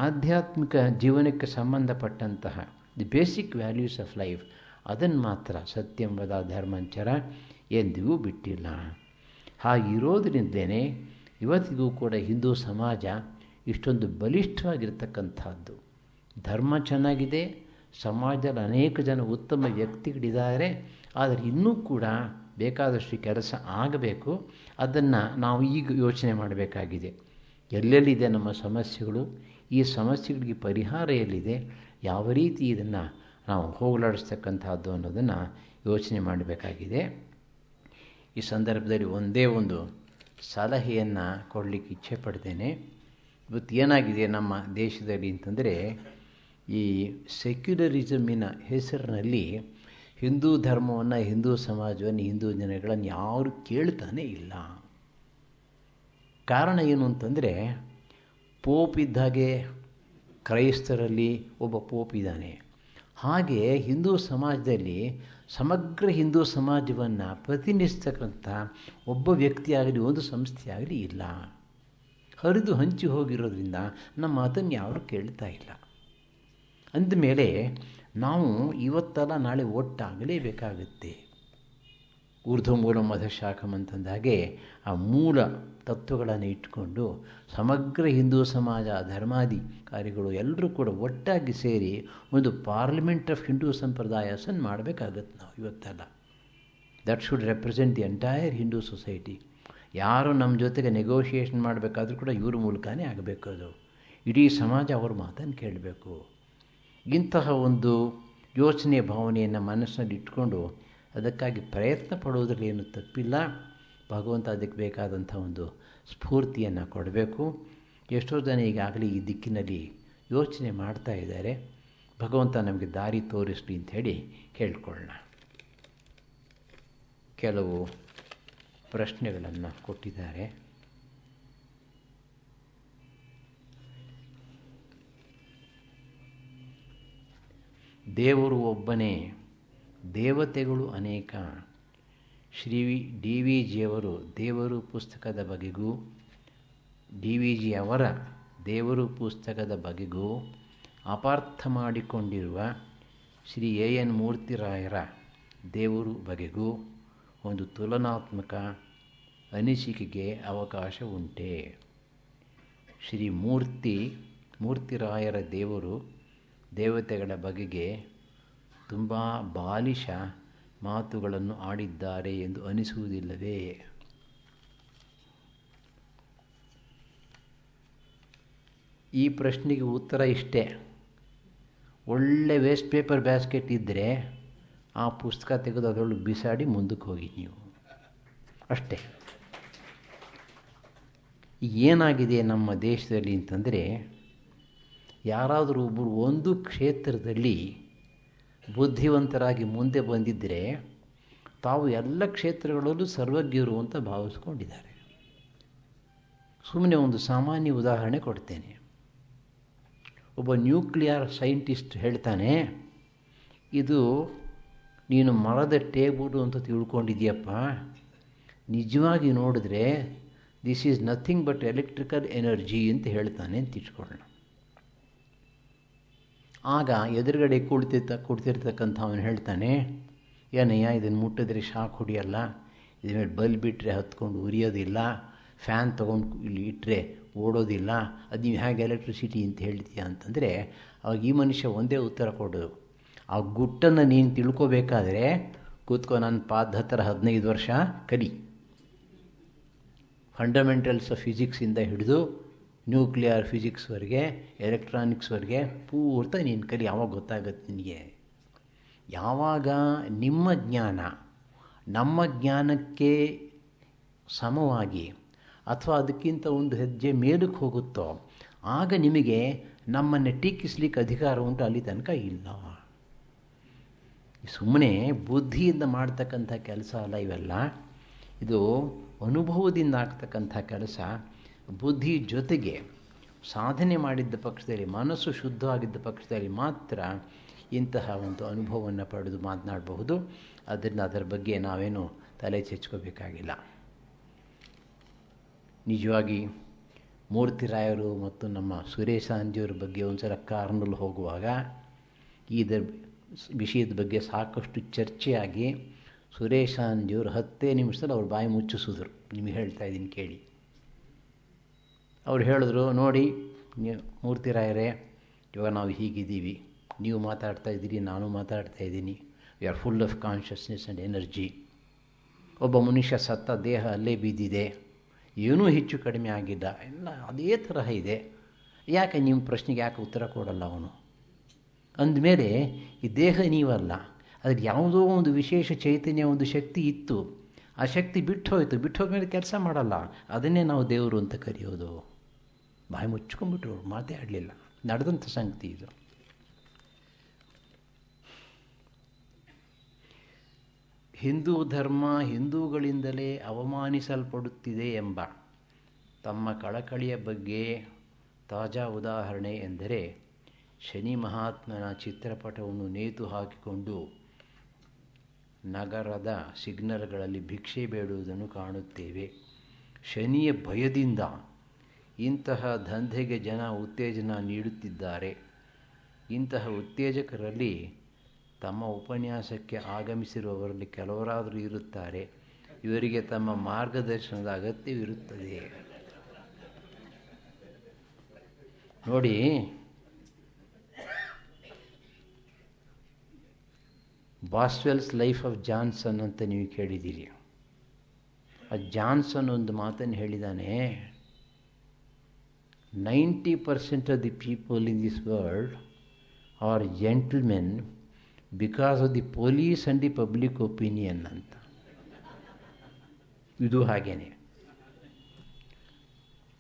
ಆಧ್ಯಾತ್ಮಿಕ ಜೀವನಕ್ಕೆ ಸಂಬಂಧಪಟ್ಟಂತಹ the basic values of life ಅದನ್ನು ಮಾತ್ರ ಸತ್ಯಂ ವದ ಧರ್ಮಂಚರ ಎಂದಿಗೂ ಬಿಟ್ಟಿಲ್ಲ. ಹಾಗಿರೋದ್ರಿಂದಲೇ ಇವತ್ತಿಗೂ ಕೂಡ ಹಿಂದೂ ಸಮಾಜ ಇಷ್ಟೊಂದು ಬಲಿಷ್ಠವಾಗಿರ್ತಕ್ಕಂಥದ್ದು. ಧರ್ಮ ಚೆನ್ನಾಗಿದೆ, ಸಮಾಜದಲ್ಲಿ ಅನೇಕ ಜನ ಉತ್ತಮ ವ್ಯಕ್ತಿಗಳಿದ್ದಾರೆ, ಆದರೆ ಇನ್ನೂ ಕೂಡ ಬೇಕಾದಷ್ಟು ಕೆಲಸ ಆಗಬೇಕು. ಅದನ್ನು ನಾವು ಈಗ ಯೋಚನೆ ಮಾಡಬೇಕಾಗಿದೆ. ಎಲ್ಲೆಲ್ಲಿದೆ ನಮ್ಮ ಸಮಸ್ಯೆಗಳು, ಈ ಸಮಸ್ಯೆಗಳಿಗೆ ಪರಿಹಾರ ಎಲ್ಲಿದೆ, ಯಾವ ರೀತಿ ಇದನ್ನು ನಾವು ಹೋಗಲಾಡಿಸ್ತಕ್ಕಂಥದ್ದು ಅನ್ನೋದನ್ನು ಯೋಚನೆ ಮಾಡಬೇಕಾಗಿದೆ. ಈ ಸಂದರ್ಭದಲ್ಲಿ ಒಂದೇ ಒಂದು ಸಲಹೆಯನ್ನು ಕೊಡಲಿಕ್ಕೆ ಇಚ್ಛೆ ಪಡ್ತೇನೆ. ಇವತ್ತು ಏನಾಗಿದೆ ನಮ್ಮ ದೇಶದಲ್ಲಿ ಅಂತಂದರೆ, ಈ ಸೆಕ್ಯುಲರಿಸಮಿನ ಹೆಸರಿನಲ್ಲಿ ಹಿಂದೂ ಧರ್ಮವನ್ನು, ಹಿಂದೂ ಸಮಾಜವನ್ನು, ಹಿಂದೂ ಜನಗಳನ್ನು ಯಾರು ಕೇಳ್ತಾನೇ ಇಲ್ಲ. ಕಾರಣ ಏನು ಅಂತಂದರೆ, ಪೋಪ್ ಇದ್ದಾಗೆ ಕ್ರೈಸ್ತರಲ್ಲಿ ಒಬ್ಬ ಪೋಪ್ ಇದ್ದಾನೆ. ಹಾಗೆ ಹಿಂದೂ ಸಮಾಜದಲ್ಲಿ ಸಮಗ್ರ ಹಿಂದೂ ಸಮಾಜವನ್ನು ಪ್ರತಿನಿಧಿಸ್ತಕ್ಕಂಥ ಒಬ್ಬ ವ್ಯಕ್ತಿಯಾಗಲಿ, ಒಂದು ಸಂಸ್ಥೆಯಾಗಲಿ ಇಲ್ಲ. ಹರಿದು ಹಂಚಿ ಹೋಗಿರೋದ್ರಿಂದ ನಮ್ಮ ಮಾತನ್ನು ಯಾರೂ ಕೇಳ್ತಾ ಇಲ್ಲ. ಅಂದಮೇಲೆ ನಾವು ಇವತ್ತಲ್ಲ ನಾಳೆ ಒಟ್ಟಾಗಲೇಬೇಕಾಗುತ್ತೆ. ಊರ್ಧ್ವಮೂಲ ಮಧಶಾಖಂ ಅಂತಂದಾಗೆ ಆ ಮೂಲ ತತ್ವಗಳನ್ನು ಇಟ್ಕೊಂಡು ಸಮಗ್ರ ಹಿಂದೂ ಸಮಾಜ, ಧರ್ಮಾಧಿಕಾರಿಗಳು ಎಲ್ಲರೂ ಕೂಡ ಒಟ್ಟಾಗಿ ಸೇರಿ ಒಂದು ಪಾರ್ಲಿಮೆಂಟ್ ಆಫ್ ಹಿಂದೂ ಸಂಪ್ರದಾಯಸನ್ನು ಮಾಡಬೇಕಾಗತ್ತೆ ನಾವು ಇವತ್ತೆಲ್ಲ. That should represent the entire Hindu society. ಯಾರು ನಮ್ಮ ಜೊತೆಗೆ ನೆಗೋಷಿಯೇಷನ್ ಮಾಡಬೇಕಾದ್ರೂ ಕೂಡ ಇವ್ರ ಮೂಲಕನೇ ಆಗಬೇಕು. ಅದು ಇಡೀ ಸಮಾಜ ಅವ್ರ ಮಾತನ್ನು ಕೇಳಬೇಕು. ಇಂತಹ ಒಂದು ಯೋಚನೆ ಭಾವನೆಯನ್ನು ಮನಸ್ಸಿನಲ್ಲಿ ಇಟ್ಕೊಂಡು ಅದಕ್ಕಾಗಿ ಪ್ರಯತ್ನ ಪಡುವುದರಲ್ಲಿ ಏನು ತಪ್ಪಿಲ್ಲ. ಭಗವಂತ ಅದಕ್ಕೆ ಬೇಕಾದಂಥ ಒಂದು ಸ್ಫೂರ್ತಿಯನ್ನು ಕೊಡಬೇಕು. ಎಷ್ಟೋ ಜನ ಈಗಾಗಲೇ ಈ ದಿಕ್ಕಿನಲ್ಲಿ ಯೋಚನೆ ಮಾಡ್ತಾ ಇದ್ದಾರೆ. ಭಗವಂತ ನಮಗೆ ದಾರಿ ತೋರಿಸಲಿ ಅಂಥೇಳಿ ಕೇಳ್ಕೊಳ್ಳೋಣ. ಕೆಲವು ಪ್ರಶ್ನೆಗಳನ್ನು ಕೊಟ್ಟಿದ್ದಾರೆ. ದೇವರು ಒಬ್ಬನೇ, ದೇವತೆಗಳು ಅನೇಕ. ಶ್ರೀ ಡಿ ವಿ ಜಿಯವರು ದೇವರು ಪುಸ್ತಕದ ಬಗೆಗೂ, ಡಿ ವಿ ಜಿಯವರ ದೇವರು ಪುಸ್ತಕದ ಬಗೆಗೂ ಅಪಾರ್ಥ ಮಾಡಿಕೊಂಡಿರುವ ಶ್ರೀ ಎ ಎನ್ ಮೂರ್ತಿರಾಯರ ದೇವರು ಬಗೆಗೂ ಒಂದು ತುಲನಾತ್ಮಕ ಅನಿಸಿಕೆಗೆ ಅವಕಾಶ ಉಂಟೆ. ಶ್ರೀ ಮೂರ್ತಿರಾಯರ ದೇವರು ದೇವತೆಗಳ ಬಗೆಗೆ ತುಂಬ ಬಾಲಿಶ ಮಾತುಗಳನ್ನು ಆಡಿದ್ದಾರೆ ಎಂದು ಅನಿಸುವುದಿಲ್ಲವೇ? ಈ ಪ್ರಶ್ನೆಗೆ ಉತ್ತರ ಇಷ್ಟೇ. ಒಳ್ಳೆ ವೇಸ್ಟ್ ಪೇಪರ್ ಬ್ಯಾಸ್ಕೆಟ್ ಇದ್ದರೆ ಆ ಪುಸ್ತಕ ತೆಗೆದು ಅದರೊಳಗೆ ಬಿಸಾಡಿ ಮುಂದಕ್ಕೆ ಹೋಗಿ ನೀವು ಅಷ್ಟೇ. ಏನಾಗಿದೆ ನಮ್ಮ ದೇಶದಲ್ಲಿ ಅಂತಂದರೆ, ಯಾರಾದರೂ ಒಬ್ಬರು ಒಂದು ಕ್ಷೇತ್ರದಲ್ಲಿ ಬುದ್ಧಿವಂತರಾಗಿ ಮುಂದೆ ಬಂದಿದ್ದರೆ ತಾವು ಎಲ್ಲ ಕ್ಷೇತ್ರಗಳಲ್ಲೂ ಸರ್ವಜ್ಞರು ಅಂತ ಭಾವಿಸ್ಕೊಂಡಿದ್ದಾರೆ. ಸುಮ್ಮನೆ ಒಂದು ಸಾಮಾನ್ಯ ಉದಾಹರಣೆ ಕೊಡ್ತೇನೆ. ಒಬ್ಬ ನ್ಯೂಕ್ಲಿಯರ್ ಸೈಂಟಿಸ್ಟ್ ಹೇಳ್ತಾನೆ, ಇದು ನೀನು ಮರದ ಟೇಬಲು ಅಂತ ತಿಳ್ಕೊಂಡಿದ್ಯಪ್ಪ, ನಿಜವಾಗಿ ನೋಡಿದ್ರೆ this is nothing but electrical energy ಅಂತ ಹೇಳ್ತಾನೆ ಅಂತ ಇಟ್ಕೊಳ್ಳೋಣ. ಆಗ ಎದುರುಗಡೆ ಕುಡ್ತಿರ್ತಕ್ಕಂಥ ಅವನು ಹೇಳ್ತಾನೆ, ಏನಯ್ಯ ಇದನ್ನು ಮುಟ್ಟಿದ್ರೆ ಶಾಕ್ ಹೊಡಿಯಲ್ಲ, ಇದ್ರ ಮೇಲೆ ಬಲ್ಬ್ ಬಿಟ್ಟರೆ ಹತ್ಕೊಂಡು ಉರಿಯೋದಿಲ್ಲ, ಫ್ಯಾನ್ ತೊಗೊಂಡು ಇಲ್ಲಿ ಇಟ್ಟರೆ ಓಡೋದಿಲ್ಲ, ಅದು ನೀವು ಹೇಗೆ ಎಲೆಕ್ಟ್ರಿಸಿಟಿ ಅಂತ ಹೇಳ್ತೀಯ ಅಂತಂದರೆ, ಅವಾಗ ಈ ಮನುಷ್ಯ ಒಂದೇ ಉತ್ತರ ಕೊಡೋದು, ಆ ಗುಟ್ಟನ್ನು ನೀನು ತಿಳ್ಕೋಬೇಕಾದ್ರೆ ಕೂತ್ಕೋ, ನನ್ನ ಪಾದ ಹತ್ತಿರ 15 ವರ್ಷ ಕಲಿ. ಫಂಡಮೆಂಟಲ್ಸ್ ಆಫ್ ಫಿಸಿಕ್ಸಿಂದ ಹಿಡಿದು ನ್ಯೂಕ್ಲಿಯರ್ ಫಿಸಿಕ್ಸ್ವರೆಗೆ, ಎಲೆಕ್ಟ್ರಾನಿಕ್ಸ್ವರೆಗೆ ಪೂರ್ತಿ ನೀನು ಕಲಿ. ಯಾವಾಗ ಗೊತ್ತಾಗುತ್ತೆ ನಿನಗೆ? ಯಾವಾಗ ನಿಮ್ಮ ಜ್ಞಾನ ನಮ್ಮ ಜ್ಞಾನಕ್ಕೆ ಸಮವಾಗಿ ಅಥವಾ ಅದಕ್ಕಿಂತ ಒಂದು ಹೆಜ್ಜೆ ಮೇಲಕ್ಕೆ ಹೋಗುತ್ತೋ ಆಗ ನಿಮಗೆ ನಮ್ಮನ್ನು ಟೀಕಿಸ್ಲಿಕ್ಕೆ ಅಧಿಕಾರ ಉಂಟು. ಅಲ್ಲಿ ತನಕ ಇಲ್ಲ. ಸುಮ್ಮನೆ ಬುದ್ಧಿಯಿಂದ ಮಾಡ್ತಕ್ಕಂಥ ಕೆಲಸ ಅಲ್ಲ ಇವೆಲ್ಲ. ಇದು ಅನುಭವದಿಂದ ಆಗ್ತಕ್ಕಂಥ ಕೆಲಸ. ಬುದ್ಧಿ ಜೊತೆಗೆ ಸಾಧನೆ ಮಾಡಿದ್ದ ಪಕ್ಷದಲ್ಲಿ, ಮನಸ್ಸು ಶುದ್ಧವಾಗಿದ್ದ ಪಕ್ಷದಲ್ಲಿ ಮಾತ್ರ ಇಂತಹ ಒಂದು ಅನುಭವವನ್ನು ಪಡೆದು ಮಾತನಾಡಬಹುದು. ಅದರಿಂದ ಅದರ ಬಗ್ಗೆ ನಾವೇನು ತಲೆ ಚೆಚ್ಕೋಬೇಕಾಗಿಲ್ಲ. ನಿಜವಾಗಿ ಮೂರ್ತಿರಾಯರು ಮತ್ತು ನಮ್ಮ ಸುರೇಶಾಂಜಿಯವರ ಬಗ್ಗೆ ಒಂದು ಸಲ ಕಾರ್ನಲ್ಲಿ ಹೋಗುವಾಗ ಇದರ ವಿಷಯದ ಬಗ್ಗೆ ಸಾಕಷ್ಟು ಚರ್ಚೆಯಾಗಿ ಸುರೇಶಾಂಜಿಯವರು 10 ನಿಮಿಷದಲ್ಲಿ ಅವ್ರ ಬಾಯಿ ಮುಚ್ಚಿಸಿದ್ರು. ನಿಮಗೆ ಹೇಳ್ತಾ ಇದ್ದೀನಿ ಕೇಳಿ. ಅವ್ರು ಹೇಳಿದ್ರು, ನೋಡಿ ಮೂರ್ತಿರಾಯರೇ, ಇವಾಗ ನಾವು ಹೀಗಿದ್ದೀವಿ, ನೀವು ಮಾತಾಡ್ತಾ ಇದ್ದೀರಿ, ನಾನು ಮಾತಾಡ್ತಾ ಇದ್ದೀನಿ. We are full of consciousness and energy. ಒಬ್ಬ ಮನುಷ್ಯ ಸತ್ತ, ದೇಹ ಅಲ್ಲೇ ಬಿದ್ದಿದೆ, ಏನೂ ಹೆಚ್ಚು ಕಡಿಮೆ ಆಗಿಲ್ಲ, ಎಲ್ಲ ಅದೇ ತರಹ ಇದೆ. ಯಾಕೆ ನಿಮ್ಮ ಪ್ರಶ್ನೆಗೆ ಯಾಕೆ ಉತ್ತರ ಕೊಡಲ್ಲ ಅವನು? ಅಂದಮೇಲೆ ಈ ದೇಹ ನೀವಲ್ಲ, ಅದಕ್ಕೆ ಯಾವುದೋ ಒಂದು ವಿಶೇಷ ಚೈತನ್ಯ, ಒಂದು ಶಕ್ತಿ ಇತ್ತು, ಆ ಶಕ್ತಿ ಬಿಟ್ಟು ಹೋಯಿತು. ಬಿಟ್ಟು ಹೋದ್ಮೇಲೆ ಕೆಲಸ ಮಾಡಲ್ಲ, ಅದನ್ನೇ ನಾವು ದೇವರು ಅಂತ ಕರೆಯೋದು. ಬಾಯಿ ಮುಚ್ಕೊಂಡ್ಬಿಟ್ರು, ಮಾತೇ ಆಡಲಿಲ್ಲ. ನಡೆದಂಥ ಸಂಗತಿ ಇದು. ಹಿಂದೂ ಧರ್ಮ ಹಿಂದೂಗಳಿಂದಲೇ ಅವಮಾನಿಸಲ್ಪಡುತ್ತಿದೆ ಎಂಬ ತಮ್ಮ ಕಳಕಳಿಯ ಬಗ್ಗೆ ತಾಜಾ ಉದಾಹರಣೆ ಎಂದರೆ ಶನಿ ಮಹಾತ್ಮನ ಚಿತ್ರಪಟವನ್ನು ನೇತು ಹಾಕಿಕೊಂಡು ನಗರದ ಸಿಗ್ನಲ್ಗಳಲ್ಲಿ ಭಿಕ್ಷೆ ಬೇಡುವುದನ್ನು ಕಾಣುತ್ತೇವೆ. ಶನಿಯ ಭಯದಿಂದ ಇಂತಹ ದಂಧೆಗೆ ಜನ ಉತ್ತೇಜನ ನೀಡುತ್ತಿದ್ದಾರೆ. ಇಂತಹ ಉತ್ತೇಜಕರಲ್ಲಿ ತಮ್ಮ ಉಪನ್ಯಾಸಕ್ಕೆ ಆಗಮಿಸಿರುವವರಲ್ಲಿ ಕೆಲವರಾದರೂ ಇರುತ್ತಾರೆ. ಇವರಿಗೆ ತಮ್ಮ ಮಾರ್ಗದರ್ಶನದ ಅಗತ್ಯವಿರುತ್ತದೆ. ನೋಡಿ, ಬಾಸ್ವೆಲ್ಸ್ ಲೈಫ್ ಆಫ್ ಜಾನ್ಸನ್ ಅಂತ ನೀವು ಕೇಳಿದ್ದೀರಿ. ಆ ಜಾನ್ಸನ್ ಒಂದು ಮಾತನ್ನು ಹೇಳಿದ್ದಾನೆ, 90% of the people in this world are gentlemen because of the police and the public opinion ಅಂತ. ಇದು ಹಾಗೇನೆ.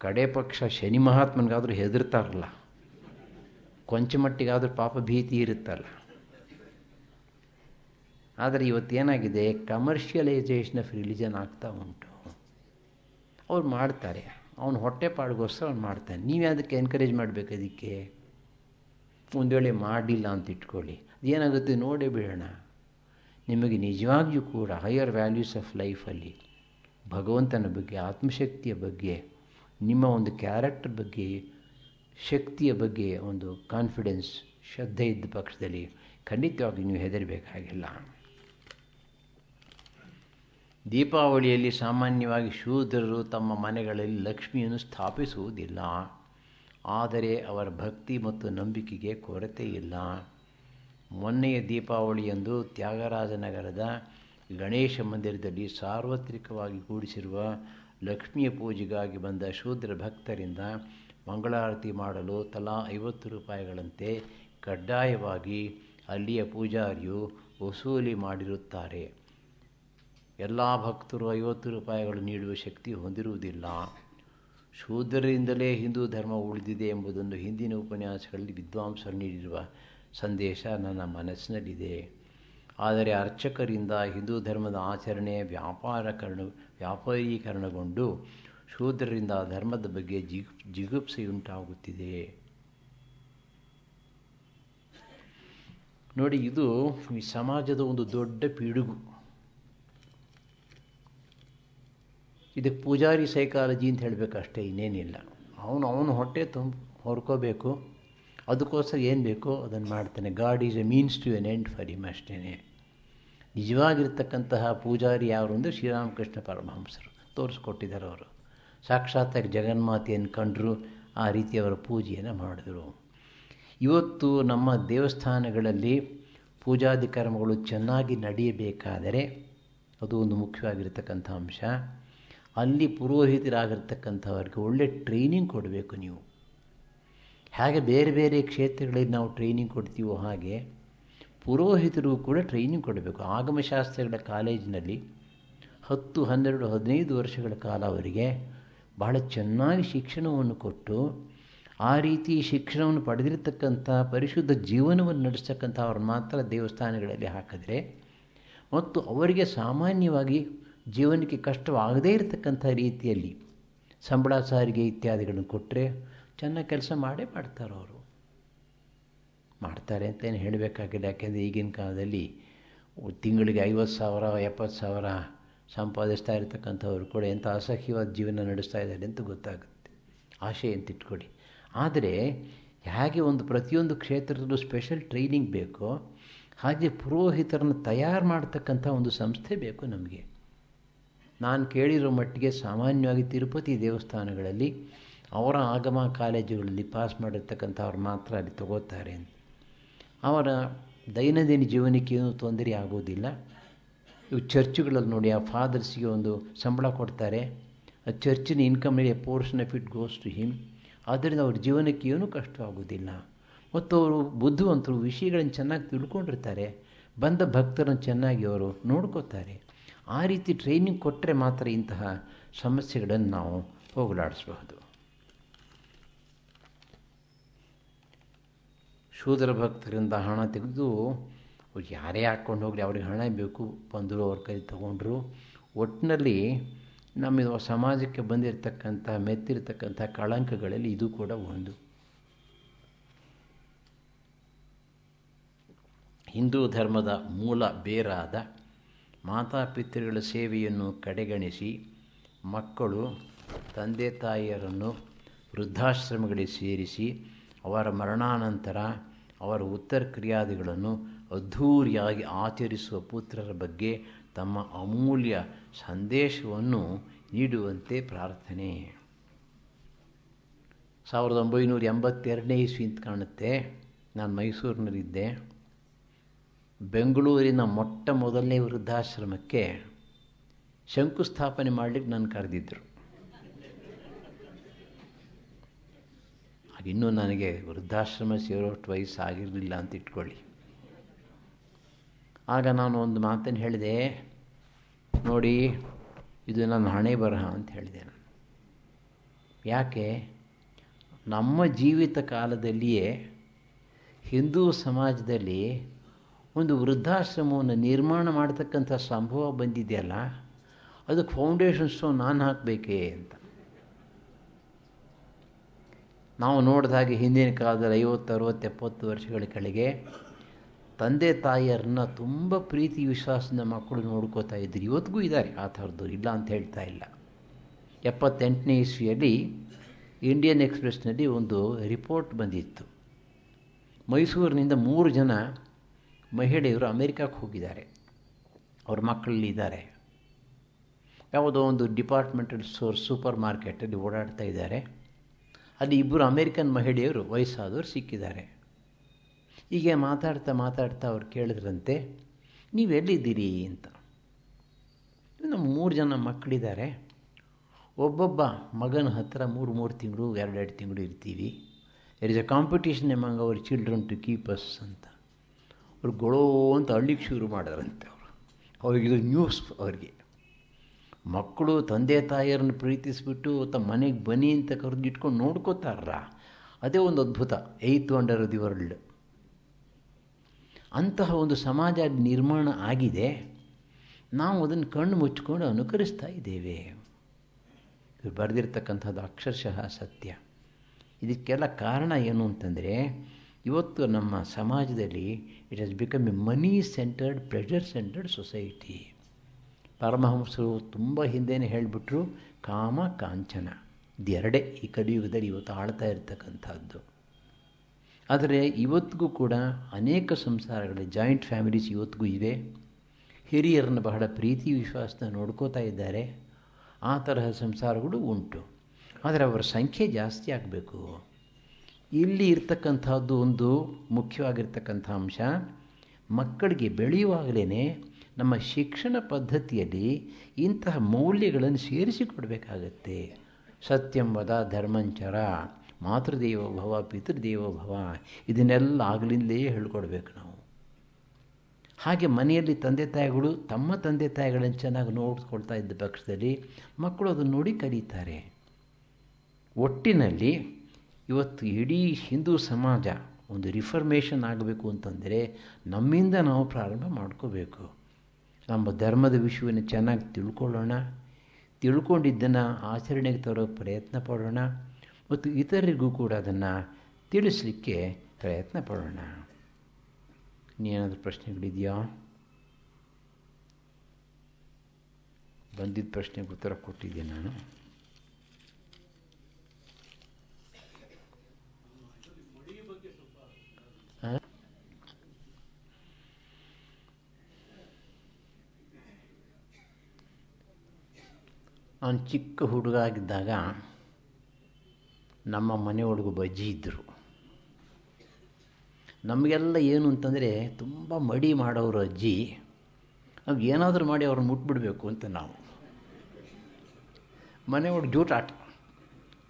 ಕಡೆ ಪಕ್ಷ ಶನಿ ಮಹಾತ್ಮನಿಗಾದರೂ ಹೆದರ್ತಾರಲ್ಲ, ಕೊಂಚ ಮಟ್ಟಿಗಾದರೂ ಪಾಪ ಭೀತಿ ಇರುತ್ತಲ್ಲ. ಆದರೆ ಇವತ್ತೇನಾಗಿದೆ, ಕಮರ್ಷಿಯಲೈಸೇಷನ್ ಆಫ್ ರಿಲಿಜನ್ ಆಗ್ತಾ ಉಂಟು. ಅವ್ರು ಮಾಡ್ತಾರೆ, ಅವನು ಹೊಟ್ಟೆಪಾಡಿಗೋಸ್ಕರ ಅವ್ನು ಮಾಡ್ತಾನೆ. ನೀವು ಅದಕ್ಕೆ ಎನ್ಕರೇಜ್ ಮಾಡಬೇಕು. ಅದಕ್ಕೆ ಒಂದು ವೇಳೆ ಮಾಡಲಿಲ್ಲ ಅಂತ ಇಟ್ಕೊಳ್ಳಿ, ಅದೇನಾಗುತ್ತೆ ನೋಡೇ ಬಿಡೋಣ. ನಿಮಗೆ ನಿಜವಾಗಿಯೂ ಕೂಡ ಹೈಯರ್ ವ್ಯಾಲ್ಯೂಸ್ ಆಫ್ ಲೈಫಲ್ಲಿ ಭಗವಂತನ ಬಗ್ಗೆ, ಆತ್ಮಶಕ್ತಿಯ ಬಗ್ಗೆ, ನಿಮ್ಮ ಒಂದು ಕ್ಯಾರೆಕ್ಟರ್ ಬಗ್ಗೆ, ಶಕ್ತಿಯ ಬಗ್ಗೆ ಒಂದು ಕಾನ್ಫಿಡೆನ್ಸ್, ಶ್ರದ್ಧೆ ಇದ್ದ ಪಕ್ಷದಲ್ಲಿ ಖಂಡಿತವಾಗಿ ನೀವು ಹೆದರಬೇಕಾಗಿಲ್ಲ. ದೀಪಾವಳಿಯಲ್ಲಿ ಸಾಮಾನ್ಯವಾಗಿ ಶೂದ್ರರು ತಮ್ಮ ಮನೆಗಳಲ್ಲಿ ಲಕ್ಷ್ಮಿಯನ್ನು ಸ್ಥಾಪಿಸುವುದಿಲ್ಲ. ಆದರೆ ಅವರ ಭಕ್ತಿ ಮತ್ತು ನಂಬಿಕೆಗೆ ಕೊರತೆ ಇಲ್ಲ. ಮೊನ್ನೆಯ ದೀಪಾವಳಿಯಂದು ತ್ಯಾಗರಾಜನಗರದ ಗಣೇಶ ಮಂದಿರದಲ್ಲಿ ಸಾರ್ವತ್ರಿಕವಾಗಿ ಕೂಡಿಸಿರುವ ಲಕ್ಷ್ಮಿಯ ಪೂಜೆಗಾಗಿ ಬಂದ ಶೂದ್ರ ಭಕ್ತರಿಂದ ಮಂಗಳಾರತಿ ಮಾಡಲು ತಲಾ 50 ರೂಪಾಯಿಗಳಂತೆ ಕಡ್ಡಾಯವಾಗಿ ಅಲ್ಲಿಯ ಪೂಜಾರಿಯು ವಸೂಲಿ ಮಾಡಿರುತ್ತಾರೆ. ಎಲ್ಲ ಭಕ್ತರು 50 ರೂಪಾಯಿಗಳು ನೀಡುವ ಶಕ್ತಿ ಹೊಂದಿರುವುದಿಲ್ಲ. ಶೂದ್ರರಿಂದಲೇ ಹಿಂದೂ ಧರ್ಮ ಉಳಿದಿದೆ ಎಂಬುದನ್ನು ಹಿಂದಿನ ಉಪನ್ಯಾಸಗಳಲ್ಲಿ ವಿದ್ವಾಂಸರು ನೀಡಿರುವ ಸಂದೇಶ ನನ್ನ ಮನಸ್ಸಿನಲ್ಲಿದೆ. ಆದರೆ ಅರ್ಚಕರಿಂದ ಹಿಂದೂ ಧರ್ಮದ ಆಚರಣೆ ವ್ಯಾಪಾರೀಕರಣಗೊಂಡು ಶೂದ್ರರಿಂದ ಧರ್ಮದ ಬಗ್ಗೆ ಜಿಗುಪ್ಸೆಯುಂಟಾಗುತ್ತಿದೆ. ನೋಡಿ, ಇದು ಈ ಸಮಾಜದ ಒಂದು ದೊಡ್ಡ ಪಿಡುಗು. ಇದಕ್ಕೆ ಪೂಜಾರಿ ಸೈಕಾಲಜಿ ಅಂತ ಹೇಳಬೇಕಷ್ಟೇ, ಇನ್ನೇನಿಲ್ಲ. ಅವನು ಹೊಟ್ಟೆ ಹೊರ್ಕೋಬೇಕು, ಅದಕ್ಕೋಸ್ಕರ ಏನು ಬೇಕೋ ಅದನ್ನು ಮಾಡ್ತಾನೆ. God is a means to an end for him ಅಷ್ಟೇ. ನಿಜವಾಗಿರ್ತಕ್ಕಂತಹ ಪೂಜಾರಿ ಯಾರು ಅಂದರೆ ಶ್ರೀರಾಮಕೃಷ್ಣ ಪರಮಹಂಸರು ತೋರಿಸ್ಕೊಟ್ಟಿದ್ದಾರೆ. ಅವರು ಸಾಕ್ಷಾತ್ತಾಗಿ ಜಗನ್ಮಾತೆಯನ್ನು ಕಂಡರು, ಆ ರೀತಿ ಅವರ ಪೂಜೆಯನ್ನು ಮಾಡಿದರು. ಇವತ್ತು ನಮ್ಮ ದೇವಸ್ಥಾನಗಳಲ್ಲಿ ಪೂಜಾದಿ ಕರ್ಮಗಳು ಚೆನ್ನಾಗಿ ನಡೆಯಬೇಕಾದರೆ ಅದು ಒಂದು ಮುಖ್ಯವಾಗಿರ್ತಕ್ಕಂಥ ಅಂಶ. ಅಲ್ಲಿ ಪುರೋಹಿತರಾಗಿರ್ತಕ್ಕಂಥವ್ರಿಗೆ ಒಳ್ಳೆ ಟ್ರೈನಿಂಗ್ ಕೊಡಬೇಕು. ನೀವು ಹಾಗೆ ಬೇರೆ ಬೇರೆ ಕ್ಷೇತ್ರಗಳಲ್ಲಿ ನಾವು ಟ್ರೈನಿಂಗ್ ಕೊಡ್ತೀವೋ ಹಾಗೆ ಪುರೋಹಿತರು ಕೂಡ ಟ್ರೈನಿಂಗ್ ಕೊಡಬೇಕು. ಆಗಮಶಾಸ್ತ್ರಗಳ ಕಾಲೇಜಿನಲ್ಲಿ 10, 12, 15 ವರ್ಷಗಳ ಕಾಲ ಅವರಿಗೆ ಬಹಳ ಚೆನ್ನಾಗಿ ಶಿಕ್ಷಣವನ್ನು ಕೊಟ್ಟು, ಆ ರೀತಿ ಶಿಕ್ಷಣವನ್ನು ಪಡೆದಿರತಕ್ಕಂಥ ಪರಿಶುದ್ಧ ಜೀವನವನ್ನು ನಡೆಸ್ತಕ್ಕಂಥ ಅವ್ರು ಮಾತ್ರ ದೇವಸ್ಥಾನಗಳಲ್ಲಿ ಹಾಕಿದ್ರೆ, ಮತ್ತು ಅವರಿಗೆ ಸಾಮಾನ್ಯವಾಗಿ ಜೀವನಕ್ಕೆ ಕಷ್ಟವಾಗದೇ ಇರತಕ್ಕಂಥ ರೀತಿಯಲ್ಲಿ ಸಂಬಳ ಸಾರಿಗೆ ಇತ್ಯಾದಿಗಳನ್ನು ಕೊಟ್ಟರೆ ಚೆನ್ನಾಗಿ ಕೆಲಸ ಮಾಡೇ ಮಾಡ್ತಾರೆ. ಅವರು ಮಾಡ್ತಾರೆ ಅಂತೇನು ಹೇಳಬೇಕಾಗಿಲ್ಲ. ಯಾಕೆಂದರೆ ಈಗಿನ ಕಾಲದಲ್ಲಿ ತಿಂಗಳಿಗೆ 50,000 70,000 ಸಂಪಾದಿಸ್ತಾ ಇರತಕ್ಕಂಥವ್ರು ಕೂಡ ಎಂಥ ಅಸಹ್ಯವಾದ ಜೀವನ ನಡೆಸ್ತಾ ಇದ್ದಾರೆ ಅಂತ ಗೊತ್ತಾಗುತ್ತೆ. ಆಶೆ ಅಂತ ಇಟ್ಕೊಳ್ಳಿ. ಆದರೆ ಹೇಗೆ ಒಂದು ಪ್ರತಿಯೊಂದು ಕ್ಷೇತ್ರದಲ್ಲೂ ಸ್ಪೆಷಲ್ ಟ್ರೈನಿಂಗ್ ಬೇಕೋ, ಹಾಗೆ ಪುರೋಹಿತರನ್ನು ತಯಾರು ಮಾಡ್ತಕ್ಕಂಥ ಒಂದು ಸಂಸ್ಥೆ ಬೇಕು ನಮಗೆ. ನಾನು ಕೇಳಿರೋ ಮಟ್ಟಿಗೆ ಸಾಮಾನ್ಯವಾಗಿ ತಿರುಪತಿ ದೇವಸ್ಥಾನಗಳಲ್ಲಿ ಅವರ ಆಗಮ ಕಾಲೇಜುಗಳಲ್ಲಿ ಪಾಸ್ ಮಾಡಿರ್ತಕ್ಕಂಥವ್ರು ಮಾತ್ರ ಅಲ್ಲಿ ತಗೋತಾರೆ ಅಂತ. ಅವರ ದೈನಂದಿನ ಜೀವನಕ್ಕೆ ಏನೂ ತೊಂದರೆ ಆಗೋದಿಲ್ಲ. ಇವು ಚರ್ಚ್ಗಳಲ್ಲಿ ನೋಡಿ, ಆ ಫಾದರ್ಸ್ಗೆ ಒಂದು ಸಂಬಳ ಕೊಡ್ತಾರೆ. ಆ ಚರ್ಚಿನ ಇನ್ಕಮ್ನಲ್ಲಿ portion of it goes to him. ಆದ್ದರಿಂದ ಅವ್ರ ಜೀವನಕ್ಕೆ ಏನೂ ಕಷ್ಟ ಆಗೋದಿಲ್ಲ. ಮತ್ತು ಅವರು ಬುದ್ಧಿವಂತರು, ವಿಷಯಗಳನ್ನು ಚೆನ್ನಾಗಿ ತಿಳ್ಕೊಂಡಿರ್ತಾರೆ. ಬಂದ ಭಕ್ತರನ್ನು ಚೆನ್ನಾಗಿ ಅವರು ನೋಡ್ಕೋತಾರೆ. ಆ ರೀತಿ ಟ್ರೈನಿಂಗ್ ಕೊಟ್ಟರೆ ಮಾತ್ರ ಇಂತಹ ಸಮಸ್ಯೆಗಳನ್ನು ನಾವು ಹೋಗಲಾಡಿಸಬಹುದು. ಶೂದ್ರ ಭಕ್ತರಿಂದ ಹಣ ತೆಗೆದು ಅವ್ರು ಯಾರೇ ಹಾಕ್ಕೊಂಡು ಹೋಗಲಿ, ಅವ್ರಿಗೆ ಹಣ ಬೇಕು ಬಂದರು, ಅವ್ರ ಕೈ ತಗೊಂಡ್ರು. ಒಟ್ಟಿನಲ್ಲಿ ನಮ್ಮ ಸಮಾಜಕ್ಕೆ ಬಂದಿರತಕ್ಕಂಥ ಮೆತ್ತಿರ್ತಕ್ಕಂಥ ಕಳಂಕಗಳಲ್ಲಿ ಇದು ಕೂಡ ಒಂದು. ಹಿಂದೂ ಧರ್ಮದ ಮೂಲ ಬೇರಾದ ಮಾತಾಪಿತೃಗಳ ಸೇವೆಯನ್ನು ಕಡೆಗಣಿಸಿ ಮಕ್ಕಳು ತಂದೆ ತಾಯಿಯರನ್ನು ವೃದ್ಧಾಶ್ರಮಗಳಿಗೆ ಸೇರಿಸಿ ಅವರ ಮರಣಾನಂತರ ಅವರ ಉತ್ತರ ಕ್ರಿಯಾದಿಗಳನ್ನು ಅದ್ಧೂರಿಯಾಗಿ ಆಚರಿಸುವ ಪುತ್ರರ ಬಗ್ಗೆ ತಮ್ಮ ಅಮೂಲ್ಯ ಸಂದೇಶವನ್ನು ನೀಡುವಂತೆ ಪ್ರಾರ್ಥನೆ. 1982ನೇ ಇಸ್ವಿ ಅಂತ ಕಾಣುತ್ತೆ. ನಾನು ಮೈಸೂರಿನಲ್ಲಿದ್ದೆ. ಬೆಂಗಳೂರಿನ ಮೊಟ್ಟ ಮೊದಲನೇ ವೃದ್ಧಾಶ್ರಮಕ್ಕೆ ಶಂಕುಸ್ಥಾಪನೆ ಮಾಡಲಿಕ್ಕೆ ನಾನು ಕರೆದಿದ್ದರು. ಇನ್ನೂ ನನಗೆ ವೃದ್ಧಾಶ್ರಮ ಸೇರೋಷ್ಟು ವಯಸ್ಸಾಗಿರಲಿಲ್ಲ ಅಂತ ಇಟ್ಕೊಳ್ಳಿ. ಆಗ ನಾನು ಒಂದು ಮಾತನ್ನು ಹೇಳಿದೆ, ನೋಡಿ ಇದು ನನ್ನ ಹಣೆ ಬರಹ ಅಂತ ಹೇಳಿದೆ ನಾನು. ಯಾಕೆ? ನಮ್ಮ ಜೀವಿತ ಕಾಲದಲ್ಲಿಯೇ ಹಿಂದೂ ಸಮಾಜದಲ್ಲಿ ಒಂದು ವೃದ್ಧಾಶ್ರಮವನ್ನು ನಿರ್ಮಾಣ ಮಾಡತಕ್ಕಂಥ ಸಂಭವ ಬಂದಿದೆಯಲ್ಲ, ಅದಕ್ಕೆ ಫೌಂಡೇಶನ್ ಸ್ಟೋನ್ ನಾನು ಹಾಕಬೇಕೇ ಅಂತ. ನಾವು ನೋಡಿದ ಹಾಗೆ ಹಿಂದಿನ ಕಾಲದಲ್ಲಿ 50, 60, 70 ವರ್ಷಗಳ ಕೆಳಗೆ ತಂದೆ ತಾಯಿಯರನ್ನ ತುಂಬ ಪ್ರೀತಿ ವಿಶ್ವಾಸದಿಂದ ಮಕ್ಕಳು ನೋಡ್ಕೋತಾ ಇದ್ರು. ಇವತ್ತಿಗೂ ಇದ್ದಾರೆ ಆ ಥರದ್ದು, ಇಲ್ಲ ಅಂತ ಹೇಳ್ತಾ ಇಲ್ಲ. 78ನೇ ಇಸ್ವಿಯಲ್ಲಿ ಇಂಡಿಯನ್ ಎಕ್ಸ್ಪ್ರೆಸ್ನಲ್ಲಿ ಒಂದು ರಿಪೋರ್ಟ್ ಬಂದಿತ್ತು. ಮೈಸೂರಿನಿಂದ 3 ಜನ ಮಹಿಳೆಯರು ಅಮೇರಿಕಕ್ಕೆ ಹೋಗಿದ್ದಾರೆ. ಅವ್ರ ಮಕ್ಕಳಲ್ಲಿದ್ದಾರೆ. ಯಾವುದೋ ಒಂದು ಡಿಪಾರ್ಟ್ಮೆಂಟಲ್ ಸ್ಟೋರ್ ಸೂಪರ್ ಮಾರ್ಕೆಟಲ್ಲಿ ಓಡಾಡ್ತಾ ಇದ್ದಾರೆ. ಅಲ್ಲಿ 2 ಅಮೇರಿಕನ್ ಮಹಿಳೆಯರು ವಯಸ್ಸಾದವರು ಸಿಕ್ಕಿದ್ದಾರೆ. ಹೀಗೆ ಮಾತಾಡ್ತಾ ಅವ್ರು ಕೇಳಿದ್ರಂತೆ, ನೀವೆಲ್ಲಿದ್ದೀರಿ ಅಂತ. ನಮ್ಮ 3 ಜನ ಮಕ್ಕಳಿದ್ದಾರೆ. ಒಬ್ಬೊಬ್ಬ ಮಗನ ಹತ್ರ 3 ತಿಂಗಳು 2 ತಿಂಗಳು ಇರ್ತೀವಿ. There is a competition among our children to keep us ಅಂತ. ಅವ್ರು ಗೊಳೋ ಅಂತ ಅಳ್ಳಿಕ್ಕೆ ಶುರು ಮಾಡಿದ್ರಂತೆ. ಅವ್ರಿಗಿದು ನ್ಯೂಸ್. ಅವ್ರಿಗೆ ಮಕ್ಕಳು ತಂದೆ ತಾಯಿಯರನ್ನು ಪ್ರೀತಿಸಿಬಿಟ್ಟು ತಮ್ಮ ಮನೆಗೆ ಬನ್ನಿ ಅಂತ ಕರೆದಿಟ್ಕೊಂಡು ನೋಡ್ಕೋತಾರ. ಅದೇ ಒಂದು ಅದ್ಭುತ. 8th wonder of the world. ಅಂತಹ ಒಂದು ಸಮಾಜ ನಿರ್ಮಾಣ ಆಗಿದೆ. ನಾವು ಅದನ್ನು ಕಣ್ಣು ಮುಚ್ಚಿಕೊಂಡು ಅನುಕರಿಸ್ತಾ ಇದ್ದೇವೆ. ಇದು ಬರೆದಿರ್ತಕ್ಕಂಥದ್ದು ಅಕ್ಷರಶಃ ಸತ್ಯ. ಇದಕ್ಕೆಲ್ಲ ಕಾರಣ ಏನು ಅಂತಂದರೆ, ಇವತ್ತು ನಮ್ಮ ಸಮಾಜದಲ್ಲಿ it has become a money centred, pleasure centred society. ಪರಮಹಂಸರು ತುಂಬ ಹಿಂದೆಯೇ ಹೇಳಿಬಿಟ್ರು, ಕಾಮ ಕಾಂಚನ ಇದೆರಡೇ ಈ ಕಲಿಯುಗದಲ್ಲಿ ಇವತ್ತು ಆಳ್ತಾ ಇರ್ತಕ್ಕಂಥದ್ದು. ಆದರೆ ಇವತ್ತಿಗೂ ಕೂಡ ಅನೇಕ ಸಂಸಾರಗಳು, ಜಾಯಿಂಟ್ ಫ್ಯಾಮಿಲೀಸ್ ಇವತ್ತಿಗೂ ಇವೆ. ಹಿರಿಯರನ್ನು ಬಹಳ ಪ್ರೀತಿ ವಿಶ್ವಾಸನ ನೋಡ್ಕೋತಾ ಇದ್ದಾರೆ. ಆ ತರಹ ಸಂಸಾರಗಳು ಉಂಟು. ಆದರೆ ಅವರ ಸಂಖ್ಯೆ ಜಾಸ್ತಿ ಆಗಬೇಕು. ಇಲ್ಲಿ ಇರ್ತಕ್ಕಂಥದ್ದು ಒಂದು ಮುಖ್ಯವಾಗಿರ್ತಕ್ಕಂಥ ಅಂಶ, ಮಕ್ಕಳಿಗೆ ಬೆಳೆಯುವಾಗಲೇ ನಮ್ಮ ಶಿಕ್ಷಣ ಪದ್ಧತಿಯಲ್ಲಿ ಇಂತಹ ಮೌಲ್ಯಗಳನ್ನು ಸೇರಿಸಿಕೊಡ್ಬೇಕಾಗತ್ತೆ. ಸತ್ಯಂ ವದ ಧರ್ಮಂಚರ, ಮಾತೃದೇವೋ ಭವ ಪಿತೃದೇವೋ ಭವ, ಇದನ್ನೆಲ್ಲ ಆಗಲಿಂದಲೇ ಹೇಳ್ಕೊಡ್ಬೇಕು ನಾವು. ಹಾಗೆ ಮನೆಯಲ್ಲಿ ತಂದೆ ತಾಯಿಗಳು ತಮ್ಮ ತಂದೆ ತಾಯಿಗಳನ್ನು ಚೆನ್ನಾಗಿ ನೋಡ್ಕೊಳ್ತಾ ಇದ್ದ ಪಕ್ಷದಲ್ಲಿ ಮಕ್ಕಳು ಅದನ್ನು ನೋಡಿ ಕಲಿತಾರೆ. ಒಟ್ಟಿನಲ್ಲಿ ಇವತ್ತು ಇಡೀ ಹಿಂದೂ ಸಮಾಜ ಒಂದು ರಿಫರ್ಮೇಷನ್ ಆಗಬೇಕು ಅಂತಂದರೆ ನಮ್ಮಿಂದ ನಾವು ಪ್ರಾರಂಭ ಮಾಡ್ಕೋಬೇಕು. ನಮ್ಮ ಧರ್ಮದ ವಿಷಯವನ್ನು ಚೆನ್ನಾಗಿ ತಿಳ್ಕೊಳ್ಳೋಣ, ತಿಳ್ಕೊಂಡಿದ್ದನ್ನು ಆಚರಣೆಗೆ ತರೋ ಪ್ರಯತ್ನ ಪಡೋಣ ಮತ್ತು ಇತರರಿಗೂ ಕೂಡ ಅದನ್ನು ತಿಳಿಸಲಿಕ್ಕೆ ಪ್ರಯತ್ನ ಪಡೋಣ. ಇನ್ನೇನಾದರೂ ಪ್ರಶ್ನೆಗಳಿದೆಯಾ? ಬಂದಿದ್ದ ಪ್ರಶ್ನೆಗೆ ಉತ್ತರ ಕೊಟ್ಟಿದ್ದೆ ನಾನು. ನಾನು ಚಿಕ್ಕ ಹುಡುಗ ಆಗಿದ್ದಾಗ ನಮ್ಮ ಮನೆಯೊಳಗೊಬ್ಬ ಅಜ್ಜಿ ಇದ್ದರು. ನಮಗೆಲ್ಲ ಏನು ಅಂತಂದರೆ ತುಂಬ ಮಡಿ ಮಾಡೋರು ಅಜ್ಜಿ. ನಾವು ಏನಾದರೂ ಮಾಡಿ ಅವ್ರನ್ನ ಮುಟ್ಬಿಡಬೇಕು ಅಂತ ನಾವು ಮನೆಯೊಳಗೆ ಜೂಟಾಟ.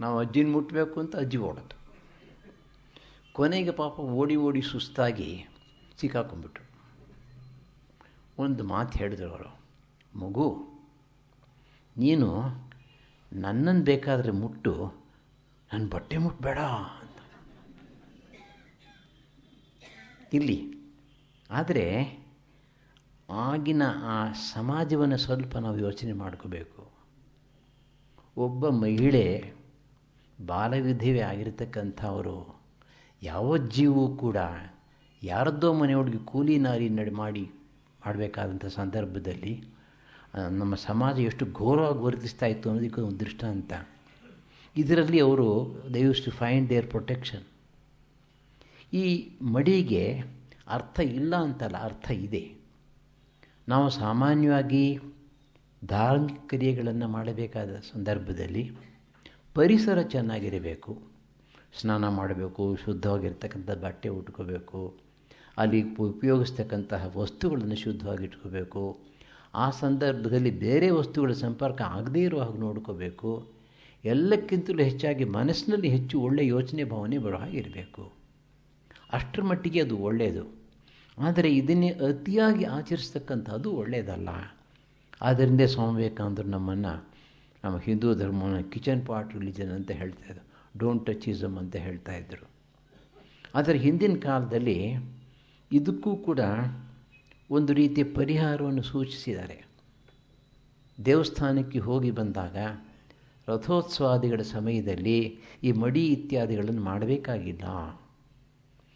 ನಾವು ಅಜ್ಜಿನ ಮುಟ್ಟಬೇಕು ಅಂತ ಅಜ್ಜಿ ಓಡೋದು. ಕೊನೆಗೆ ಪಾಪ ಓಡಿ ಸುಸ್ತಾಗಿ ಸಿಕ್ಕಾಕೊಂಡ್ಬಿಟ್ರು. ಒಂದು ಮಾತು ಹೇಳಿದ್ರು ಅವರು, ಮಗು ನೀನು ನನ್ನನ್ನು ಬೇಕಾದರೆ ಮುಟ್ಟು, ನನ್ನ ಬಟ್ಟೆ ಮುಟ್ಟಬೇಡ ಅಂತ. ಇಲ್ಲಿ. ಆದರೆ ಆಗಿನ ಆ ಸಮಾಜವನ್ನು ಸ್ವಲ್ಪ ನಾವು ಯೋಚನೆ ಮಾಡ್ಕೋಬೇಕು. ಒಬ್ಬ ಮಹಿಳೆ ಬಾಲವಿಧವೆ ಆಗಿರ್ತಕ್ಕಂಥವರು ಯಾವ ಜೀವೂ ಕೂಡ ಯಾರದ್ದೋ ಮನೆಯೊಳಗೆ ಕೂಲಿ ನಾರಿ ಮಾಡಬೇಕಾದಂಥ ಸಂದರ್ಭದಲ್ಲಿ ನಮ್ಮ ಸಮಾಜ ಎಷ್ಟು ಘೋರವಾಗಿ ವರ್ತಿಸ್ತಾ ಇತ್ತು ಅನ್ನೋದಕ್ಕೆ ಒಂದು ದೃಷ್ಟಾಂತ. ಇದರಲ್ಲಿ ಅವರು they use to find their protection. ಈ ಮಡಿಗೆ ಅರ್ಥ ಇಲ್ಲ ಅಂತಲ್ಲ, ಅರ್ಥ ಇದೆ. ನಾವು ಸಾಮಾನ್ಯವಾಗಿ ಧಾರ್ಮಿಕ ಕ್ರಿಯೆಗಳನ್ನು ಮಾಡಬೇಕಾದ ಸಂದರ್ಭದಲ್ಲಿ ಪರಿಸರ ಚೆನ್ನಾಗಿರಬೇಕು. ಸ್ನಾನ ಮಾಡಬೇಕು, ಶುದ್ಧವಾಗಿರ್ತಕ್ಕಂಥ ಬಟ್ಟೆ ಉಟ್ಕೋಬೇಕು, ಅಲ್ಲಿ ಉಪಯೋಗಿಸ್ತಕ್ಕಂತಹ ವಸ್ತುಗಳನ್ನು ಶುದ್ಧವಾಗಿ ಇಟ್ಕೋಬೇಕು. ಆ ಸಂದರ್ಭದಲ್ಲಿ ಬೇರೆ ವಸ್ತುಗಳ ಸಂಪರ್ಕ ಆಗದೇ ಇರೋ ಹಾಗೆ ನೋಡ್ಕೋಬೇಕು. ಎಲ್ಲಕ್ಕಿಂತಲೂ ಹೆಚ್ಚಾಗಿ ಮನಸ್ಸಿನಲ್ಲಿ ಹೆಚ್ಚು ಒಳ್ಳೆಯ ಯೋಚನೆ ಭಾವನೆ ಬರೋ ಹಾಗಿರಬೇಕು. ಅಷ್ಟರ ಮಟ್ಟಿಗೆ ಅದು ಒಳ್ಳೆಯದು. ಆದರೆ ಇದನ್ನೇ ಅತಿಯಾಗಿ ಆಚರಿಸ್ತಕ್ಕಂಥದ್ದು ಒಳ್ಳೆಯದಲ್ಲ. ಆದ್ದರಿಂದ ಸ್ವಾಮಿ ವಿವೇಕಾನಂದರು ನಮ್ಮ ಹಿಂದೂ ಧರ್ಮವನ್ನು ಕಿಚನ್ ಪಾಟ್ ರಿಲಿಜನ್ ಅಂತ ಹೇಳ್ತಾಯಿದ್ರು, ಡೋಂಟ್ ಟಚಿಸಮ್ ಅಂತ ಹೇಳ್ತಾಯಿದ್ರು. ಆದರೆ ಹಿಂದಿನ ಕಾಲದಲ್ಲಿ ಇದಕ್ಕೂ ಕೂಡ ಒಂದು ರೀತಿಯ ಪರಿಹಾರವನ್ನು ಸೂಚಿಸಿದ್ದಾರೆ. ದೇವಸ್ಥಾನಕ್ಕೆ ಹೋಗಿ ಬಂದಾಗ ರಥೋತ್ಸವಾದಿಗಳ ಸಮಯದಲ್ಲಿ ಈ ಮಡಿ ಇತ್ಯಾದಿಗಳನ್ನು ಮಾಡಬೇಕಾಗಿಲ್ಲ.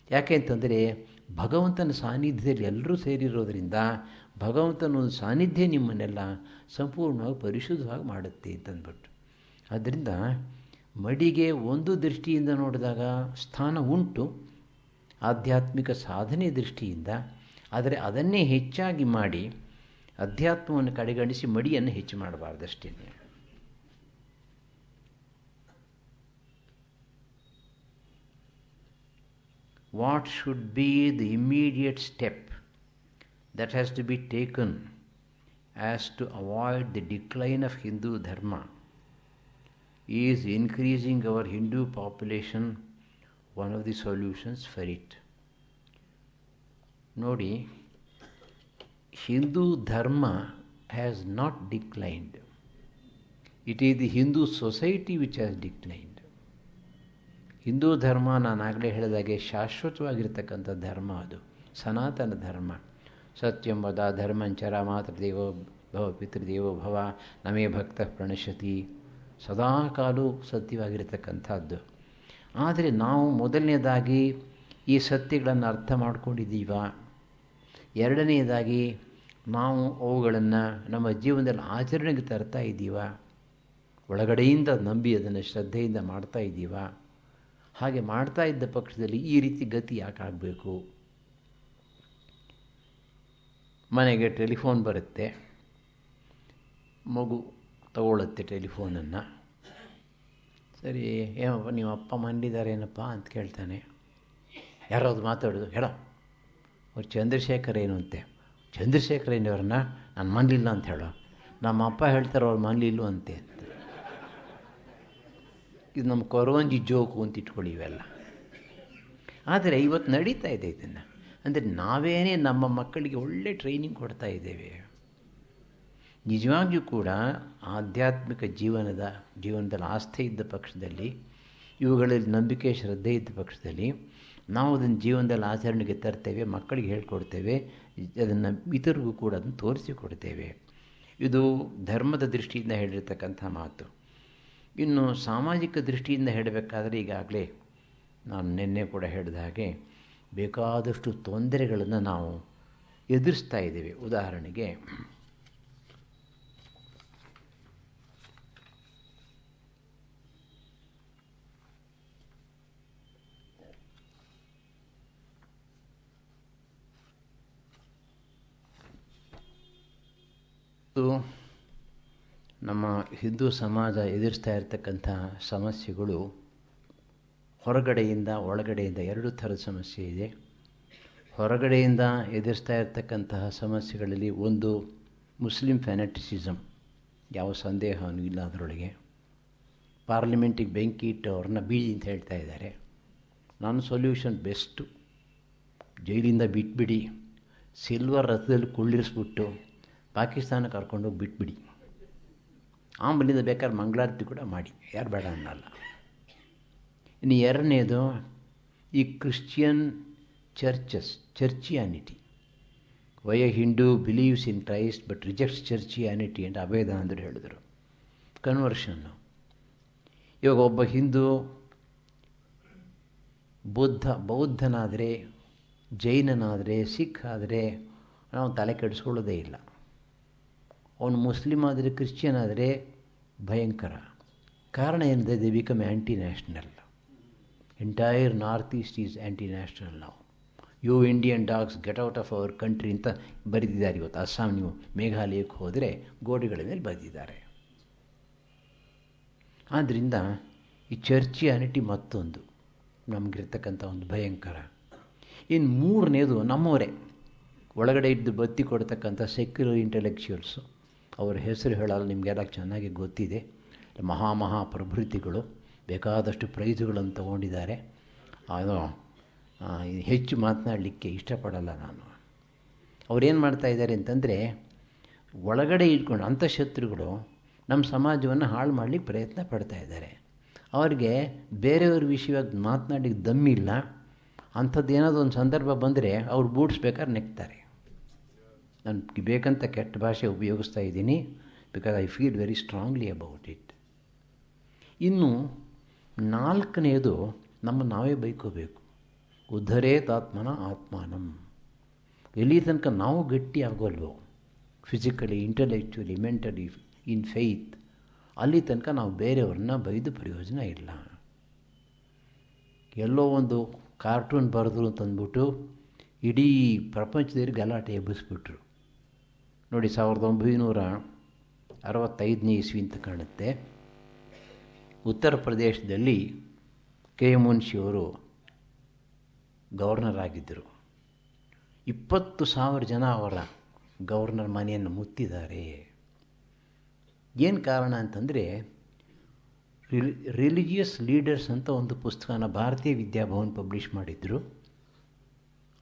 ಯಾಕೆ ಅಂತಂದರೆ ಭಗವಂತನ ಸಾನ್ನಿಧ್ಯದಲ್ಲಿ ಎಲ್ಲರೂ ಸೇರಿರೋದರಿಂದ ಭಗವಂತನ ಒಂದು ಸಾನ್ನಿಧ್ಯ ನಿಮ್ಮನ್ನೆಲ್ಲ ಸಂಪೂರ್ಣವಾಗಿ ಪರಿಶುದ್ಧವಾಗಿ ಮಾಡುತ್ತೆ ಅಂತಂದ್ಬಿಟ್ಟು. ಆದ್ದರಿಂದ ಮಡಿಗೆ ಒಂದು ದೃಷ್ಟಿಯಿಂದ ನೋಡಿದಾಗ ಸ್ಥಾನ ಉಂಟು ಆಧ್ಯಾತ್ಮಿಕ ಸಾಧನೆ ದೃಷ್ಟಿಯಿಂದ. ಆದರೆ ಅದನ್ನೇ ಹೆಚ್ಚಾಗಿ ಮಾಡಿ ಅಧ್ಯಾತ್ಮವನ್ನು ಕಡೆಗಣಿಸಿ ಮಡಿಯನ್ನು ಹೆಚ್ಚು ಮಾಡಬಾರ್ದಷ್ಟೇ. What should be the immediate step that has to be taken as to avoid the decline of Hindu Dharma is increasing our Hindu population, one of the solutions for it. ನೋಡಿ, Hindu Dharma has not declined. It is the Hindu society which has declined. Hindu ಧರ್ಮ ನಾನಾಗಲೇ ಹೇಳಿದಾಗೆ ಶಾಶ್ವತವಾಗಿರ್ತಕ್ಕಂಥ ಧರ್ಮ, ಅದು ಸನಾತನ ಧರ್ಮ. ಸತ್ಯಂ ವದ ಧರ್ಮಂಚರ ಮಾತೃದೇವೋ ಭವ ಪಿತೃದೇವೋ ಭವ ನಮೇ ಭಕ್ತ ಪ್ರಣಶ್ಯತಿ, ಸದಾಕಾಲೂ ಸತ್ಯವಾಗಿರ್ತಕ್ಕಂಥದ್ದು. ಆದರೆ ನಾವು ಮೊದಲನೇದಾಗಿ ಈ ಸತ್ಯಗಳನ್ನು ಅರ್ಥ ಮಾಡ್ಕೊಂಡಿದ್ದೀವ. ಎರಡನೆಯದಾಗಿ ನಾವು ಅವುಗಳನ್ನು ನಮ್ಮ ಜೀವನದಲ್ಲಿ ಆಚರಣೆಗೆ ತರ್ತಾ ಇದ್ದೀವ. ಒಳಗಡೆಯಿಂದ ನಂಬಿ ಅದನ್ನು ಶ್ರದ್ಧೆಯಿಂದ ಮಾಡ್ತಾ ಇದ್ದೀವ. ಹಾಗೆ ಮಾಡ್ತಾ ಇದ್ದ ಪಕ್ಷದಲ್ಲಿ ಈ ರೀತಿ ಗತಿ ಯಾಕಾಗಬೇಕು? ಮನೆಗೆ ಟೆಲಿಫೋನ್ ಬರುತ್ತೆ, ಮಗು ತಗೊಳ್ಳುತ್ತೆ ಟೆಲಿಫೋನನ್ನು. ಸರಿ, ಏನಪ್ಪ ನಿಮ್ಮ ಅಪ್ಪ ಮನೇಲಿದ್ದಾರೇನಪ್ಪ ಅಂತ ಕೇಳ್ತಾನೆ. ಯಾರೋ ಅದು ಮಾತಾಡೋದು, ಹೇಳೋ ಅವ್ರು ಚಂದ್ರಶೇಖರ್ ಏನು ಅಂತೆ. ಚಂದ್ರಶೇಖರ್ ಏನವ್ರನ್ನ ನಾನು ಮನೇಲಿಲ್ಲ ಅಂತ ಹೇಳೋ. ನಮ್ಮ ಅಪ್ಪ ಹೇಳ್ತಾರೆ ಅವ್ರು ಮನೇಲಿಲ್ವ ಅಂತೆ. ಇದು ನಮ್ಮ ಕೊರವಂಜಿ ಜೋಕು ಅಂತ ಇಟ್ಕೊಳ್ಳಿ ಇವೆಲ್ಲ. ಆದರೆ ಇವತ್ತು ನಡೀತಾ ಇದೆ ಇದನ್ನು. ಅಂದರೆ ನಾವೇನೇ ನಮ್ಮ ಮಕ್ಕಳಿಗೆ ಒಳ್ಳೆ ಟ್ರೈನಿಂಗ್ ಕೊಡ್ತಾ ಇದ್ದೇವೆ. ನಿಜವಾಗಿಯೂ ಕೂಡ ಆಧ್ಯಾತ್ಮಿಕ ಜೀವನದಲ್ಲಿ ಆಸ್ಥೆ ಇದ್ದ ಪಕ್ಷದಲ್ಲಿ, ಇವುಗಳಲ್ಲಿ ನಂಬಿಕೆ ಶ್ರದ್ಧೆ ಇದ್ದ ಪಕ್ಷದಲ್ಲಿ ನಾವು ಅದನ್ನು ಜೀವನದಲ್ಲಿ ಆಚರಣೆಗೆ ತರ್ತೇವೆ, ಮಕ್ಕಳಿಗೆ ಹೇಳ್ಕೊಡ್ತೇವೆ, ಅದನ್ನು ಇತರಿಗೂ ಕೂಡ ಅದನ್ನು ತೋರಿಸಿಕೊಡ್ತೇವೆ. ಇದು ಧರ್ಮದ ದೃಷ್ಟಿಯಿಂದ ಹೇಳಿರ್ತಕ್ಕಂಥ ಮಾತು. ಇನ್ನು ಸಾಮಾಜಿಕ ದೃಷ್ಟಿಯಿಂದ ಹೇಳಬೇಕಾದ್ರೆ ಈಗಾಗಲೇ ನಾನು ನಿನ್ನೆ ಕೂಡ ಹೇಳಿದ ಹಾಗೆ ಬೇಕಾದಷ್ಟು ತೊಂದರೆಗಳನ್ನು ನಾವು ಎದುರಿಸ್ತಾ ಇದ್ದೇವೆ. ಉದಾಹರಣೆಗೆ ನಮ್ಮ ಹಿಂದೂ ಸಮಾಜ ಎದುರಿಸ್ತಾ ಇರತಕ್ಕಂಥ ಸಮಸ್ಯೆಗಳು ಹೊರಗಡೆಯಿಂದ ಒಳಗಡೆಯಿಂದ ಎರಡು ಥರದ ಸಮಸ್ಯೆ ಇದೆ. ಹೊರಗಡೆಯಿಂದ ಎದುರಿಸ್ತಾ ಇರತಕ್ಕಂತಹ ಸಮಸ್ಯೆಗಳಲ್ಲಿ ಒಂದು ಮುಸ್ಲಿಂ ಫ್ಯಾನೆಟಿಸಿಸಮ್, ಯಾವ ಸಂದೇಹವೂ ಇಲ್ಲ ಅದರೊಳಗೆ. ಪಾರ್ಲಿಮೆಂಟಿಗೆ ಬೆಂಕಿ ಇಟ್ಟು ಅವ್ರನ್ನ ಬೀಳಿ ಅಂತ ಹೇಳ್ತಾ ಇದ್ದಾರೆ. ನಾನು ಸೊಲ್ಯೂಷನ್ ಬೆಸ್ಟು, ಜೈಲಿಂದ ಬಿಟ್ಬಿಡಿ, ಸಿಲ್ವರ್ ರಥದಲ್ಲಿ ಕುಳ್ಳಿರಿಸ್ಬಿಟ್ಟು ಪಾಕಿಸ್ತಾನ ಕರ್ಕೊಂಡೋಗಿ ಬಿಟ್ಬಿಡಿ, ಆಮೇಲಿಂದ ಬೇಕಾದ್ರೆ ಮಂಗಳಾರತಿ ಕೂಡ ಮಾಡಿ, ಯಾರು ಬೇಡ ಅನ್ನಲ್ಲ. ಇನ್ನು ಎರಡನೇದು, ಈ Christian churches, churchianity. Why a Hindu believes in Christ but rejects churchianity ಅಂತ ಅಭೇದಾನಂದರು ಹೇಳಿದರು. ಕನ್ವರ್ಷನ್ನು. ಇವಾಗ ಒಬ್ಬ ಹಿಂದೂ ಬೌದ್ಧನಾದರೆ, ಜೈನನಾದರೆ, ಸಿಖ್ ಆದರೆ ನಾವು ತಲೆ ಕೆಡಿಸ್ಕೊಳ್ಳೋದೇ ಇಲ್ಲ. ಅವನು ಮುಸ್ಲಿಮ್ ಆದರೆ, ಕ್ರಿಶ್ಚಿಯನ್ ಆದರೆ ಭಯಂಕರ. ಕಾರಣ ಏನಿದೆ? They become anti national. Entire north east is anti national ನಾವು. You Indian dogs get out of our country ಅಂತ ಬರೆದಿದ್ದಾರೆ. ಇವತ್ತು ಅಸ್ಸಾಂ ನೀವು ಮೇಘಾಲಯಕ್ಕೆ ಹೋದರೆ ಗೋಡೆಗಳ ಮೇಲೆ ಬರೆದಿದ್ದಾರೆ. ಆದ್ದರಿಂದ ಈ ಚರ್ಚಿಯಾನಿಟಿ ಮತ್ತೊಂದು ನಮಗಿರ್ತಕ್ಕಂಥ ಒಂದು ಭಯಂಕರ. ಇನ್ನು ಮೂರನೇದು ನಮ್ಮವರೇ ಒಳಗಡೆ ಇದ್ದು ಬತ್ತಿ ಕೊಡ್ತಕ್ಕಂಥ ಸೆಕ್ಯುಲರ್ ಇಂಟೆಲೆಕ್ಚುಯಲ್ಸು. ಅವರ ಹೆಸರು ಹೇಳಲು ನಿಮಗೆಲ್ಲ ಚೆನ್ನಾಗಿ ಗೊತ್ತಿದೆ. ಮಹಾಪ್ರಭೃತಿಗಳು ಬೇಕಾದಷ್ಟು ಪ್ರೈಜುಗಳನ್ನು ತಗೊಂಡಿದ್ದಾರೆ. ಅದು ಹೆಚ್ಚು ಮಾತನಾಡಲಿಕ್ಕೆ ಇಷ್ಟಪಡಲ್ಲ ನಾನು. ಅವರೇನು ಮಾಡ್ತಾಯಿದ್ದಾರೆ ಅಂತಂದರೆ, ಒಳಗಡೆ ಇಟ್ಕೊಂಡು ಅಂತಃಶತ್ರುಗಳು ನಮ್ಮ ಸಮಾಜವನ್ನು ಹಾಳು ಮಾಡಲಿಕ್ಕೆ ಪ್ರಯತ್ನ ಪಡ್ತಾಯಿದ್ದಾರೆ. ಅವ್ರಿಗೆ ಬೇರೆಯವ್ರ ವಿಷಯವಾಗಿ ಮಾತನಾಡಲಿಕ್ಕೆ ದಮ್ಮಿಲ್ಲ. ಅಂಥದ್ದೇನಾದ್ರು ಒಂದು ಸಂದರ್ಭ ಬಂದರೆ ಅವ್ರು ಬೂಟ್ಸ್ಬೇಕಾದ್ರೆ ನೆಕ್ತಾರೆ. ನಾನು ಬೇಕಂತ ಕೆಟ್ಟ ಭಾಷೆ ಉಪಯೋಗಿಸ್ತಾ ಇದ್ದೀನಿ, because I feel very strongly about it. ಇನ್ನು ನಾಲ್ಕನೇದು ನಾವೇ ಬೈಕೋಬೇಕು. ಉದ್ಧರೇತಾತ್ಮನ ಆತ್ಮಾನಂ. ಎಲ್ಲಿ ತನಕ ನಾವು ಗಟ್ಟಿ ಆಗೋಲ್ವೋ, physically, intellectually, mentally, in faith, ಅಲ್ಲಿ ತನಕ ನಾವು ಬೇರೆಯವ್ರನ್ನ ಬೈದು ಪ್ರಯೋಜನ ಇಲ್ಲ. ಎಲ್ಲೋ ಒಂದು ಕಾರ್ಟೂನ್ ಬರೆದ್ರು ಅಂತಂದ್ಬಿಟ್ಟು ಇಡೀ ಪ್ರಪಂಚದಲ್ಲಿ ಗಲಾಟೆ ಎಬ್ಬಿಸ್ಬಿಟ್ರು. ನೋಡಿ, 1965ನೇ ಇಸ್ವಿ ಅಂತ ಕಾಣುತ್ತೆ. ಉತ್ತರ ಪ್ರದೇಶದಲ್ಲಿ ಕೆ ಮುನ್ಷಿಯವರು ಗವರ್ನರ್ ಆಗಿದ್ದರು. 20,000 ಜನ ಅವರ ಗವರ್ನರ್ ಮನೆಯನ್ನು ಮುತ್ತಿದ್ದಾರೆ. ಏನು ಕಾರಣ ಅಂತಂದರೆ, ರಿಲಿಜಿಯಸ್ ಲೀಡರ್ಸ್ ಅಂತ ಒಂದು ಪುಸ್ತಕನ ಭಾರತೀಯ ವಿದ್ಯಾಭವನ್ ಪಬ್ಲಿಷ್ ಮಾಡಿದ್ರು.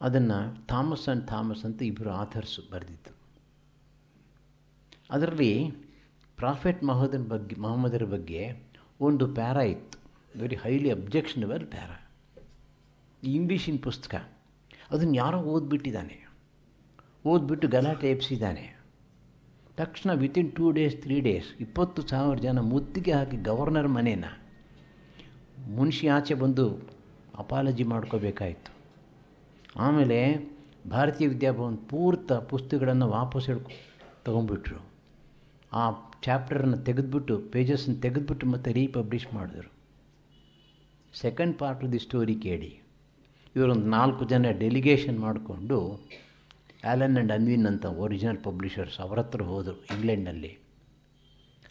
ಅದನ್ನು ಥಾಮಸ್ ಆ್ಯಂಡ್ ಥಾಮಸ್ ಅಂತ ಇಬ್ಬರು ಆಥರ್ಸು ಬರೆದಿದ್ದು. ಅದರಲ್ಲಿ ಪ್ರಾಫೆಟ್ ಮೊಹಮ್ಮದರ ಬಗ್ಗೆ ಒಂದು ಪ್ಯಾರಾ ಇತ್ತು, ವೆರಿ ಹೈಲಿ ಅಬ್ಜೆಕ್ಷನಬಲ್ ಪ್ಯಾರಾ. ಇಂಗ್ಲೀಷಿನ ಪುಸ್ತಕ. ಅದನ್ನು ಯಾರೋ ಓದ್ಬಿಟ್ಟು ಗಲಾಟೆ ಎಬ್ಸಿದ್ದಾನೆ. ತಕ್ಷಣ ವಿತಿನ್ 2 days 3 days 20,000 ಜನ ಮುತ್ತಿಗೆ ಹಾಕಿ ಗವರ್ನರ್ ಮನೇನ ಮುನ್ಷಿ ಆಚೆ ಬಂದು ಅಪಾಲಜಿ ಮಾಡ್ಕೋಬೇಕಾಯಿತು. ಆಮೇಲೆ ಭಾರತೀಯ ವಿದ್ಯಾಭವನ್ ಪೂರ್ತ ಪುಸ್ತಕಗಳನ್ನು ವಾಪಸ್ ತೊಗೊಂಡ್ಬಿಟ್ರು. ಆ ಚಾಪ್ಟರನ್ನು ತೆಗೆದುಬಿಟ್ಟು, ಪೇಜಸ್ಸನ್ನು ತೆಗೆದುಬಿಟ್ಟು ಮತ್ತೆ ರೀಪಬ್ಲಿಷ್ ಮಾಡಿದ್ರು. Second part of the story ಕೇಳಿ. ಇವರೊಂದು 4 ಜನ ಡೆಲಿಗೇಷನ್ ಮಾಡಿಕೊಂಡು ಆ್ಯಲನ್ ಆ್ಯಂಡ್ ಅನ್ವಿನ್ ಅಂತ ಒರಿಜಿನಲ್ ಪಬ್ಲಿಷರ್ಸ್ ಅವ್ರ ಹತ್ರ ಹೋದರು ಇಂಗ್ಲೆಂಡ್ನಲ್ಲಿ.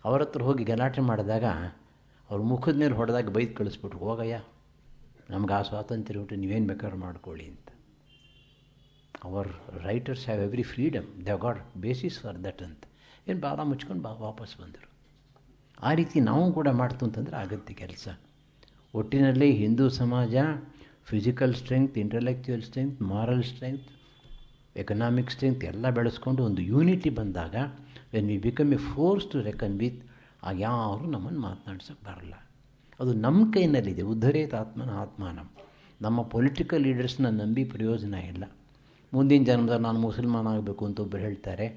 ಅವ್ರ ಹತ್ರ ಹೋಗಿ ಗಲಾಟೆ ಮಾಡಿದಾಗ ಅವ್ರ ಮುಖದ ಮೇಲೆ ಹೊಡೆದಾಗ ಬೈದು ಕಳಿಸ್ಬಿಟ್ರು, ಹೋಗಯ್ಯ, ನಮ್ಗೆ ಆ ಸ್ವಾತಂತ್ರ್ಯ ಉಂಟು, ನೀವೇನು ಬೇಕಾದ್ರೂ ಮಾಡ್ಕೊಳ್ಳಿ ಅಂತ. Our writers have every freedom, they have got basis for that ಅಂತ. ಏನು ಬಾಲ ಮುಚ್ಕೊಂಡು ವಾಪಸ್ ಬಂದರು. ಆ ರೀತಿ ನಾವು ಕೂಡ ಮಾಡ್ತು ಅಂತಂದರೆ ಆಗುತ್ತೆ ಕೆಲಸ. ಒಟ್ಟಿನಲ್ಲಿ ಹಿಂದೂ ಸಮಾಜ physical strength, intellectual strength, moral strength, economic strength ಎಲ್ಲ ಬೆಳೆಸ್ಕೊಂಡು ಒಂದು ಯೂನಿಟಿ ಬಂದಾಗ, when we become a force to reckon with, ಆಗ ಯಾರು ನಮ್ಮನ್ನು ಮಾತನಾಡ್ಸೋಕ್ಕೆ ಬರಲ್ಲ. ಅದು ನಮ್ಮ ಕೈನಲ್ಲಿದೆ. ಉದ್ಧರೇತಾತ್ಮನ ಆತ್ಮಾನಂ. ನಮ್ಮ ಪೊಲಿಟಿಕಲ್ ಲೀಡರ್ಸ್ನ ನಂಬಿ ಪ್ರಯೋಜನ ಇಲ್ಲ. ಮುಂದಿನ ಜನ್ಮದಲ್ಲಿ ನಾನು ಮುಸಲ್ಮಾನ ಆಗಬೇಕು ಅಂತ ಒಬ್ಬರು ಹೇಳ್ತಾರೆ,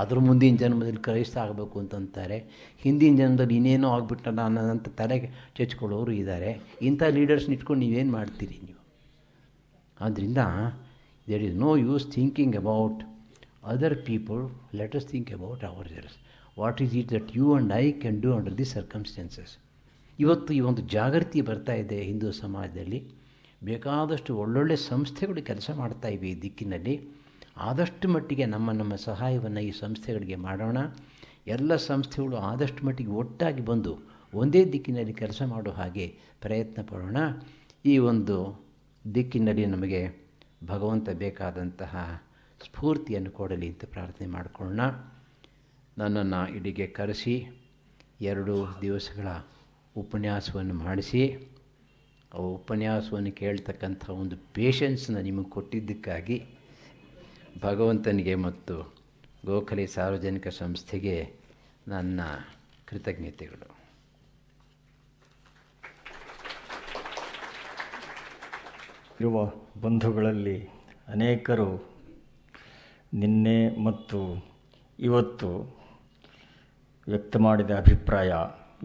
ಅದ್ರ ಮುಂದಿನ ಜನ್ಮದಲ್ಲಿ ಕ್ರೈಸ್ತ ಆಗಬೇಕು ಅಂತಂತಾರೆ, ಹಿಂದಿನ ಜನ್ಮದಲ್ಲಿ ಇನ್ನೇನೋ ಆಗಿಬಿಟ್ಟಲ್ಲ ಅನ್ನೋದಂತ ತಲೆಗೆ ಚಚ್ಕೊಳ್ಳೋರು ಇದ್ದಾರೆ. ಇಂಥ ಲೀಡರ್ಸ್ನ ಇಟ್ಕೊಂಡು ನೀವೇನು ಮಾಡ್ತೀರಿ ನೀವು? ಆದ್ದರಿಂದ there is no use thinking about other people, let us think about ourselves. What is it that you and I can do under these circumstances? ಇವತ್ತು ಈ ಒಂದು ಜಾಗೃತಿ ಬರ್ತಾ ಇದೆ ಹಿಂದೂ ಸಮಾಜದಲ್ಲಿ. ಬೇಕಾದಷ್ಟು ಒಳ್ಳೊಳ್ಳೆ ಸಂಸ್ಥೆಗಳು ಕೆಲಸ ಮಾಡ್ತಾ ಇವೆ ಈ ದಿಕ್ಕಿನಲ್ಲಿ. ಆದಷ್ಟು ಮಟ್ಟಿಗೆ ನಮ್ಮ ಸಹಾಯವನ್ನು ಈ ಸಂಸ್ಥೆಗಳಿಗೆ ಮಾಡೋಣ. ಎಲ್ಲ ಸಂಸ್ಥೆಗಳು ಆದಷ್ಟು ಮಟ್ಟಿಗೆ ಒಟ್ಟಾಗಿ ಬಂದು ಒಂದೇ ದಿಕ್ಕಿನಲ್ಲಿ ಕೆಲಸ ಮಾಡೋ ಹಾಗೆ ಪ್ರಯತ್ನ ಪಡೋಣ. ಈ ಒಂದು ದಿಕ್ಕಿನಲ್ಲಿ ನಮಗೆ ಭಗವಂತ ಬೇಕಾದಂತಹ ಸ್ಫೂರ್ತಿಯನ್ನು ಕೊಡಲಿ ಅಂತ ಪ್ರಾರ್ಥನೆ ಮಾಡಿಕೊಳ್ಳೋಣ. ನನ್ನನ್ನು ಇಲ್ಲಿಗೆ ಕರೆಸಿ 2 ದಿವಸಗಳ ಉಪನ್ಯಾಸವನ್ನು ಮಾಡಿಸಿ, ಆ ಉಪನ್ಯಾಸವನ್ನು ಕೇಳ್ತಕ್ಕಂಥ ಒಂದು ಪೇಷನ್ಸನ್ನು ನಿಮಗೆ ಕೊಟ್ಟಿದ್ದಕ್ಕಾಗಿ ಭಗವಂತನಿಗೆ ಮತ್ತು ಗೋಖಲೆ ಸಾರ್ವಜನಿಕ ಸಂಸ್ಥೆಗೆ ನನ್ನ ಕೃತಜ್ಞತೆಗಳು. ಇರುವ ಬಂಧುಗಳಲ್ಲಿ ಅನೇಕರು ನಿನ್ನೆ ಮತ್ತು ಇವತ್ತು ವ್ಯಕ್ತ ಮಾಡಿದ ಅಭಿಪ್ರಾಯ,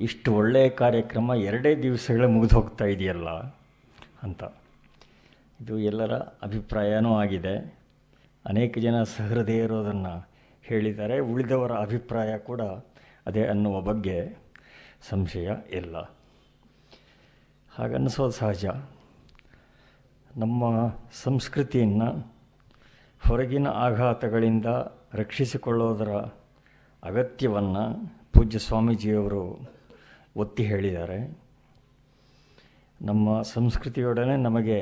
ಇಷ್ಟು ಒಳ್ಳೆಯ ಕಾರ್ಯಕ್ರಮ 2 ದಿವಸಗಳೇ ಮುಗಿದು ಹೋಗ್ತಾ ಇದೆಯಲ್ಲ ಅಂತ. ಇದು ಎಲ್ಲರ ಅಭಿಪ್ರಾಯನೂ ಆಗಿದೆ. ಅನೇಕ ಜನ ಸಹೃದಯರು ಅದನ್ನು ಹೇಳಿದ್ದಾರೆ. ಉಳಿದವರ ಅಭಿಪ್ರಾಯ ಕೂಡ ಅದೇ ಅನ್ನುವ ಬಗ್ಗೆ ಸಂಶಯ ಇಲ್ಲ. ಹಾಗನ್ನಿಸೋದು ಸಹಜ. ನಮ್ಮ ಸಂಸ್ಕೃತಿಯನ್ನು ಹೊರಗಿನ ಆಘಾತಗಳಿಂದ ರಕ್ಷಿಸಿಕೊಳ್ಳೋದರ ಅಗತ್ಯವನ್ನು ಪೂಜ್ಯ ಸ್ವಾಮೀಜಿಯವರು ಒತ್ತಿ ಹೇಳಿದ್ದಾರೆ. ನಮ್ಮ ಸಂಸ್ಕೃತಿಯೊಡನೆ ನಮಗೆ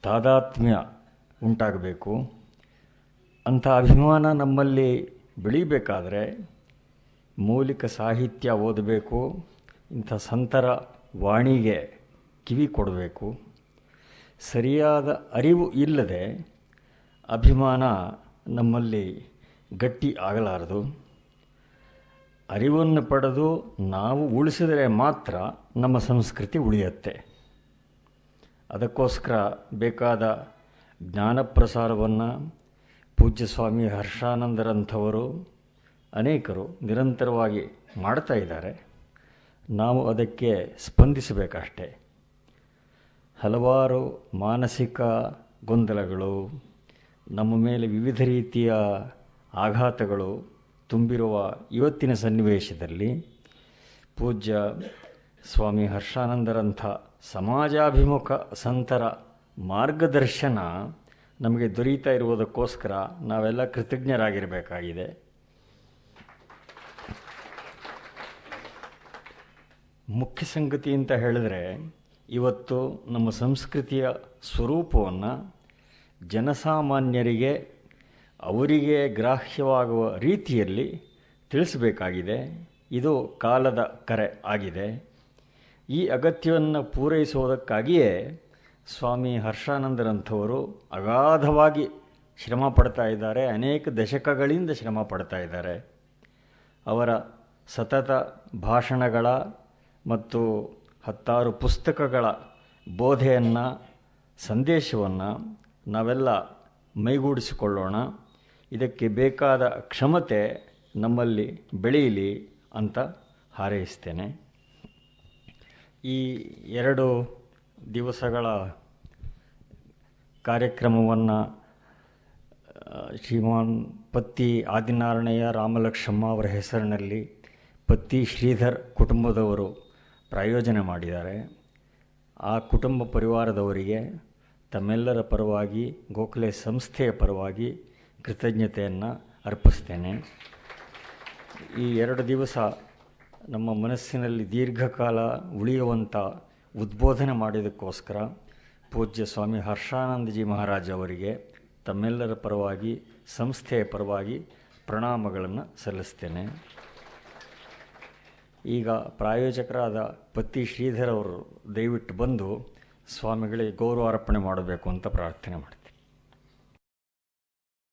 ತಾದಾತ್ಮ್ಯ ಉಂಟಾಗಬೇಕು. ಅಂಥ ಅಭಿಮಾನ ನಮ್ಮಲ್ಲಿ ಬೆಳೀಬೇಕಾದ್ರೆ ಮೌಲಿಕ ಸಾಹಿತ್ಯ ಓದಬೇಕು, ಇಂಥ ಸಂತರ ವಾಣಿಗೆ ಕಿವಿ ಕೊಡಬೇಕು. ಸರಿಯಾದ ಅರಿವು ಇಲ್ಲದೆ ಅಭಿಮಾನ ನಮ್ಮಲ್ಲಿ ಗಟ್ಟಿ ಆಗಲಾರದು. ಅರಿವನ್ನು ಪಡೆದು ನಾವು ಉಳಿಸಿದರೆ ಮಾತ್ರ ನಮ್ಮ ಸಂಸ್ಕೃತಿ ಉಳಿಯುತ್ತೆ. ಅದಕ್ಕೋಸ್ಕರ ಬೇಕಾದ ಜ್ಞಾನ ಪ್ರಸಾರವನ್ನು ಪೂಜ್ಯ ಸ್ವಾಮಿ ಹರ್ಷಾನಂದರಂಥವರು ಅನೇಕರು ನಿರಂತರವಾಗಿ ಮಾಡ್ತಾ ಇದ್ದಾರೆ. ನಾವು ಅದಕ್ಕೆ ಸ್ಪಂದಿಸಬೇಕಷ್ಟೆ. ಹಲವಾರು ಮಾನಸಿಕ ಗೊಂದಲಗಳು, ನಮ್ಮ ಮೇಲೆ ವಿವಿಧ ರೀತಿಯ ಆಘಾತಗಳು ತುಂಬಿರುವ ಇವತ್ತಿನ ಸನ್ನಿವೇಶದಲ್ಲಿ ಪೂಜ್ಯ ಸ್ವಾಮಿ ಹರ್ಷಾನಂದರಂಥ ಸಮಾಜಾಭಿಮುಖ ಸಂತರ ಮಾರ್ಗದರ್ಶನ ನಮಗೆ ದೊರೀತಾ ಇರುವುದಕ್ಕೋಸ್ಕರ ನಾವೆಲ್ಲ ಕೃತಜ್ಞರಾಗಿರಬೇಕಾಗಿದೆ. ಮುಖ್ಯ ಸಂಗತಿ ಅಂತ ಹೇಳಿದ್ರೆ, ಇವತ್ತು ನಮ್ಮ ಸಂಸ್ಕೃತಿಯ ಸ್ವರೂಪವನ್ನು ಜನಸಾಮಾನ್ಯರಿಗೆ ಅವರಿಗೆ ಗ್ರಾಹ್ಯವಾಗುವ ರೀತಿಯಲ್ಲಿ ತಿಳಿಸಬೇಕಾಗಿದೆ. ಇದು ಕಾಲದ ಕರೆ ಆಗಿದೆ. ಈ ಅಗತ್ಯವನ್ನು ಪೂರೈಸುವುದಕ್ಕಾಗಿಯೇ ಸ್ವಾಮಿ ಹರ್ಷಾನಂದರಂಥವರು ಅಗಾಧವಾಗಿ ಶ್ರಮ ಪಡ್ತಾ ಇದ್ದಾರೆ. ಅನೇಕ ದಶಕಗಳಿಂದ ಶ್ರಮ ಪಡ್ತಾ ಇದ್ದಾರೆ. ಅವರ ಸತತ ಭಾಷಣಗಳ ಮತ್ತು 10 ಪುಸ್ತಕಗಳ ಬೋಧೆಯನ್ನು, ಸಂದೇಶವನ್ನು ನಾವೆಲ್ಲ ಮೈಗೂಡಿಸಿಕೊಳ್ಳೋಣ. ಇದಕ್ಕೆ ಬೇಕಾದ ಕ್ಷಮತೆ ನಮ್ಮಲ್ಲಿ ಬೆಳೆಯಲಿ ಅಂತ ಹಾರೈಸ್ತೇನೆ. ಈ 2 ದಿವಸಗಳ ಕಾರ್ಯಕ್ರಮವನ್ನು ಶ್ರೀಮಾನ್ ಪತ್ತಿ ಆದಿನಾರಾಯಣಯ್ಯ ರಾಮಲಕ್ಷ್ಮಮ್ಮ ಅವರ ಹೆಸರಿನಲ್ಲಿ ಪತ್ತಿ ಶ್ರೀಧರ್ ಕುಟುಂಬದವರು ಪ್ರಾಯೋಜನೆ ಮಾಡಿದ್ದಾರೆ. ಆ ಕುಟುಂಬ ಪರಿವಾರದವರಿಗೆ ತಮ್ಮೆಲ್ಲರ ಪರವಾಗಿ, ಗೋಖಲೆ ಸಂಸ್ಥೆಯ ಪರವಾಗಿ ಕೃತಜ್ಞತೆಯನ್ನು ಅರ್ಪಿಸ್ತೇನೆ. ಈ 2 ದಿವಸ ನಮ್ಮ ಮನಸ್ಸಿನಲ್ಲಿ ದೀರ್ಘಕಾಲ ಉಳಿಯುವಂಥ ಉದ್ಬೋಧನೆ ಮಾಡಿದ್ದಕ್ಕೋಸ್ಕರ ಪೂಜ್ಯ ಸ್ವಾಮಿ ಹರ್ಷಾನಂದಜಿ ಮಹಾರಾಜ್ ಅವರಿಗೆ ತಮ್ಮೆಲ್ಲರ ಪರವಾಗಿ, ಸಂಸ್ಥೆಯ ಪರವಾಗಿ ಪ್ರಣಾಮಗಳನ್ನು ಸಲ್ಲಿಸ್ತೇನೆ. ಈಗ ಪ್ರಾಯೋಜಕರಾದ ಪತ್ತಿ ಶ್ರೀಧರ್ ಅವರು ದಯವಿಟ್ಟು ಬಂದು ಸ್ವಾಮಿಗಳಿಗೆ ಗೌರವಾರ್ಪಣೆ ಮಾಡಬೇಕು ಅಂತ ಪ್ರಾರ್ಥನೆ ಮಾಡ್ತೀನಿ.